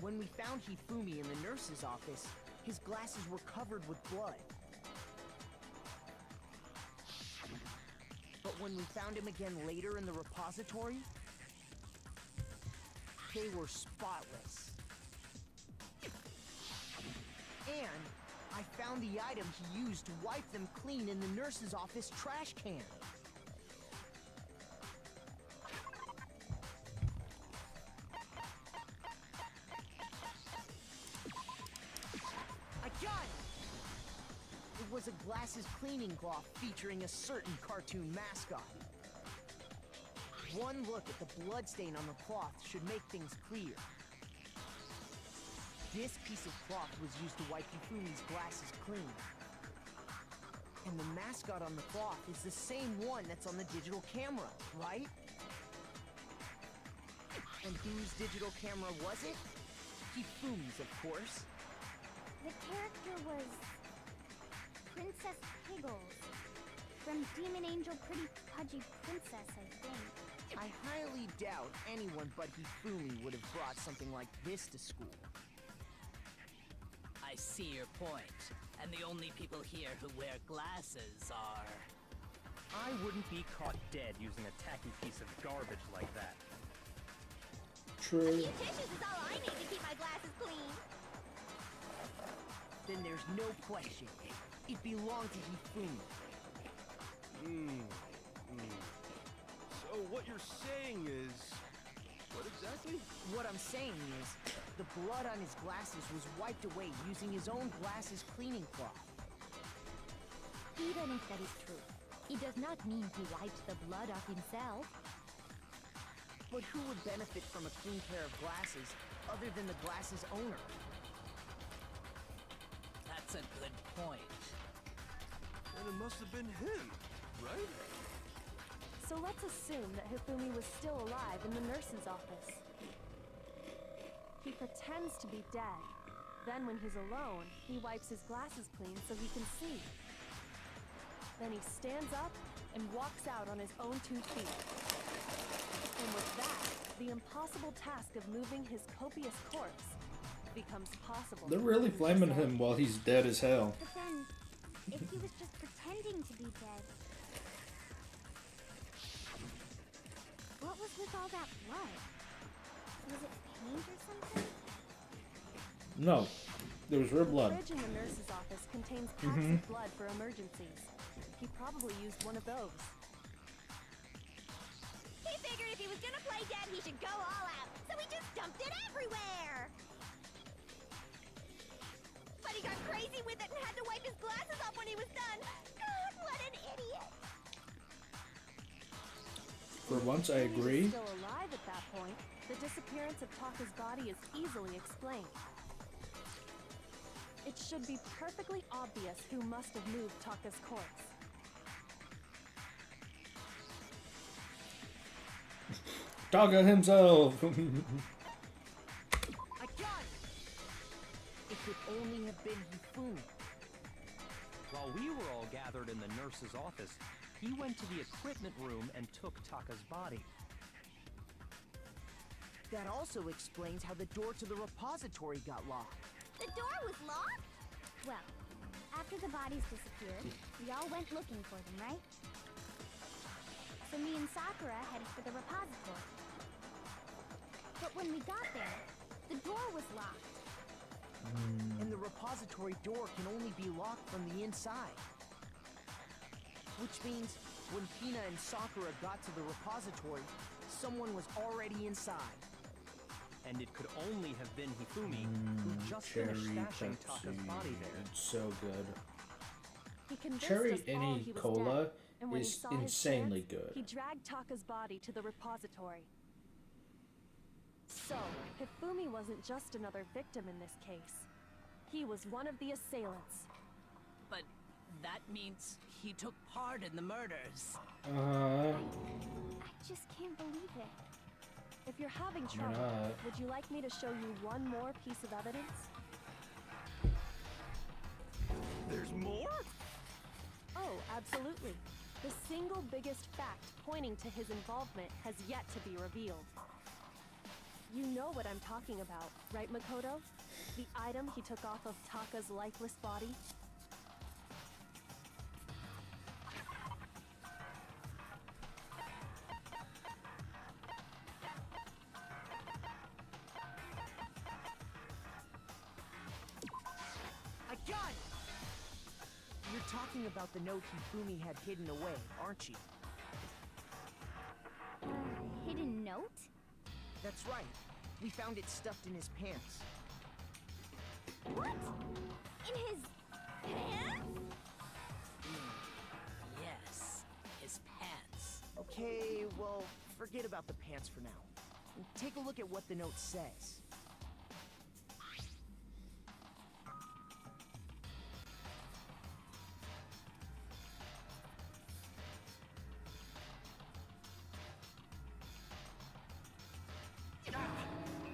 When we found Hifumi in the nurse's office, his glasses were covered with blood. But when we found him again later in the repository, they were spotless. And I found the item he used to wipe them clean in the nurse's office trash can. I got it! It was a glasses cleaning cloth featuring a certain cartoon mascot. One look at the bloodstain on the cloth should make things clear. This piece of cloth was used to wipe Hifumi's glasses clean. And the mascot on the cloth is the same one that's on the digital camera, right? And whose digital camera was it? Hifumi's, of course. The character was Princess Piggles from Demon Angel Pretty Pudgy Princess, I think. I highly doubt anyone but Hifumi would have brought something like this to school. I see your point. And the only people here who wear glasses are... I wouldn't be caught dead using a tacky piece of garbage like that. A True. few tissues is all I need to keep my glasses clean. Then there's no question. It belonged to Hifumi. So what you're saying is... What exactly? What I'm saying is, the blood on his glasses was wiped away using his own glasses cleaning cloth. Even if that is true, it does not mean he wiped the blood off himself. But who would benefit from a clean pair of glasses other than the glasses owner? That's a good point. Then it must have been him, right? So let's assume that Hifumi was still alive in the nurse's office. He pretends to be dead. Then when he's alone, he wipes his glasses clean so he can see. Then he stands up and walks out on his own 2 feet. And with that, the impossible task of moving his copious corpse becomes possible. They're really blaming him while he's dead as hell. But then, if he was just pretending to be dead, what was with all that blood? Was it paint or something? No, there was real The blood. fridge in the nurse's office contains packs of blood for emergencies. He probably used one of those. He figured if he was gonna play dead, he should go all out, so he just dumped it everywhere! But he got crazy with it and had to wipe his glasses off when he was done! God, what an idiot! For once, I If he was agree. still alive at that point, the disappearance of Taka's body is easily explained. It should be perfectly obvious who must have moved Taka's corpse. Taka himself. I got it! It could only have been Hifumi. While we were all gathered in the nurse's office, he went to the equipment room and took Taka's body. That also explains how the door to the repository got locked. The door was locked? Well, after the bodies disappeared, we all went looking for them, right? So me and Sakura headed for the repository. But when we got there, the door was locked. And the repository door can only be locked from the inside. Which means, when Hina and Sakura got to the repository, someone was already inside. And it could only have been Hifumi, who just Cherry finished stashing Taka's Pepsi. body there. It's so good. He convinced Cherry us all any he was cola dead, and when he is saw his insanely chance, good. He dragged Taka's body to the repository. So, Hifumi wasn't just another victim in this case. He was one of the assailants. But that means he took part in the murders. I just can't believe it. If you're having You're trouble, not. would you like me to show you one more piece of evidence? There's more? Oh, absolutely. The single biggest fact pointing to his involvement has yet to be revealed. You know what I'm talking about, right, Makoto? The item he took off of Taka's lifeless body? I got it! You're talking about the note Hifumi had hidden away, aren't you? Hidden note? That's right. We found it stuffed in his pants. What? In his pants? Yes, his pants. Okay, well, forget about the pants for now. Take a look at what the note says.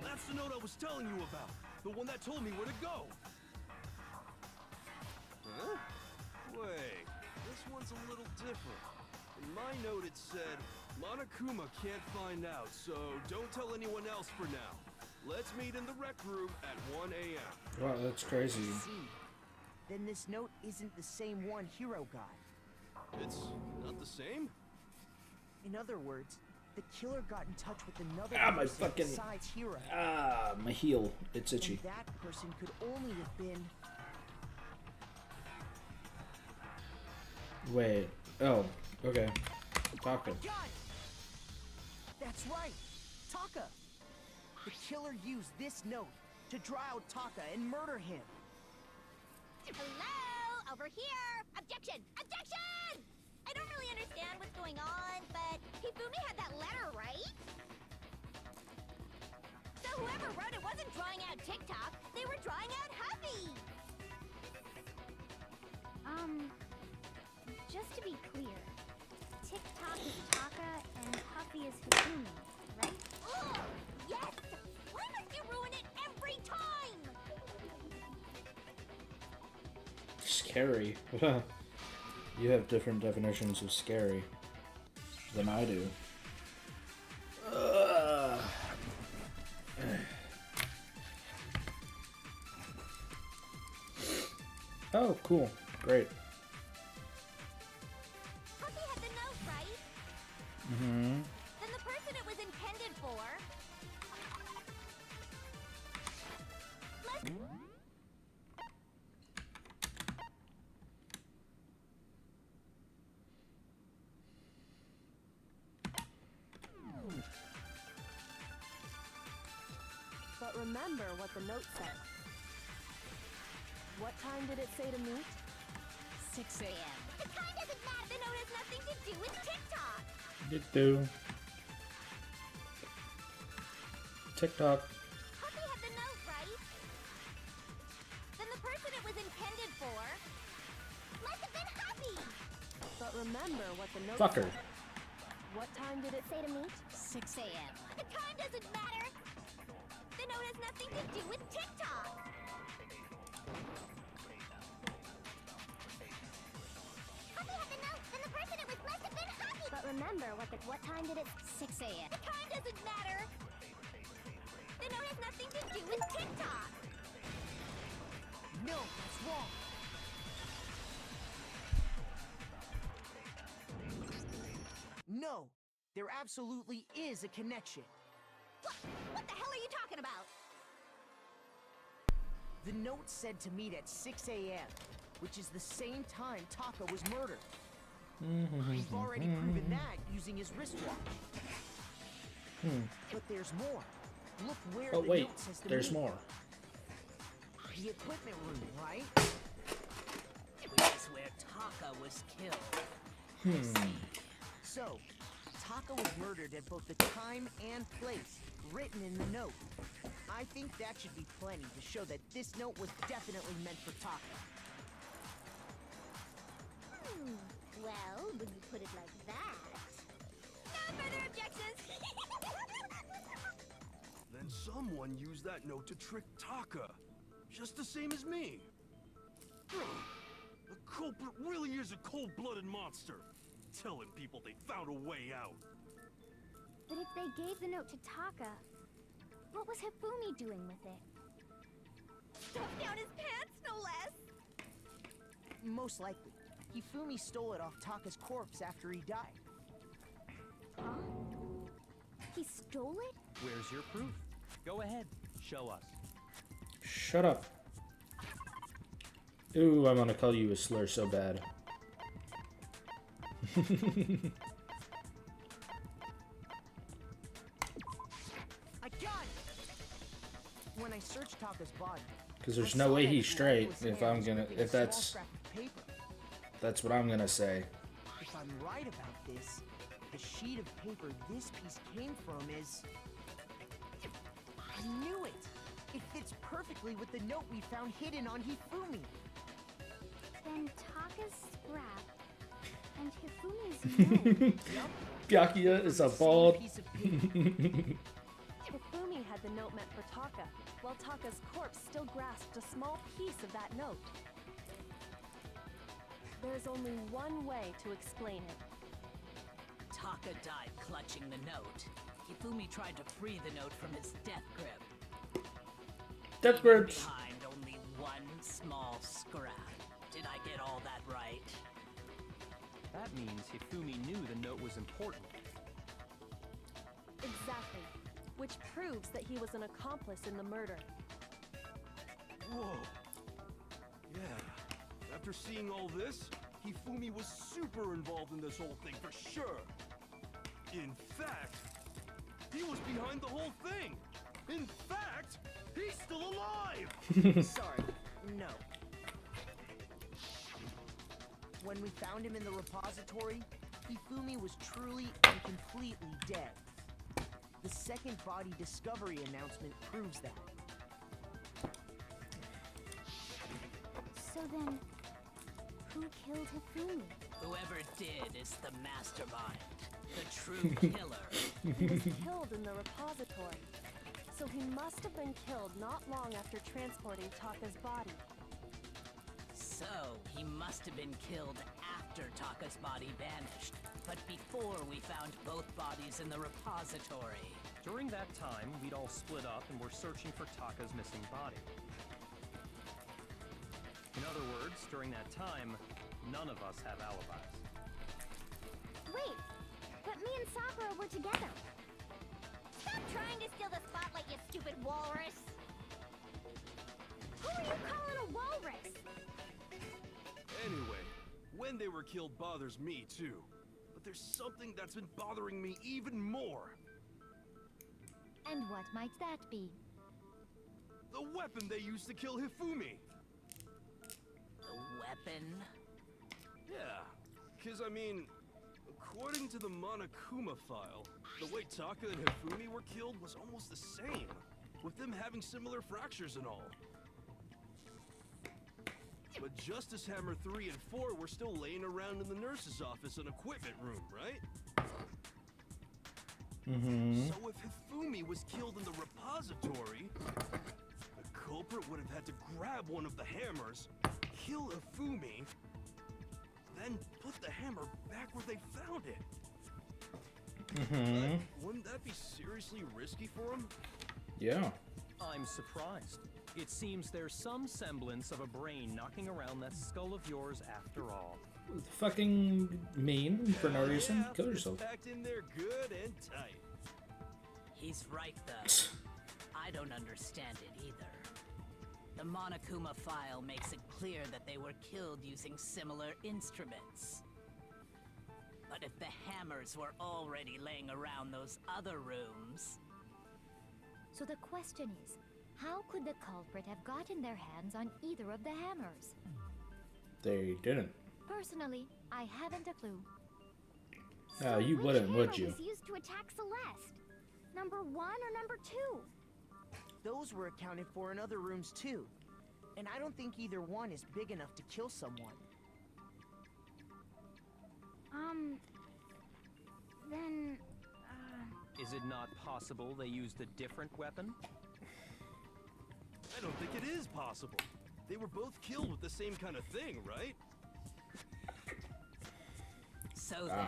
That's the note I was telling you about. The one that told me where to go. Huh? Wait, this one's a little different. In my note it said, Monokuma can't find out, so don't tell anyone else for now. Let's meet in the rec room at 1 a.m. Wow, that's crazy. See, then this note isn't the same one Hiro got. It's not the same? In other words, the killer got in touch with another Ah, my person fucking... besides Hiro. Ah, my heel. It's itchy. And that person could only have been... Wait. Oh, okay. Taka. God! That's right! Taka! The killer used this note to draw out Taka and murder him. Hello? Over here! Objection! Objection! I don't really understand what's going on, but Hifumi had that letter, right? So whoever wrote it wasn't drawing out TikTok, they were drawing out Huffy! Just to be clear, TikTok is Taka and Huffy is Hifumi, right? Oh, yes! Why must you ruin it every time? Scary. You have different definitions of scary than I do. Oh, cool. Great. Huffy had the note, right? Mm-hmm. Then the person it was intended for... But remember what the note said. What time did it say to meet? 6 a.m. The time doesn't matter. The note has nothing to do with TikTok. You do. TikTok. Huffy had the note, right? Then the person it was intended for must have been Huffy. But remember what the note Fucker. said. What time did it say to meet? 6 a.m. The time doesn't matter. The note has nothing to do with TikTok. Huffy had the note. Then the person it was must have been Huffy. But remember what time did it? 6 a.m. The time doesn't matter. The note has nothing to do with TikTok. No, that's wrong. No, there absolutely is a connection. What the hell are you talking about? The note said to meet at 6 a.m., which is the same time Taka was murdered. We've already proven that using his wristwatch. But there's more. Look where Oh the wait, note says to there's meet. more. The equipment room, right? Which is where Taka was killed. So, Taka was murdered at both the time and place written in the note. I think that should be plenty to show that this note was definitely meant for Taka. Well, when you put it like that... No further objections! Then someone used that note to trick Taka. Just the same as me. The culprit really is a cold-blooded monster. Telling people they found a way out. But if they gave the note to Taka, what was Hifumi doing with it? Stuffed down his pants, no less! Most likely. Hifumi stole it off Taka's corpse after he died. Huh? He stole it? Where's your proof? Go ahead, show us. Shut up. Ooh, I'm gonna call you a slur so bad. I got it! When I searched Taka's body, Because there's I no saw way that he's his straight. lifeless If hand I'm was gonna, ripping a if small that's scrap of paper. what I'm gonna say. If I'm right about this, the sheet of paper this piece came from is... I knew it! It fits perfectly with the note we found hidden on Hifumi. Then Taka's scrap and Hifumi's note. Byakuya is a bald. Piece of paper. Hifumi had the note meant for Taka, while Taka's corpse still grasped a small piece of that note. There's only one way to explain it. Taka died clutching the note. Hifumi tried to free the note from his death grip. Death grips. Behind only one small scrap. Did I get all that right? That means Hifumi knew the note was important. Exactly. Which proves that he was an accomplice in the murder. Whoa. Yeah. After seeing all this, Hifumi was super involved in this whole thing for sure. In fact, he was behind the whole thing. In fact, he's still alive. Sorry, no. When we found him in the repository, Hifumi was truly and completely dead. The second body discovery announcement proves that. So then, who killed Hifumi? Whoever did is the mastermind. The true killer. He was killed in the repository. So he must have been killed not long after transporting Taka's body. So, he must have been killed after Taka's body vanished, but before we found both bodies in the repository. During that time, we'd all split up and were searching for Taka's missing body. In other words, during that time, none of us have alibis. Wait, but me and Sakura were together. Stop trying to steal the spotlight, you stupid walrus! Who are you calling a walrus? Anyway, when they were killed bothers me too. But there's something that's been bothering me even more. And what might that be? The weapon they used to kill Hifumi. The weapon? Yeah, because I mean, according to the Monokuma file, the way Taka and Hifumi were killed was almost the same, with them having similar fractures and all. But Justice Hammer 3 and 4 were still laying around in the nurse's office and equipment room, right? Mm-hmm. So if Hifumi was killed in the repository, the culprit would have had to grab one of the hammers, kill Hifumi, then put the hammer back where they found it. Mm-hmm. Wouldn't that be seriously risky for him? Yeah. I'm surprised. It seems there's some semblance of a brain knocking around that skull of yours after all. Fucking mean for no reason. Yeah, Kill it's yourself. packed in there good and tight. He's right, though. I don't understand it either. The Monokuma file makes it clear that they were killed using similar instruments. But if the hammers were already laying around those other rooms... So the question is, how could the culprit have gotten their hands on either of the hammers? They didn't. Personally, I haven't a clue. Ah, you which wouldn't, would hammer you? was used to attack Celeste? Number 1 or number 2? Those were accounted for in other rooms too. And I don't think either one is big enough to kill someone. Then... Is it not possible they used a different weapon? I don't think it is possible. They were both killed with the same kind of thing, right? So Ah, then,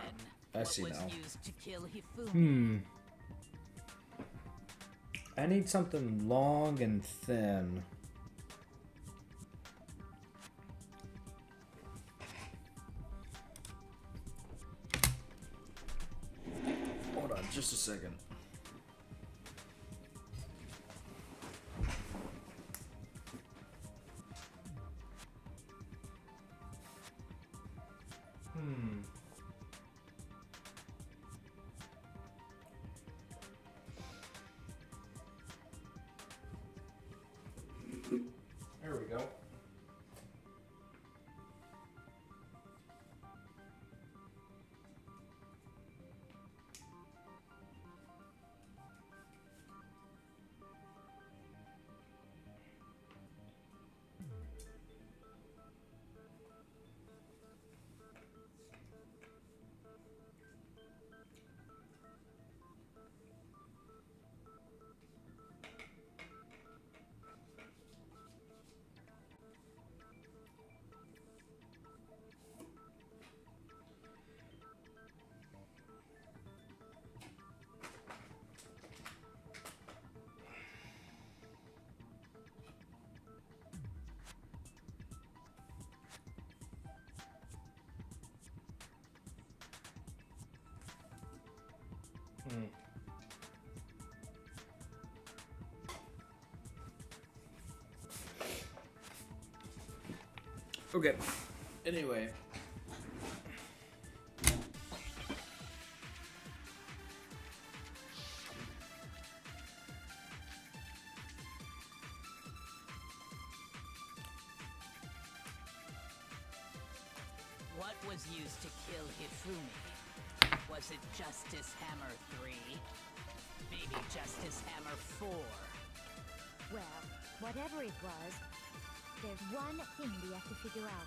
I what see was now. used to kill Hifumi? I need something long and thin. Hold on just a second. Okay. Anyway. What was used to kill Hifumi? Was it Justice Hammer 3? Maybe Justice Hammer 4? Well, whatever it was, there's one thing we have to figure out.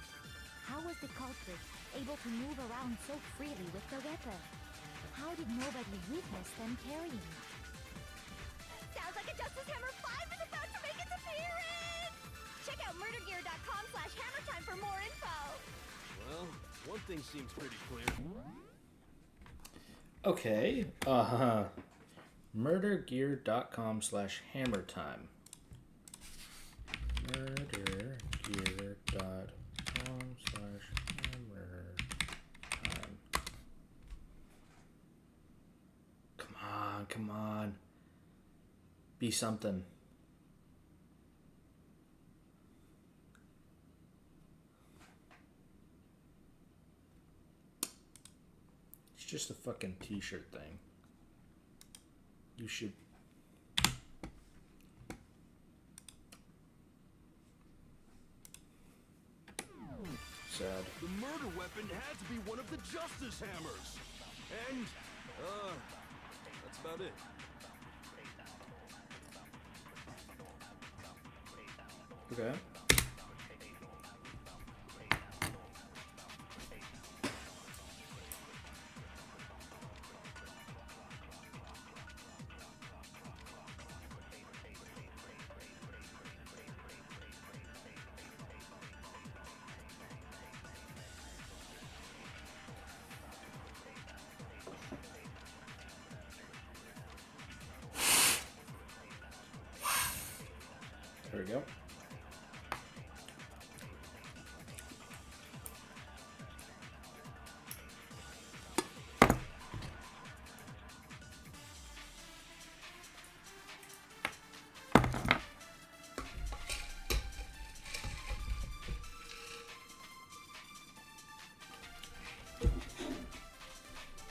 How was the culprit able to move around so freely with the weapon? How did nobody witness them carrying it? Sounds like a Justice Hammer 5 is about to make its appearance! Check out murdergear.com/hammertime for more info! Well, one thing seems pretty clear. Okay. Murdergear.com/hammertime. Murdergear.com/hammertime. Come on. Be something. It's just a fucking t-shirt thing. You should... Sad. The murder weapon had to be one of the Justice Hammers. And, that's about it. Okay. There we go.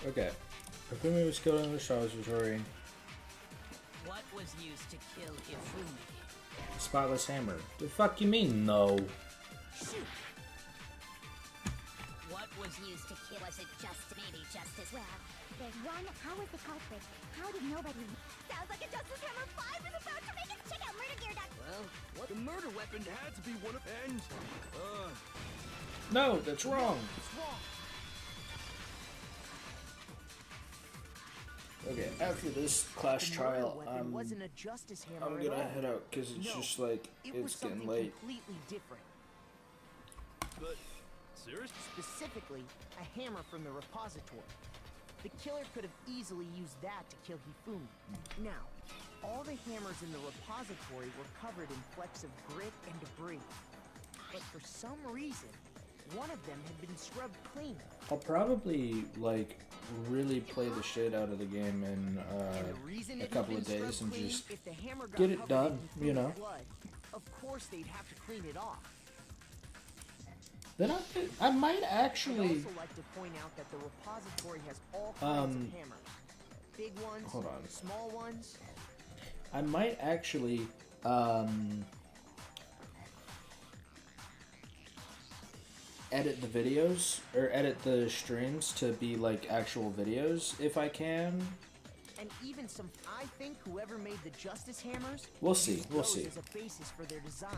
Okay. Hifumi was killed in the repository. What was used to kill Hifumi? Spotless hammer. The fuck you mean, no? Shoot! What was used to kill? Was it maybe Justice? Well, there's one. How was the culprit? How did nobody... Sounds like a Justice Hammer 5 is about to make it. Check out murdergear.com. Well, what? The murder weapon had to be one of... And, No, that's wrong. It's wrong. Okay, after this class The trial, murder weapon wasn't a Justice Hammer I'm at gonna all. head out because it's No, just like It was it's getting something late. completely different. but, seriously? Specifically, a hammer from the repository. The killer could have easily used that to kill Hifumi. Now, all the hammers in the repository were covered in flecks of grit and debris. But for some reason, one of them had been scrubbed clean. I'll probably like really play the shit out of the game in And the reason a it had couple been of days scrubbed and clean, just if the hammer got get it covered done, in you know. blood, of course they'd have to clean it off. Then I might I'd actually. also like to point out that the repository has all kinds of hammers. Big ones, Hold on. small ones. I might actually edit the videos or edit the streams to be like actual videos if I can. And even some, I think whoever made the Justice Hammers, We'll see, used we'll those see. as a basis for their design.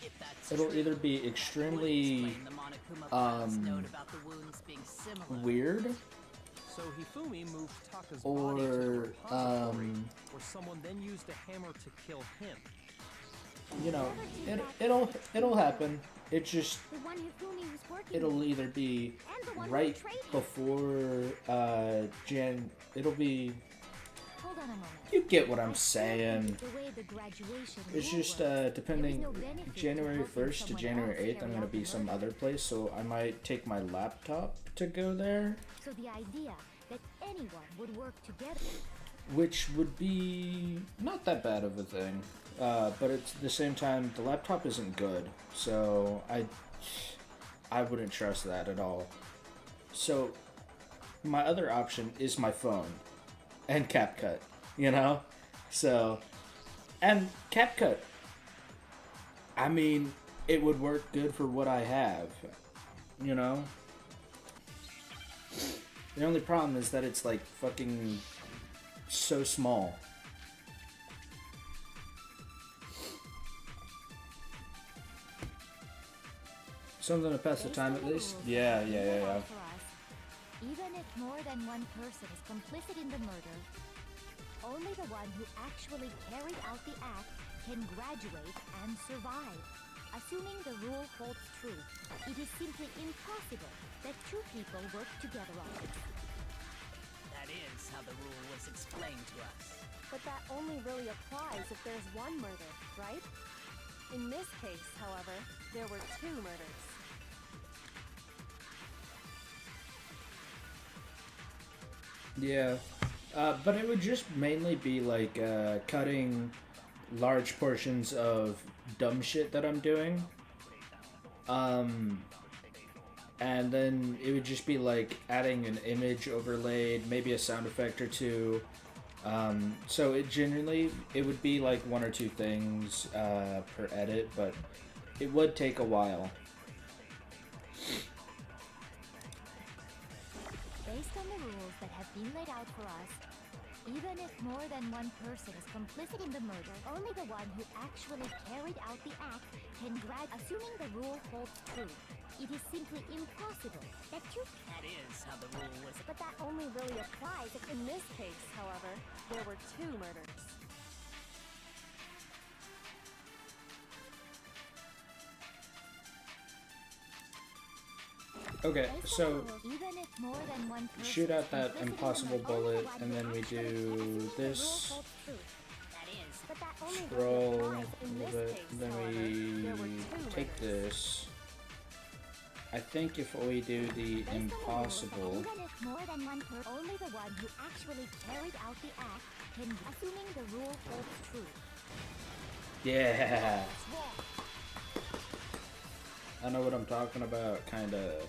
If that's It'll true, either be would extremely explain the Monokuma Files note about the wounds being similar. weird So Hifumi moved Taka's or body to the repository, where someone then used a hammer to kill him. you know, it'll happen. It just The one Hifumi was working it'll with. either be And the one who right betrayed him. before it'll be Hold on a moment. you get what I'm I still saying. think the way the graduation It's rule just works, depending there is no benefit to January helping 1st to someone January else 8th I'm carry gonna out be the some murder. other place, so I might take my laptop to go there. So the idea that anyone would work together. which would be not that bad of a thing. But at the same time, the laptop isn't good, so I wouldn't trust that at all. So my other option is my phone and CapCut, you know? So, and CapCut, I mean, it would work good for what I have, you know? The only problem is that it's like fucking so small. Something to pass the time at least? Yeah. Even if more than one person is complicit in the murder, only the one who actually carried out the act can graduate and survive. Assuming the rule holds true, it is simply impossible that two people work together on it. That is how the rule was explained to us. But that only really applies if there's one murder, right? In this case, however, there were two murders. Yeah, but it would just mainly be like cutting large portions of dumb shit that I'm doing. And then it would just be like adding an image overlaid, maybe a sound effect or two. So it would be like one or two things per edit, but it would take a while. Based on the rules that have been laid out for us, even if more than one person is complicit in the murder, only the one who actually carried out the act can assuming the rule holds true. It is simply impossible that two... That is how the rule was... But that only really applies if in this case, however, there were two murders. Okay, so even if more than one person shoot out that is complicit in the impossible murder, only the bullet, one and who then we actually do assuming the rule this. holds true. That is... But that only Scroll really a applies in little this bit, case, then however, there were we two take murders. this. I think if we do the Based on the rules that impossible, even if more than one person, only the one who actually carried out the act can, assuming the rule holds true. yeah, I know what I'm talking about, kinda.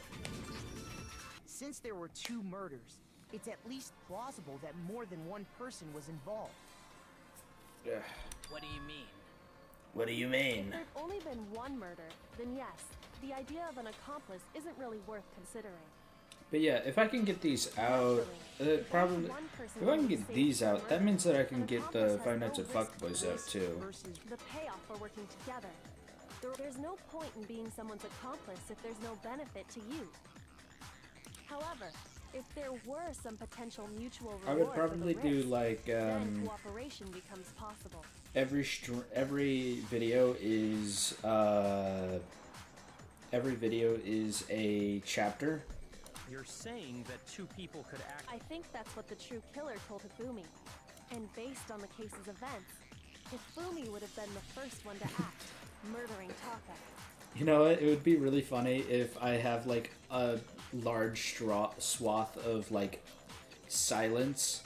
Since there were two murders, it's at least plausible that more than one person was involved. Yeah. What do you mean? What do you If mean? there'd only been one murder, then yes, the idea of an accomplice isn't really worth considering. But yeah, if I can get these out, probably. If I can get these out, that means that I can get the Five Nights at Fuckboys out too. The payoff for working together. There's no point in being someone's accomplice if there's no benefit to you. However, if there were some potential mutual reward I would probably for the do risk, like then cooperation becomes possible. every video is a chapter. You're saying that two people could act... I think that's what the true killer told Hifumi. And based on the case's events, Hifumi would have been the first one to act, murdering Taka. You know what? It would be really funny if I have like a large swath of like silence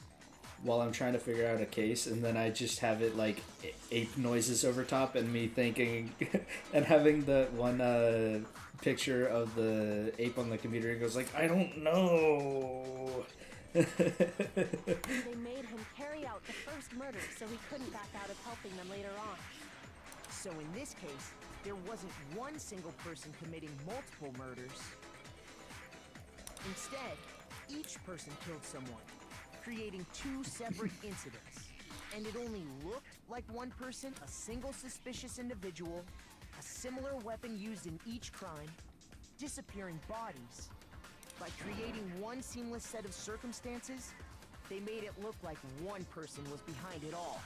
while I'm trying to figure out a case, and then I just have it like ape noises over top, and me thinking and having the one picture of the ape on the computer. It goes like, I don't know. They made him carry out the first murder so he couldn't back out of helping them later on. So in this case, there wasn't one single person committing multiple murders. Instead, each person killed someone, creating two separate incidents. And it only looked like one person, a single suspicious individual, a similar weapon used in each crime, disappearing bodies. By creating one seamless set of circumstances, they made it look like one person was behind it all.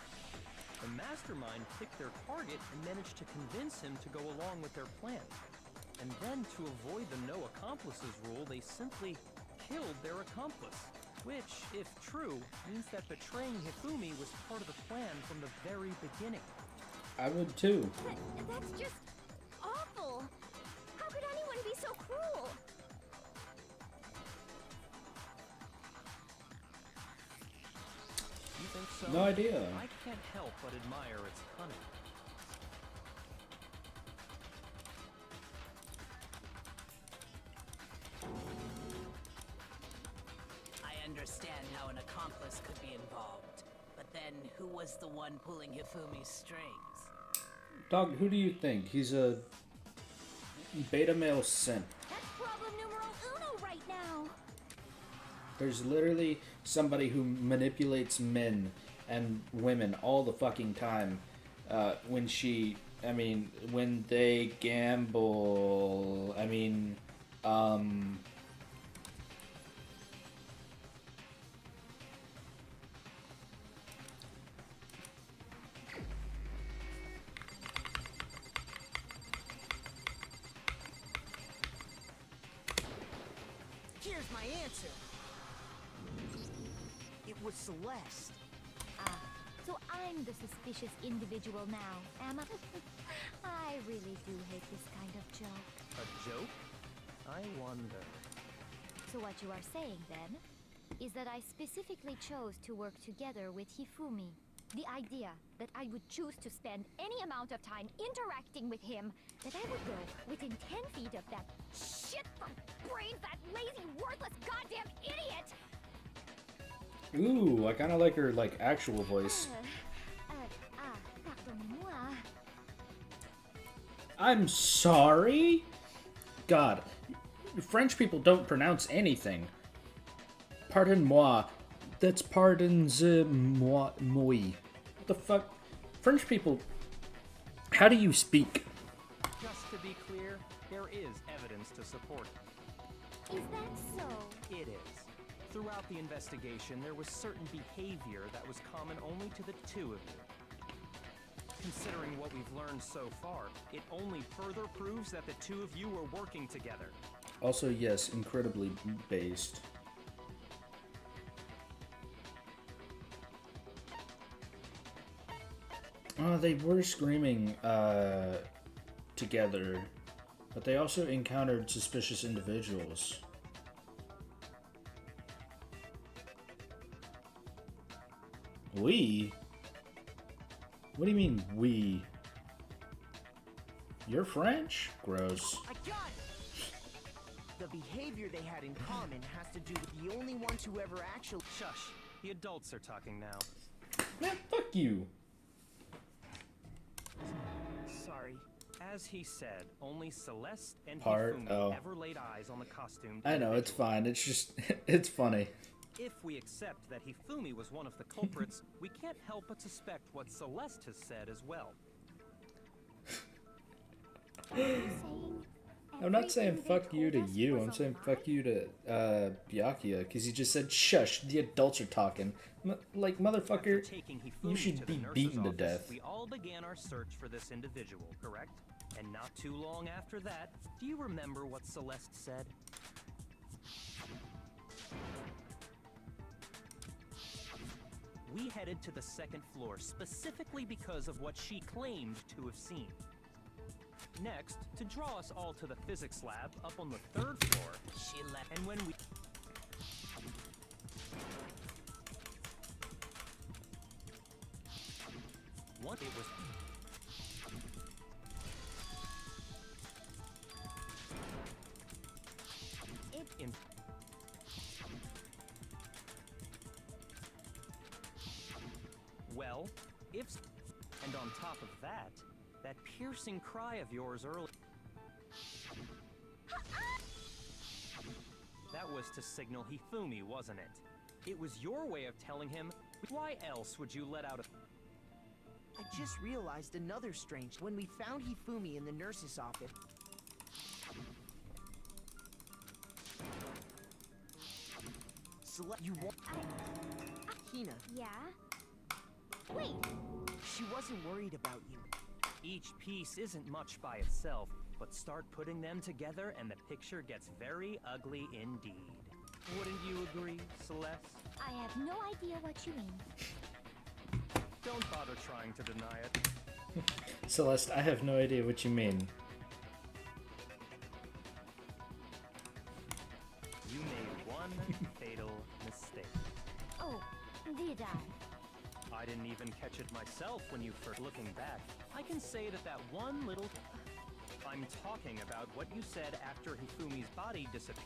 The mastermind picked their target and managed to convince him to go along with their plan. And then, to avoid the no accomplices rule, they simply killed their accomplice. Which, if true, means that betraying Hifumi was part of the plan from the very beginning. I would too. That's just awful. How could anyone be so cruel? think so? No idea. I can't help but admire its cunning. I understand how an accomplice could be involved, but then who was the one pulling Hifumi's strings? Dog, who do you think? He's a beta male simp. That's problem numero uno right now. There's literally somebody who manipulates men and women all the fucking time. When they gamble. Here's my answer. It was Celeste. Ah, so I'm the suspicious individual now, am I? I really do hate this kind of joke. A joke? I wonder. So what you are saying, then, is that I specifically chose to work together with Hifumi. The idea that I would choose to spend any amount of time interacting with him, that I would go within 10 feet of that Shit for brains, that lazy, worthless, goddamn idiot! Ooh, I kind of like her actual voice. pardonnez-moi. I'm sorry? God, French people don't pronounce anything. Pardon-moi. That's pardon-moi. What the fuck? French people, how do you speak? Just to be clear, there is evidence to support it. Is that so? It is. Throughout the investigation, there was certain behavior that was common only to the two of you. Considering what we've learned so far, it only further proves that the two of you were working together. Also, yes, incredibly based. They were screaming together, but they also encountered suspicious individuals. We? What do you mean, we? You're French? Gross. I got it! The behavior they had in common has to do with the only ones who ever actually... Shush. The adults are talking now. Man, fuck you. Sorry. As he said, only Celeste and Part- Hifumi oh. ever laid eyes on the costume. I know, it's fine. It's just, it's funny. If we accept that Hifumi was one of the culprits, we can't help but suspect what Celeste has said as well. I'm not saying fuck you to you. I'm saying fuck you to Byakuya, because you just said shush. The adults are talking. Like, motherfucker, After taking Hifumi you should to be the nurse's beaten to office, death. We all began our search for this individual, correct? And not too long after that, do you remember what Celeste said? We headed to the second floor specifically because of what she claimed to have seen. Next, to draw us all to the physics lab up on the third floor, She left. and when we... What it was... In... Well, if... And on top of that, that piercing cry of yours earlier... That was to signal Hifumi, wasn't it? It was your way of telling him... Why else would you let out a... I just realized another strange... When we found Hifumi in the nurse's office... You want... Hina, Yeah? Wait, she wasn't worried about you. Each piece isn't much by itself, but start putting them together and the picture gets very ugly indeed. Wouldn't you agree, Celeste? I have no idea what you mean. Don't bother trying to deny it. Celeste, I have no idea what you mean. You made one fatal mistake. Oh, did I? didn't even catch it myself when you first looking back. I can say that that one little... I'm talking about what you said after Hifumi's body disappeared.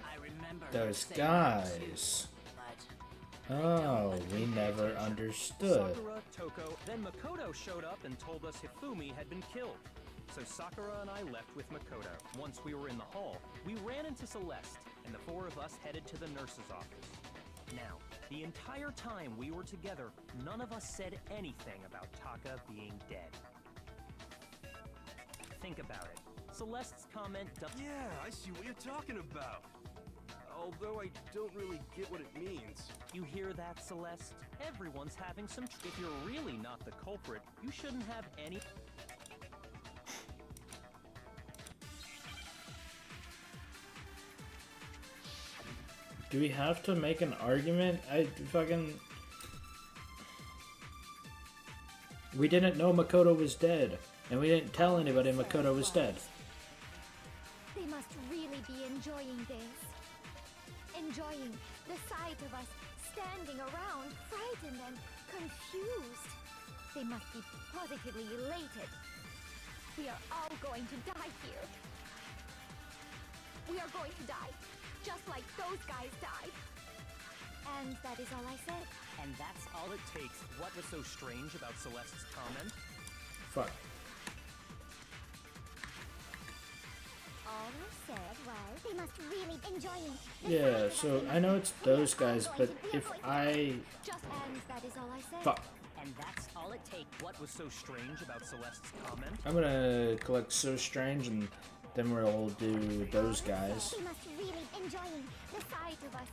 I remember Those saying that too, guys. but Oh, we never understood. Sakura, Toko, then Makoto showed up and told us Hifumi had been killed. So Sakura and I left with Makoto. Once we were in the hall, we ran into Celeste, and the four of us headed to the nurse's office. Now, the entire time we were together, none of us said anything about Taka being dead. Think about it. Celeste's comment doesn't... Yeah, I see what you're talking about. Although I don't really get what it means. You hear that, Celeste? Everyone's having some... If you're really not the culprit, you shouldn't have any... Do we have to make an argument? We didn't know Makoto was dead, and we didn't tell anybody Makoto was dead. They must really be enjoying this. Enjoying the sight of us standing around, frightened and confused. They must be positively elated. We are all going to die here. We are going to die, just like those guys died. And that is all I said. And that's all it takes. What was so strange about Celeste's comment? Fuck. All I said was they must really be enjoying. Yeah, so I know it's those guys, but if I... Just and that is all I said. Fuck. and that's all it takes. What was so strange about Celeste's comment? I'm gonna collect So Strange, and then we'll do those guys. They must really enjoying the sight of us.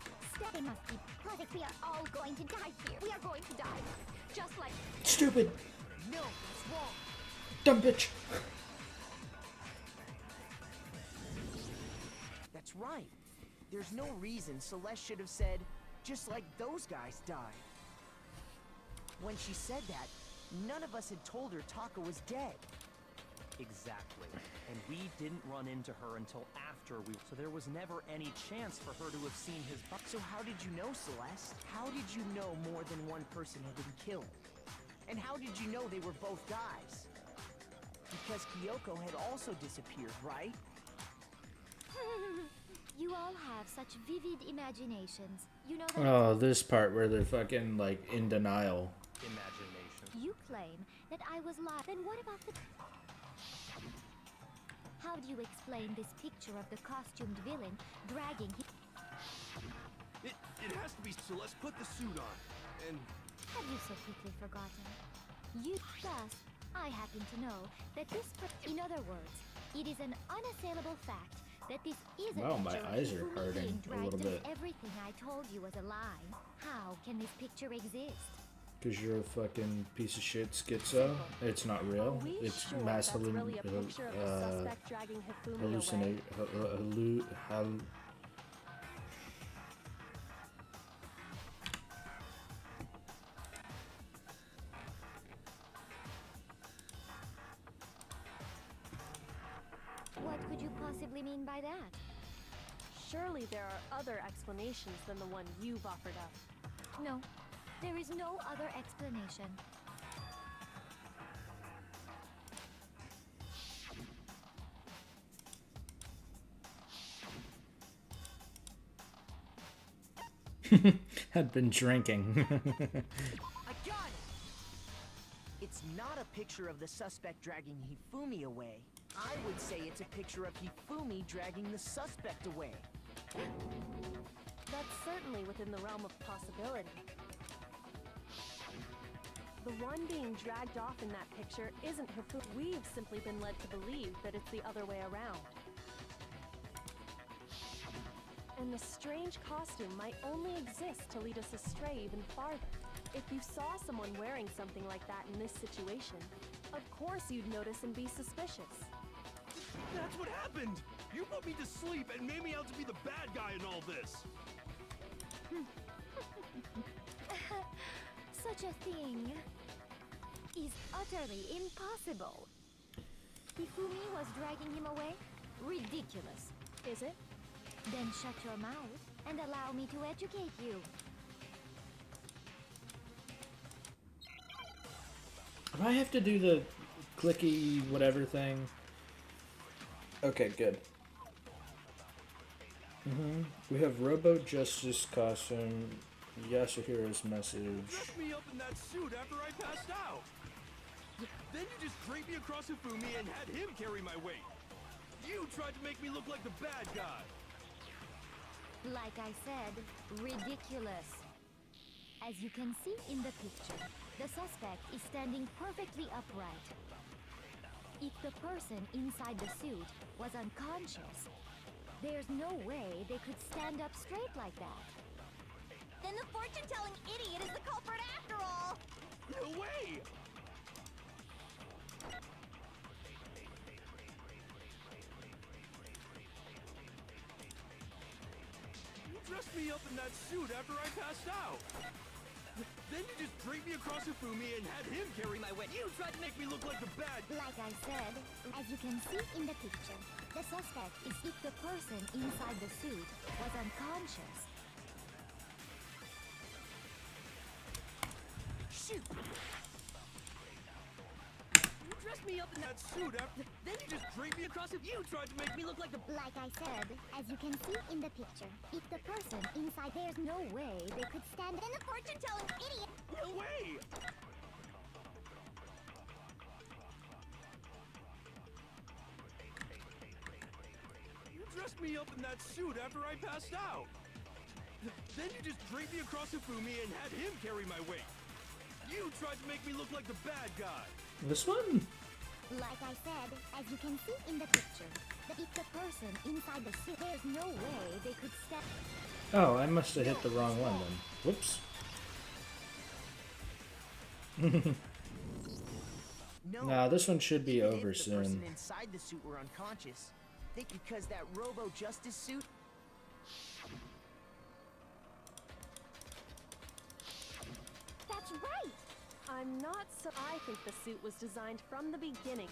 They must be perfect. We are all going to die here. We are going to die. Just like... Stupid! No, it's wrong. Dumb bitch! That's right. There's no reason Celeste should have said, just like those guys died. When she said that, none of us had told her Taka was dead. Exactly. And we didn't run into her until after we... So there was never any chance for her to have seen his body. So how did you know, Celeste? How did you know more than one person had been killed? And how did you know they were both guys? Because Kyoko had also disappeared, right? You all have such vivid imaginations. You know that Oh, this part where they're fucking, like, in denial. Imagination. you claim that I was lying. Then what about the... How do you explain this picture of the costumed villain dragging his... It has to be Celeste. Put the suit on. And Have you so quickly forgotten? You... Thus, I happen to know that this... In other words, it is an unassailable fact that this is a Wow, my picture of eyes are Hifumi hurting being a dragged little and bit. Everything I told you was a lie. How can this picture exist? Because you're a fucking piece of shit schizo. It's not real. Are we It's sure mass that's really a picture of the suspect dragging Hifumi away? What could you possibly mean by that? Surely there are other explanations than the one you've offered up. No, there is no other explanation. Had been drinking. I got it! It's not a picture of the suspect dragging Hifumi away. I would say it's a picture of Hifumi dragging the suspect away. That's certainly within the realm of possibility. The one being dragged off in that picture isn't Hifumi. We've simply been led to believe that it's the other way around. And the strange costume might only exist to lead us astray even farther. If you saw someone wearing something like that in this situation, of course you'd notice and be suspicious. that's what happened! You put me to sleep and made me out to be the bad guy in all this! Such a thing is utterly impossible. Hifumi was dragging him away? Ridiculous. Is it? Then shut your mouth and allow me to educate you. Do I have to do the clicky whatever thing? Okay, good. We have Robo Justice costume, Yasuhiro's message. Dressed me up in that suit after I passed out. Then you just draped me across Hifumi and had him carry my weight. You tried to make me look like the bad guy. Like I said, ridiculous. As you can see in the picture, the suspect is standing perfectly upright. If the person inside the suit was unconscious, there's no way they could stand up straight like that. Then the fortune-telling idiot is the culprit after all! No way! You dressed me up in that suit after I passed out. Then you just draped me across Hifumi and had him carry my weight. You tried to make me look like the bad guy. Like I said, as you can see in the picture, the suspect is if the person inside the suit was unconscious. Shoot! You dressed me up in that suit after... Then you just draped me across it. You tried to make me look like the... Like I said, as you can see in the picture, if the person inside, there's no way they could stand. Then the fortune-telling idiot... No way! You dressed me up in that suit after I passed out. Then you just draped me across Hifumi and had him carry my weight. You tried to make me look like the bad guy. This one? Like I said, as you can see in the picture, that if the person inside the suit, there's no way they could stand. Oh, I must have hit the wrong one then. Whoops. No. Nah, this one should be Even over if the person soon. inside the suit were unconscious, think because that Robo Justice suit. That's right! I'm not so. I think the suit was designed from the beginning.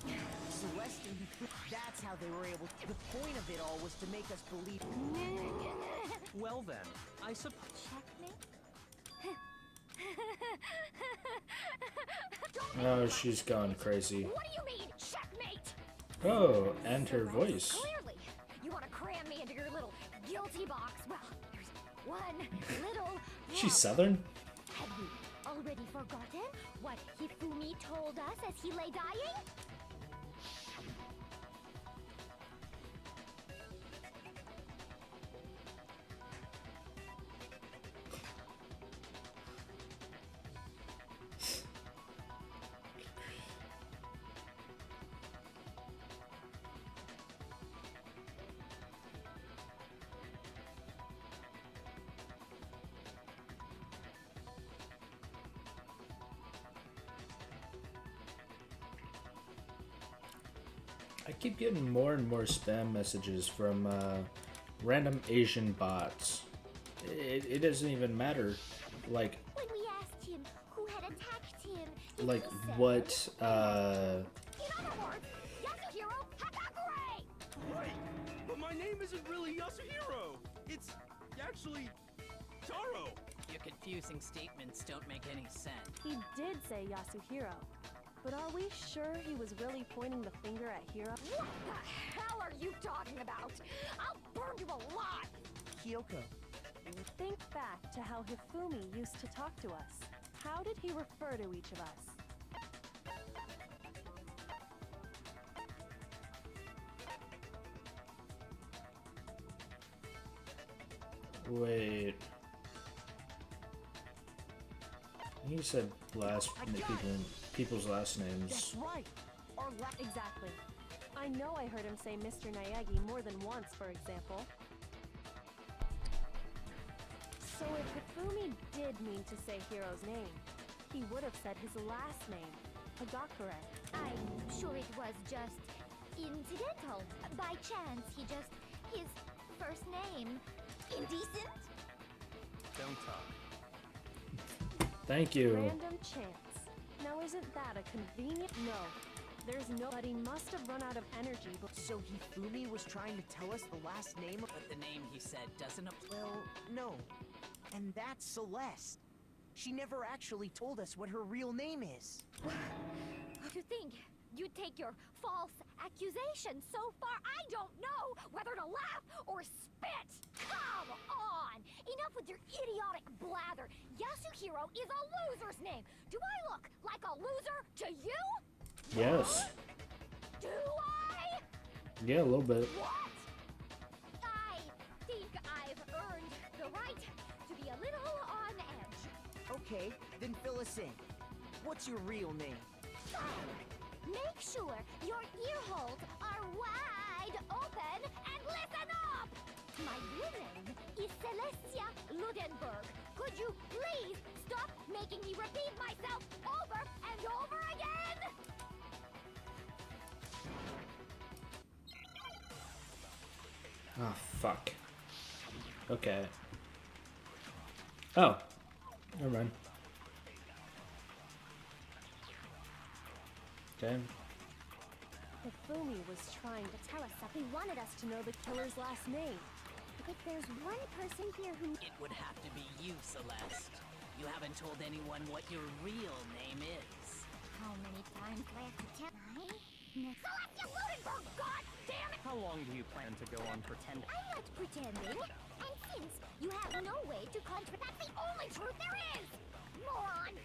Celeste and that's how they were able to. The point of it all was to make us believe. Well then, I suppose... Checkmate? Oh, she's gone crazy. What do you mean, checkmate? Oh, and her voice. Clearly, you want to cram me into your little guilty box. Well, there's one little She's problem. Southern? Have you already forgotten what Hifumi told us as he lay dying? I keep getting more and more spam messages from random Asian bots. It doesn't even matter, like, When we asked him who had attacked him, he like said, what, In other words, Yasuhiro Hakakure! Right, but my name isn't really Yasuhiro. It's actually Taro. Your confusing statements don't make any sense. He did say Yasuhiro, but are we sure he was really pointing the finger at Hiro? What the hell are you talking about? I'll burn you alive! Kyoko. Think back to how Hifumi used to talk to us. How did he refer to each of us? wait. He said people's last names. That's right. Our Exactly. I know I heard him say Mr. Naegi more than once, for example. So if Hifumi did mean to say Hiro's name, he would have said his last name, Hagakure. I'm sure it was just incidental. By chance, his first name. Indecent? Don't talk. Thank you. Random chance. Now isn't that a convenient... No. There's nobody must have run out of energy. So Hifumi was trying to tell us the last name of... But the name he said doesn't apply. Well, no. And that's Celeste. She never actually told us what her real name is. To think you'd take your false accusation so far, I don't know whether to laugh or spit. Come on! Enough with your idiotic blather. Yasuhiro is a loser's name. Do I look like a loser to you? Yes. Do I? Yeah, a little bit. What? I think I've earned the right to be a little on edge. Okay, then fill us in. What's your real name? Make sure your ear holes are wide open and listen up! My real name is Celestia Ludenberg. Could you please stop making me repeat myself over and over again? Oh, fuck. Okay. Oh. Never mind. Okay. Hifumi was trying to tell us that he wanted us to know the killer's last name. But there's one person here who... It would have to be you, Celeste. You haven't told anyone what your real name is. How many times do I have to tell? Celestia Ludenberg, god damn it! How long do you plan to go on pretending? I'm not pretending. And since you have no way to contradict, that's the only truth there is! Moron!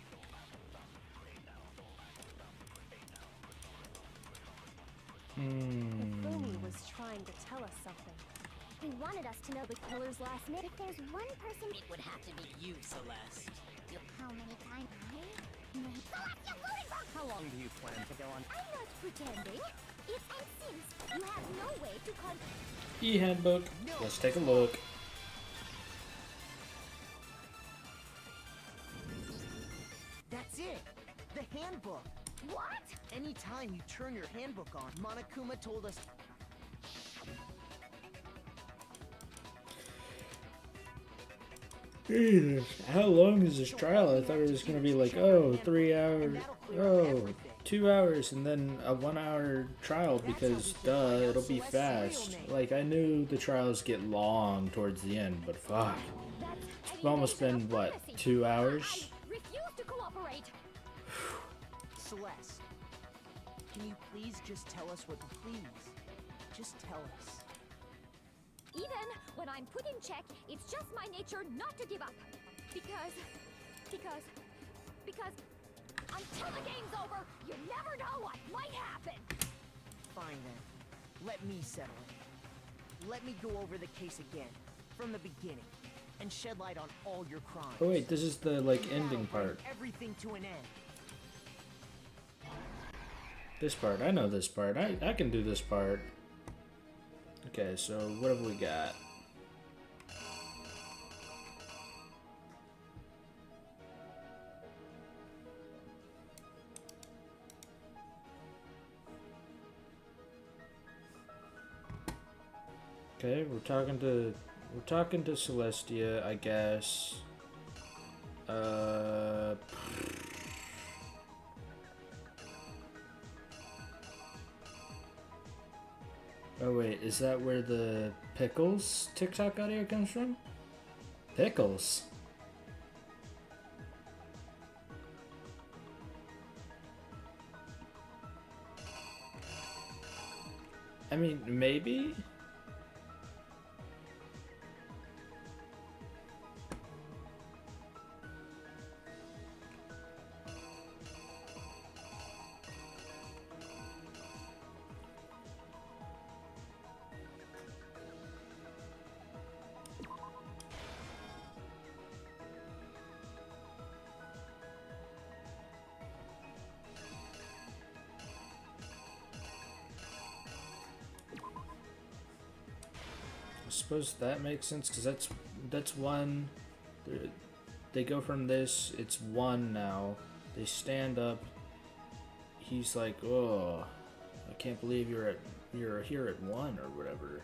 Hifumi was trying to tell us something. He wanted us to know the killer's last name. If there's one person... It would have to be you, Celeste. How many times? Celestia Ludenberg! How long do you plan to go on? I'm not pretending. If and since you have no way to contradict... E-handbook. Let's take a look. That's it! The handbook! What? Anytime you turn your handbook on, Monokuma told us... Jesus. How long is this trial? I thought it was going to be like, oh, 3 hours, oh, 2 hours, and then a 1 hour trial because, duh, it'll be fast. Like, I knew the trials get long towards the end, but fuck. It's almost been, what, 2 hours? I refuse to cooperate. Celeste, can you please just tell us what... Please, just tell us. Even when I'm put in check, it's just my nature not to give up. Because until the game's over, you never know what might happen. Fine then. Let me settle it. Let me go over the case again, from the beginning, and shed light on all your crimes. Oh wait, this is the, like, ending part. Everything to an end. This part, I know this part. I can do this part. Okay, so what have we got? Okay, we're talking to Celestia, I guess. Oh wait, is that where the Pickles TikTok audio comes from? Pickles? I mean, maybe? I suppose that makes sense because that's one. They go from this. It's one now. They stand up. He's like, "Oh, I can't believe you're here at one or whatever."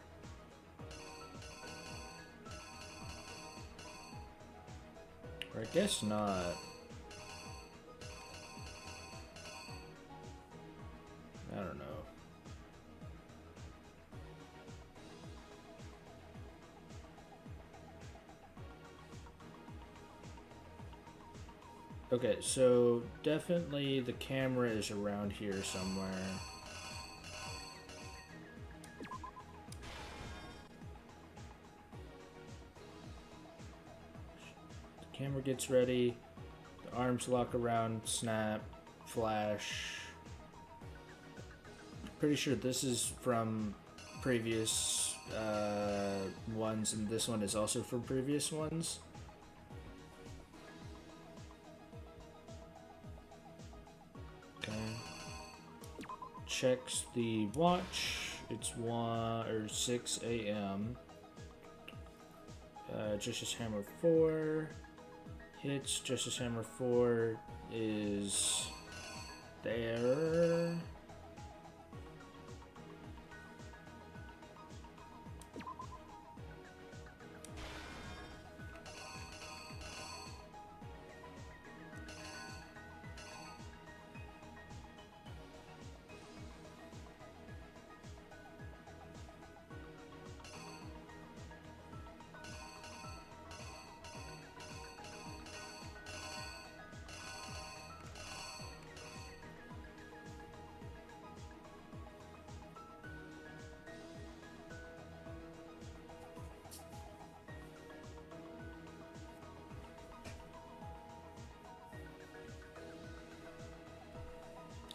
Or I guess not. I don't know. Okay, so definitely the camera is around here somewhere. The camera gets ready, the arms lock around, snap, flash. Pretty sure this is from previous ones, and this one is also from previous ones. Checks the watch. It's 6 a.m. Justice Hammer 4 hits. Justice Hammer 4 is there.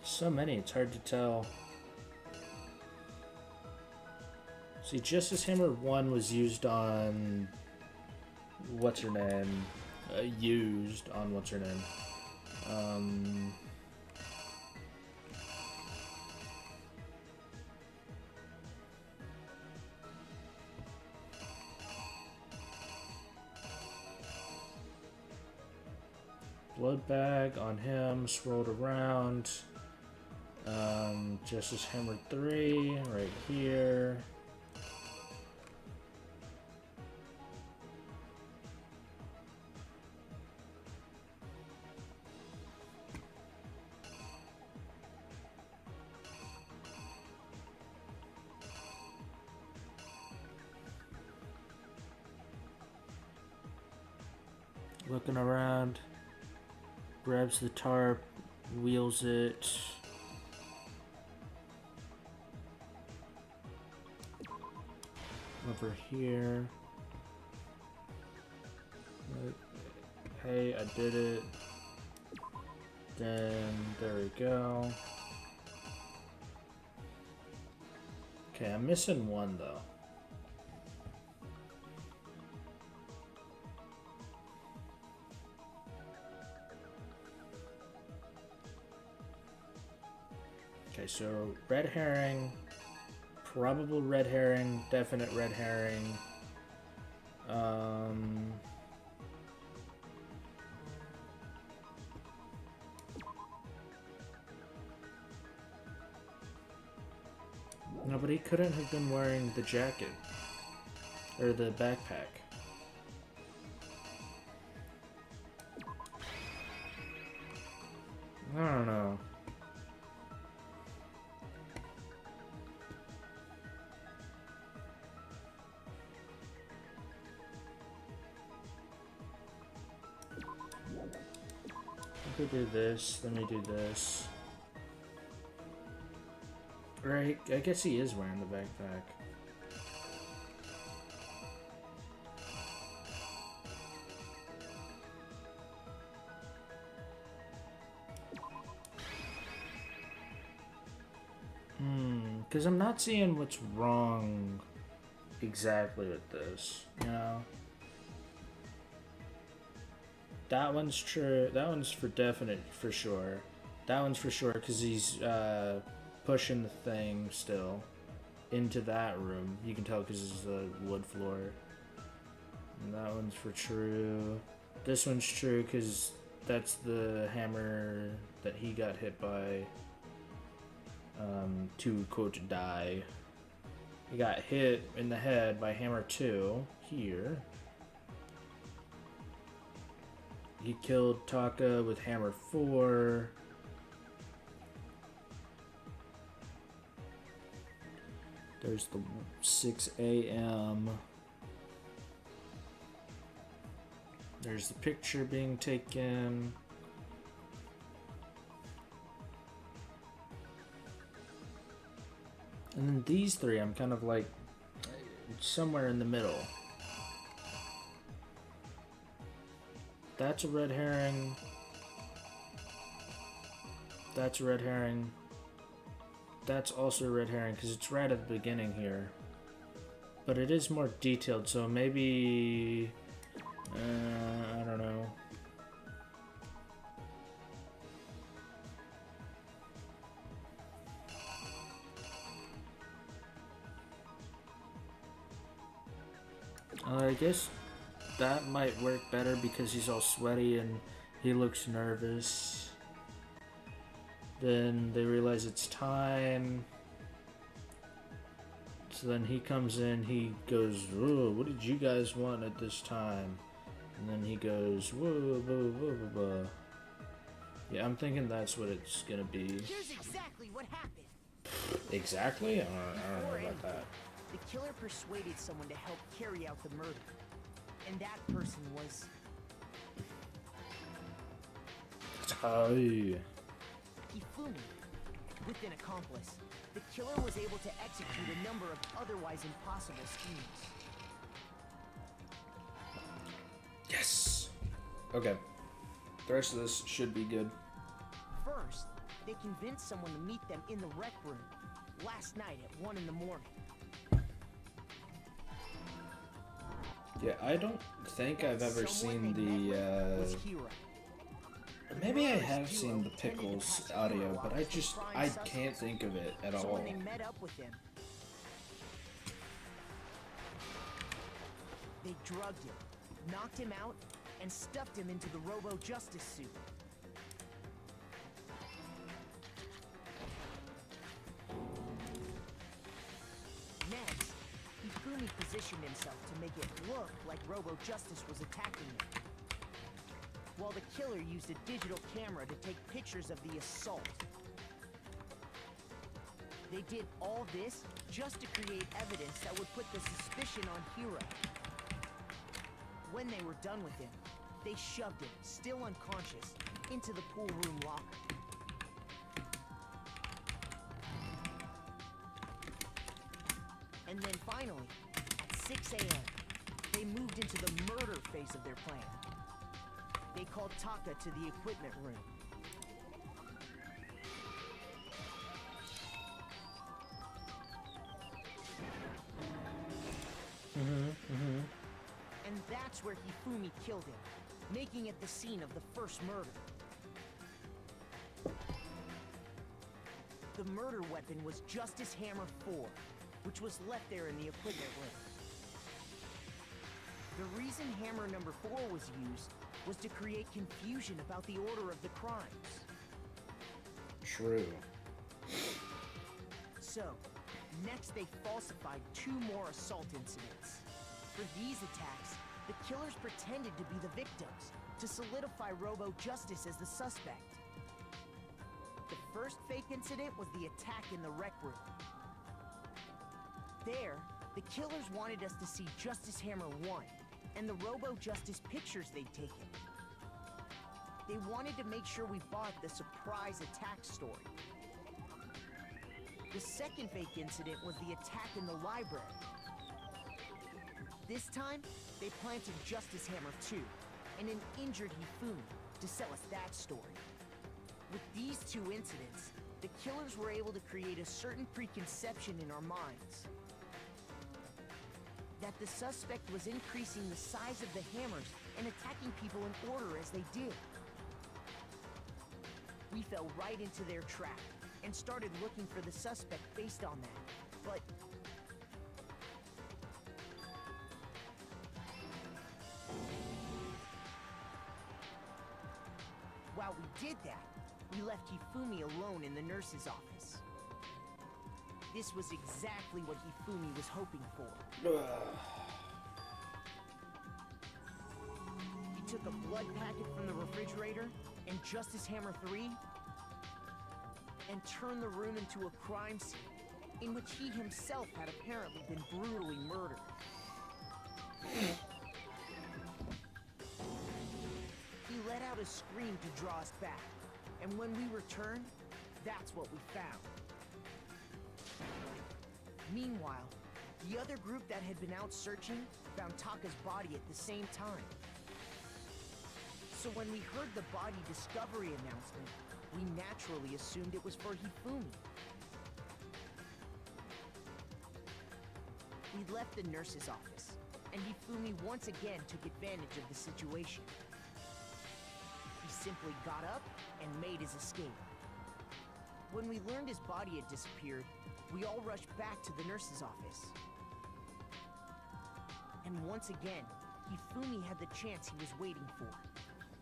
So many, it's hard to tell. See, Justice Hammer 1 was used on... what's her name? Used on what's her name? Blood bag on him, swirled around. Justice Hammer 3, right here. Looking around, grabs the tarp, wheels it. Over here. Hey, I did it. Then there we go. Okay, I'm missing one though. Okay, so red herring. Probable red herring, definite red herring. No, but he couldn't have been wearing the jacket. Or the backpack. I don't know. Let me do this, let me do this. Right, I guess he is wearing the backpack. Because I'm not seeing what's wrong exactly with this, you know? That one's true. That one's for definite, for sure. That one's for sure because he's pushing the thing still into that room. You can tell because it's a wood floor. And that one's for true. This one's true because that's the hammer that he got hit by to, quote, die. He got hit in the head by hammer 2 here. He killed Taka with hammer 4. There's the 6 a.m. There's the picture being taken. And then these three, I'm kind of like somewhere in the middle. That's a red herring. That's a red herring. That's also a red herring because it's right at the beginning here. But it is more detailed, so maybe... I don't know. I guess that might work better because he's all sweaty and he looks nervous. Then they realize it's time. So then he comes in, he goes, "Whoa, what did you guys want at this time?" And then he goes, "Whoa, whoa, whoa, whoa, whoa." Yeah, I'm thinking that's what it's gonna be. Here's exactly what happened. Exactly? I don't know about that. The killer persuaded someone to help carry out the murder. And that person was... Hi. Hifumi. With an accomplice, the killer was able to execute a number of otherwise impossible schemes. Yes! Okay. The rest of this should be good. First, they convinced someone to meet them in the rec room last night at 1 in the morning. Yeah, I don't think I've ever seen was the, Hero. maybe I have seen the Pickles audio, but I can't think of it at So all. when they met up with him, they drugged him, knocked him out, and stuffed him into the Robo-Justice suit. Next, Hifumi positioned himself to make it look like Robo-Justice was attacking him, while the killer used a digital camera to take pictures of the assault. They did all this just to create evidence that would put the suspicion on Hero. When they were done with him, they shoved him, still unconscious, into the pool room locker. And then finally, at 6 a.m., they moved into the murder phase of their plan. They called Taka to the equipment room. And that's where Hifumi killed him, making it the scene of the first murder. The murder weapon was Justice Hammer 4, which was left there in the equipment room. The reason Hammer number 4 was used was to create confusion about the order of the crimes. True. So, next they falsified 2 more assault incidents. For these attacks, the killers pretended to be the victims, to solidify Robo-Justice as the suspect. The first fake incident was the attack in the rec room. There, the killers wanted us to see Justice Hammer 1 and the Robo-Justice pictures they'd taken. They wanted to make sure we bought the surprise attack story. The second fake incident was the attack in the library. This time, they planted Justice Hammer 2 and an injured Hifumi to sell us that story. With these 2 incidents, the killers were able to create a certain preconception in our minds. That the suspect was increasing the size of the hammers and attacking people in order as they did. We fell right into their trap and started looking for the suspect based on that, but... while we did that, we left Hifumi alone in the nurse's office. This was exactly what Hifumi was hoping for. He took a blood packet from the refrigerator and Justice Hammer 3 and turned the room into a crime scene, in which he himself had apparently been brutally murdered. He let out a scream to draw us back, and when we returned, that's what we found. Meanwhile, the other group that had been out searching found Taka's body at the same time. So when we heard the body discovery announcement, we naturally assumed it was for Hifumi. We left the nurse's office, and Hifumi once again took advantage of the situation. He simply got up and made his escape. When we learned his body had disappeared, we all rushed back to the nurse's office. And once again, Hifumi had the chance he was waiting for.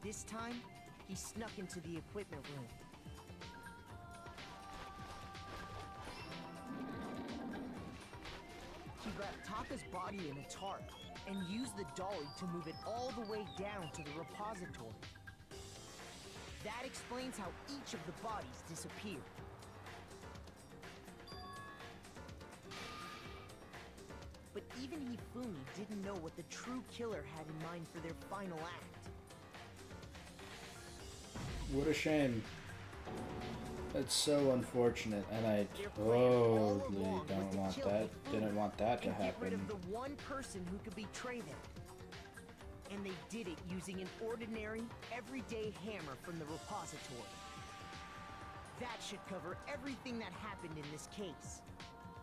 This time, he snuck into the equipment room. He wrapped Taka's body in a tarp and used the dolly to move it all the way down to the repository. That explains how each of the bodies disappeared. But even Hifumi didn't know what the true killer had in mind for their final act. What a shame. That's so unfortunate, and I totally don't want that. Didn't want that to happen. Get rid of the one person who could betray them. And they did it using an ordinary, everyday hammer from the repository. That should cover everything that happened in this case.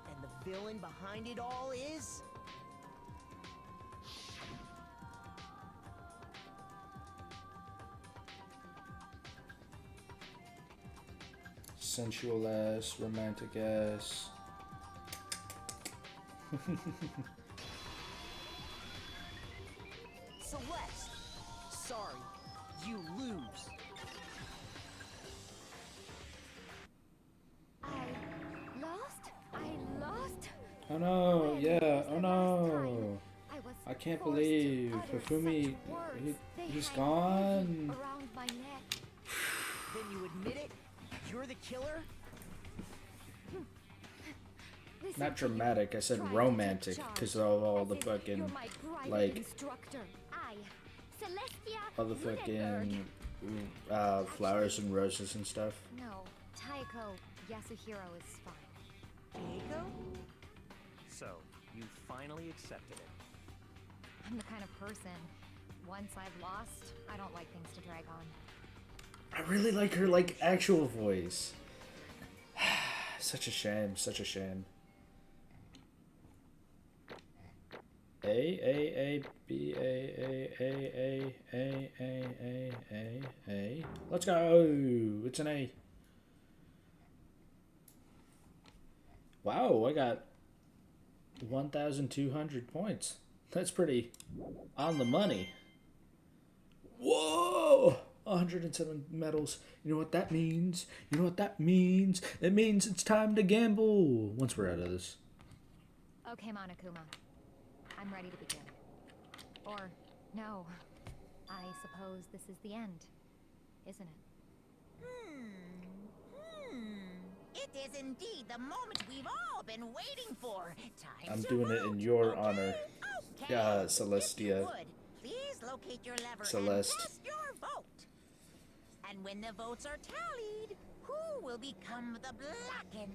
And the villain behind it all is... sensual ass, romantic ass. Celeste! Sorry, you lose. I lost? Oh no, yeah, oh no. I was I can't forced believe to utter Hifumi, such words. They he's hang gone. heavy around my neck. Then you admit it? You're the killer? Listen Not to you, dramatic, I said trying to romantic, take because charge, of all as the if you're fucking, my private like, instructor. I, Celestia all the Lunenburg. fucking, flowers and roses and stuff. No, Taiko Yasuhiro is fine. Diego? So, you finally accepted it. I'm the kind of person, once I've lost, I don't like things to drag on. I really like her, like, actual voice. Such a shame, such a shame. A. Let's go! It's an A. Wow, I got 1,200 points. That's pretty on the money. Whoa! 107 medals. You know what that means? You know what that means? It means it's time to gamble once we're out of this. Okay, Monokuma. I'm ready to begin. Or, no. I suppose this is the end, isn't it? It is indeed the moment we've all been waiting for. Time I'm to doing it in vote, your okay? honor. Okay. Yeah, If Celestia. you would, please locate your lever Celeste. and cast your vote. And when the votes are tallied, who will become the blackened?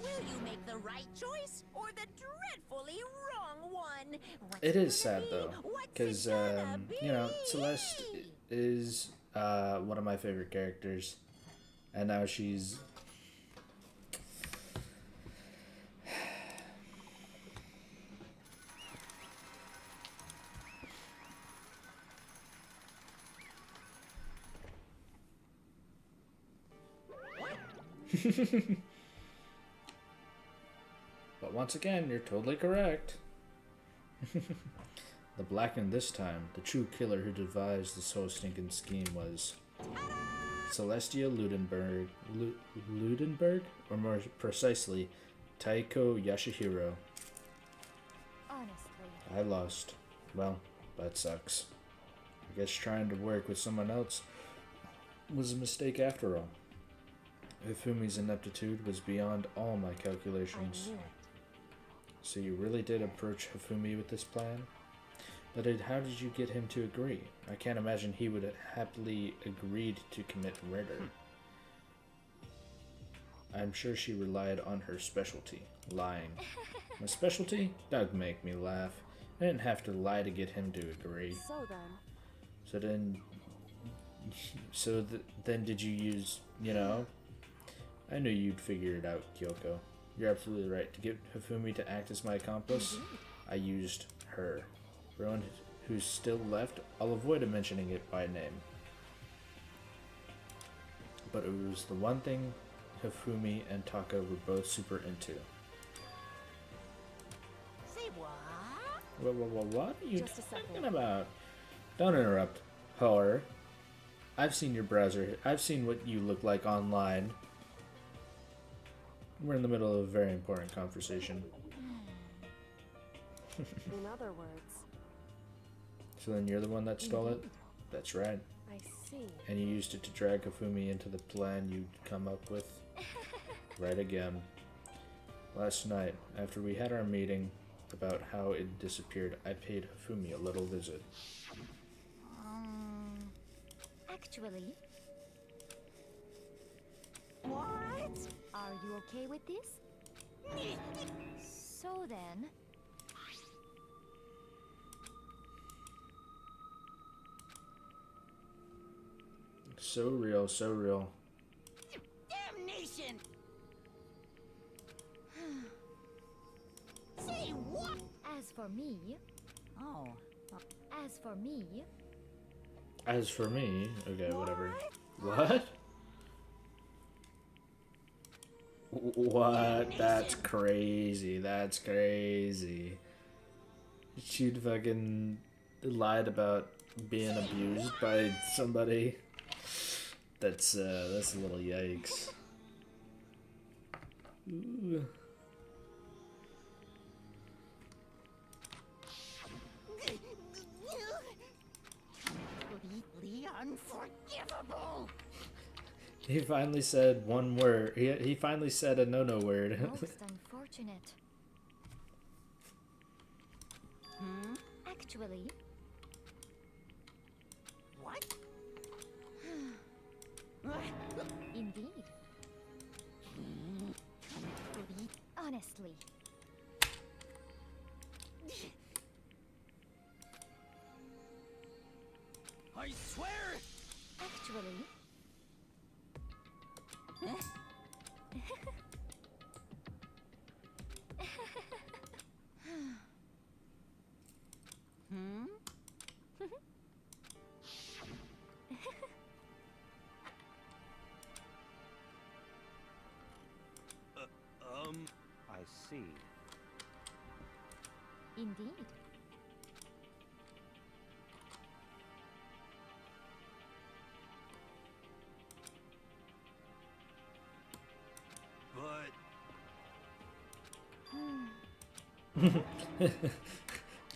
Will you make the right choice or the dreadfully wrong one? What's It is gonna sad be? though, What's it because gonna you know, be? Celeste is one of my favorite characters, and now she's But once again, you're totally correct. The blackened this time, the true killer who devised this whole stinking scheme was Celestia Ludenberg. Ludenberg? Or more precisely, Taiko Yasuhiro. Honestly. I lost. Well, that sucks. I guess trying to work with someone else was a mistake after all. Hifumi's ineptitude was beyond all my I calculations. knew it. So you really did approach Hifumi with this plan? But how did you get him to agree? I can't imagine he would have happily agreed to commit murder. I'm sure she relied on her specialty, lying. My specialty? That'd make me laugh. I didn't have to lie to get him to agree. Then did you use, I knew you'd figure it out, Kyoko. You're absolutely right. To get Hifumi to act as my accomplice, I used her. For anyone who's still left, I'll avoid mentioning it by name. But it was the one thing Hifumi and Taka were both super into. Say what? What are you Just a second. talking about? Don't interrupt, whore. I've seen your browser. I've seen what you look like online. We're in the middle of a very important conversation. In other words, So then you're the one that stole it? That's right. I see. And you used it to drag Hifumi into the plan you'd come up with? Right again. Last night, after we had our meeting about how it disappeared, I paid Hifumi a little visit. Actually, What? are you okay with this? So then, So real, so real. Damnation! Say what? as for me, Oh. as for me, As for me, okay, whatever. What? What? That's crazy. That's crazy. She'd fucking lied about being abused by somebody. That's a little yikes. Ooh. Completely unforgivable! He finally said one word. He finally said a no word. most unfortunate. Actually, What? indeed. Honestly, I swear! actually, I see. indeed. But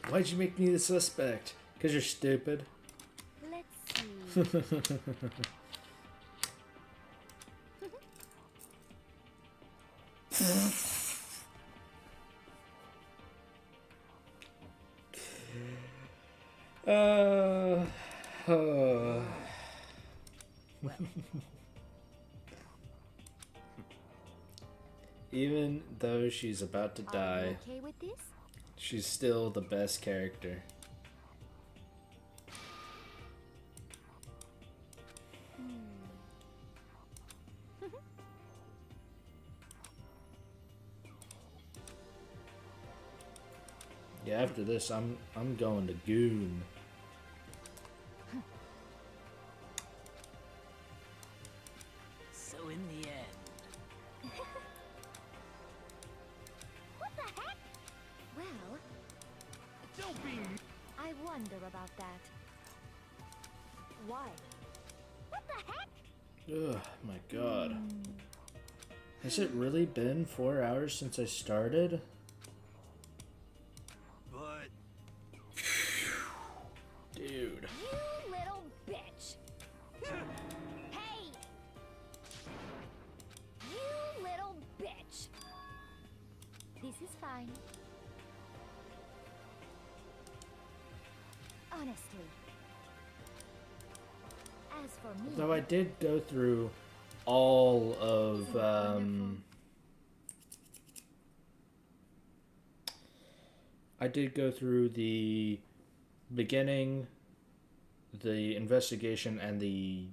Why'd you make me the suspect? Because you're stupid. Let's see. Even though she's about to Are die, you okay with this? she's still the best character. Yeah, after this, I'm going to Goon. So in the end, What the heck? Well, don't be I wonder about that. Why? What the heck? Ugh, my god. Has it really been 4 hours since I started? but Dude. You little bitch! Hey! Honestly. As for me, Though I did go through all of I did go through the beginning, the investigation, and the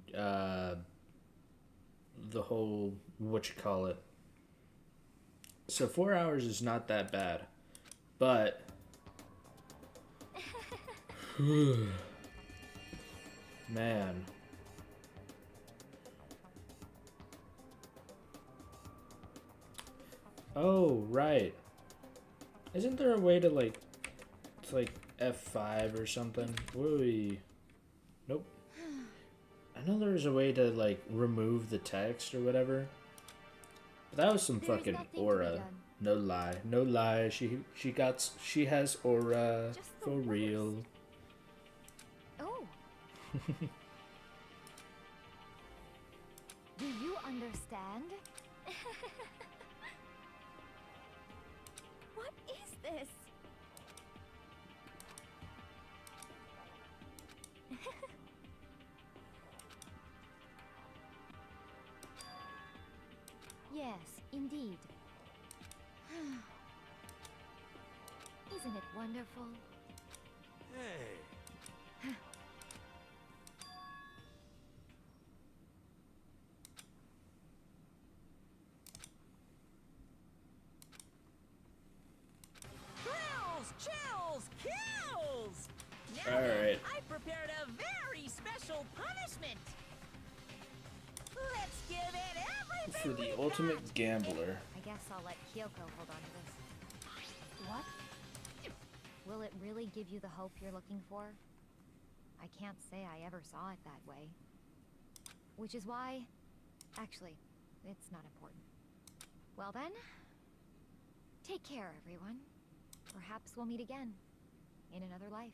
whole what you call it. So 4 hours is not that bad, but man. Oh, right. Isn't there a way to F5 or something? Whooey. Nope. I know there's a way to remove the text or whatever. But that was some There is fucking nothing to be aura. done. No lie. No lie. She has aura Just the for worst. real. Oh. Do you understand? What is this? Yes, indeed. Isn't it wonderful? Hey. Chills, kills! Now Alright. I prepared a very special punishment. Let's give it everything For the we've ultimate got. gambler. I guess I'll let Kyoko hold on to this. What? Will it really give you the hope you're looking for? I can't say I ever saw it that way. Which is why... Actually, it's not important. Well then, take care, everyone. Perhaps we'll meet again, in another life.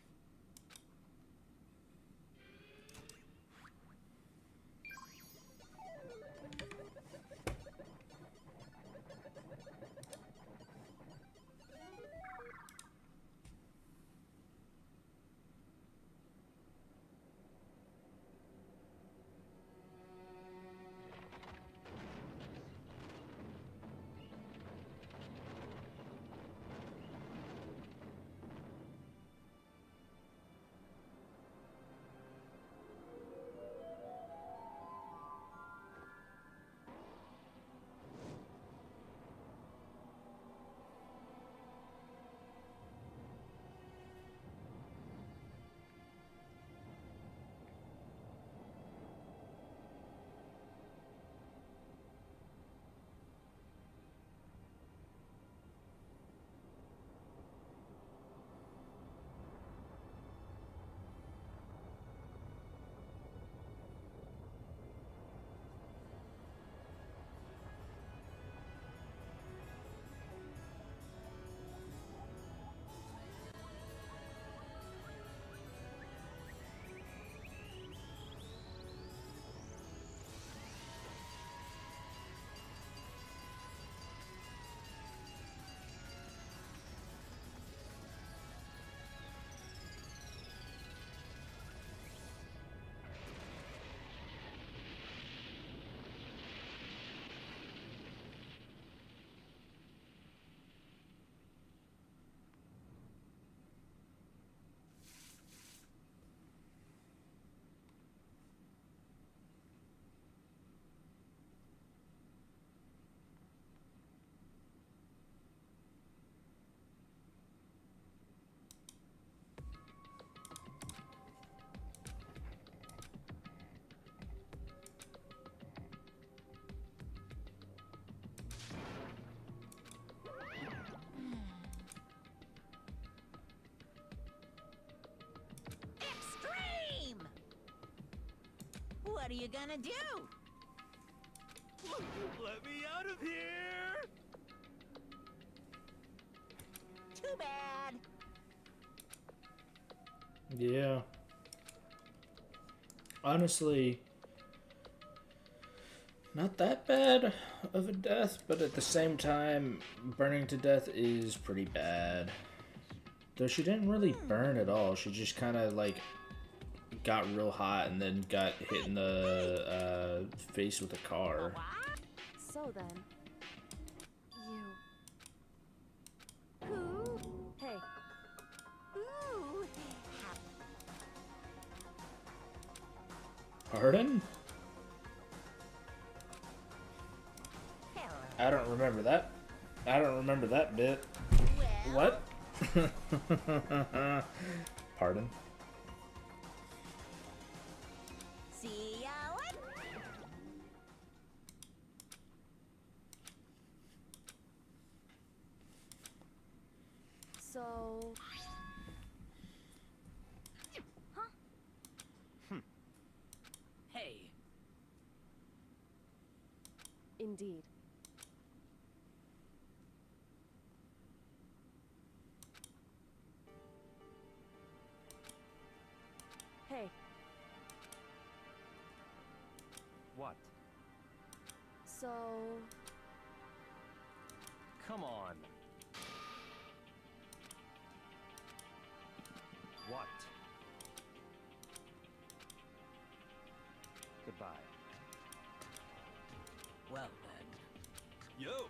What are you gonna do? Let me out of here! Too bad. Yeah. Honestly, not that bad of a death, but at the same time, burning to death is pretty bad. Though she didn't really burn at all. She just kind of like got real hot and then got hit in the face with a car. So then, you... Hey. Ooh. Pardon? Hello. I don't remember that. I don't remember that bit. Well, What? Pardon? see ya later. So... Hey, Indeed. Hey, What? so... Come on. What? Goodbye. well then. Yo!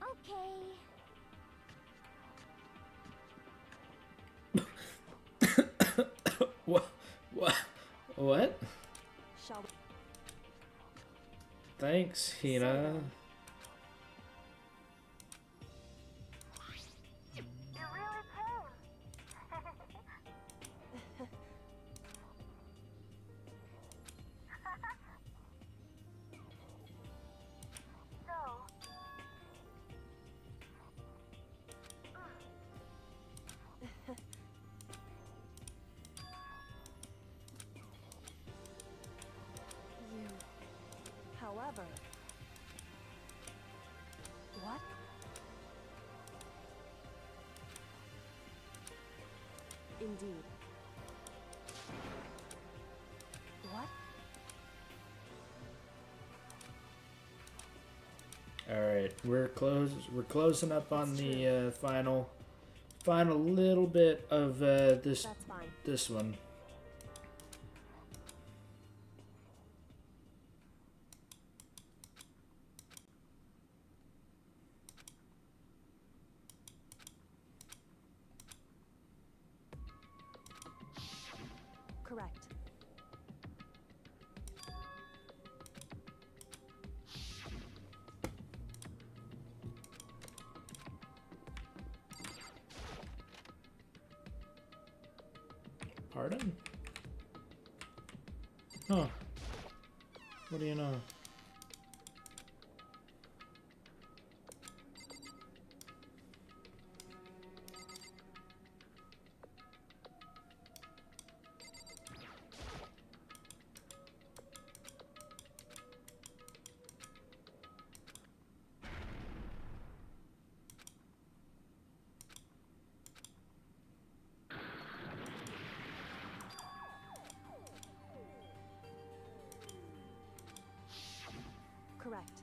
Okay. What? What? Shall we... Thanks, Hina. You... However... What? Indeed. What? All right, we're closing up on the final little bit of this That's fine. this one. Correct. Pardon? Huh. What do you know? Correct.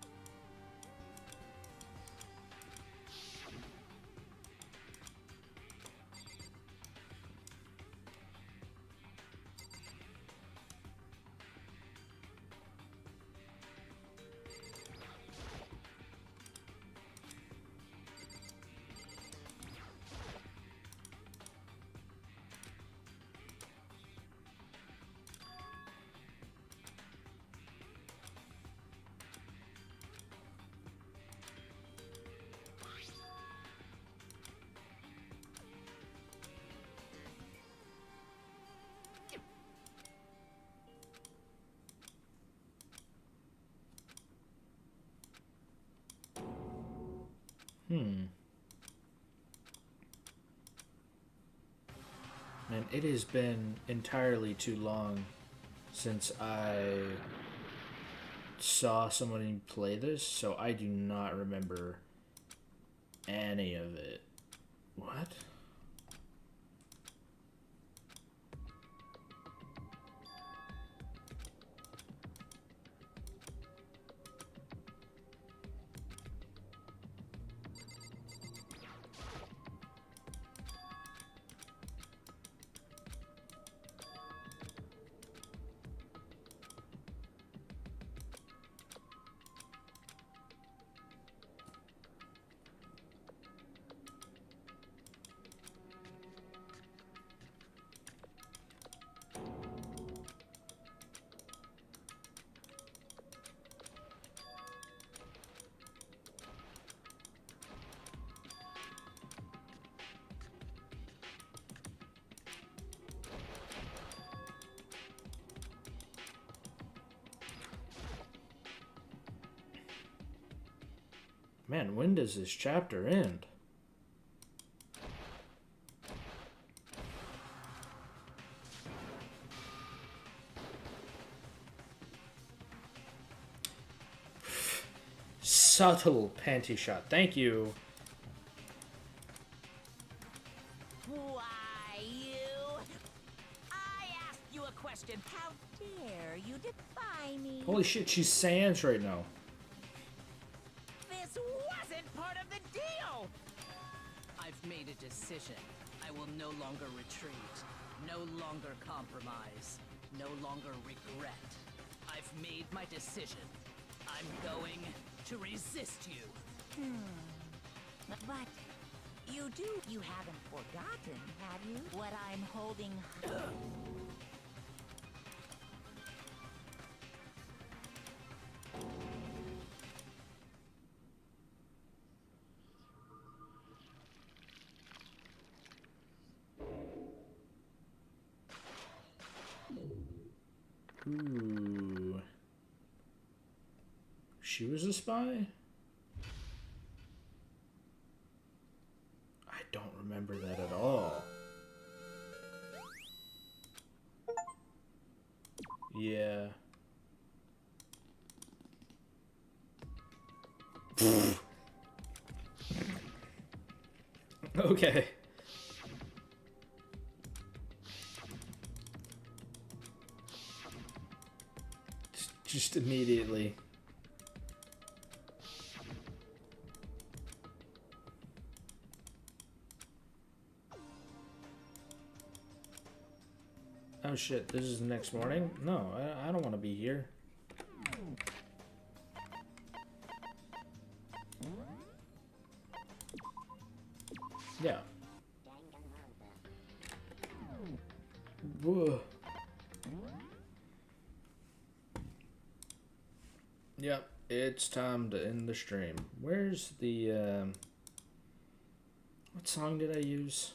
Man, it has been entirely too long since I saw someone play this, so I do not remember any of it. What? Man, when does this chapter end? Subtle panty shot. Thank you. Why, you? I asked you a question. How dare you defy me? Holy shit, she's Sans right now. This wasn't part of the deal! I've made a decision. I will no longer retreat, no longer compromise, no longer regret. I've made my decision. I'm going to resist you. But you haven't forgotten, have you? What I'm holding. Ooh. She was a spy? I don't remember that at all. Yeah. Okay. Just immediately. Oh shit, this is the next morning? No, I don't want to be here. Yeah. Whoa. Yep, it's time to end the stream. Where's the, what song did I use?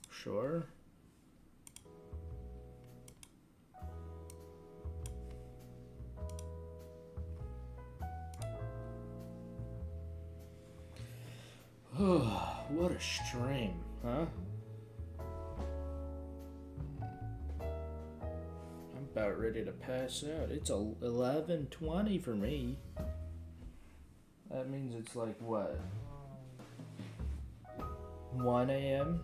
Sure. What a stream, huh? I'm about ready to pass out. It's 11:20 for me. That means it's like what? 1 a.m.?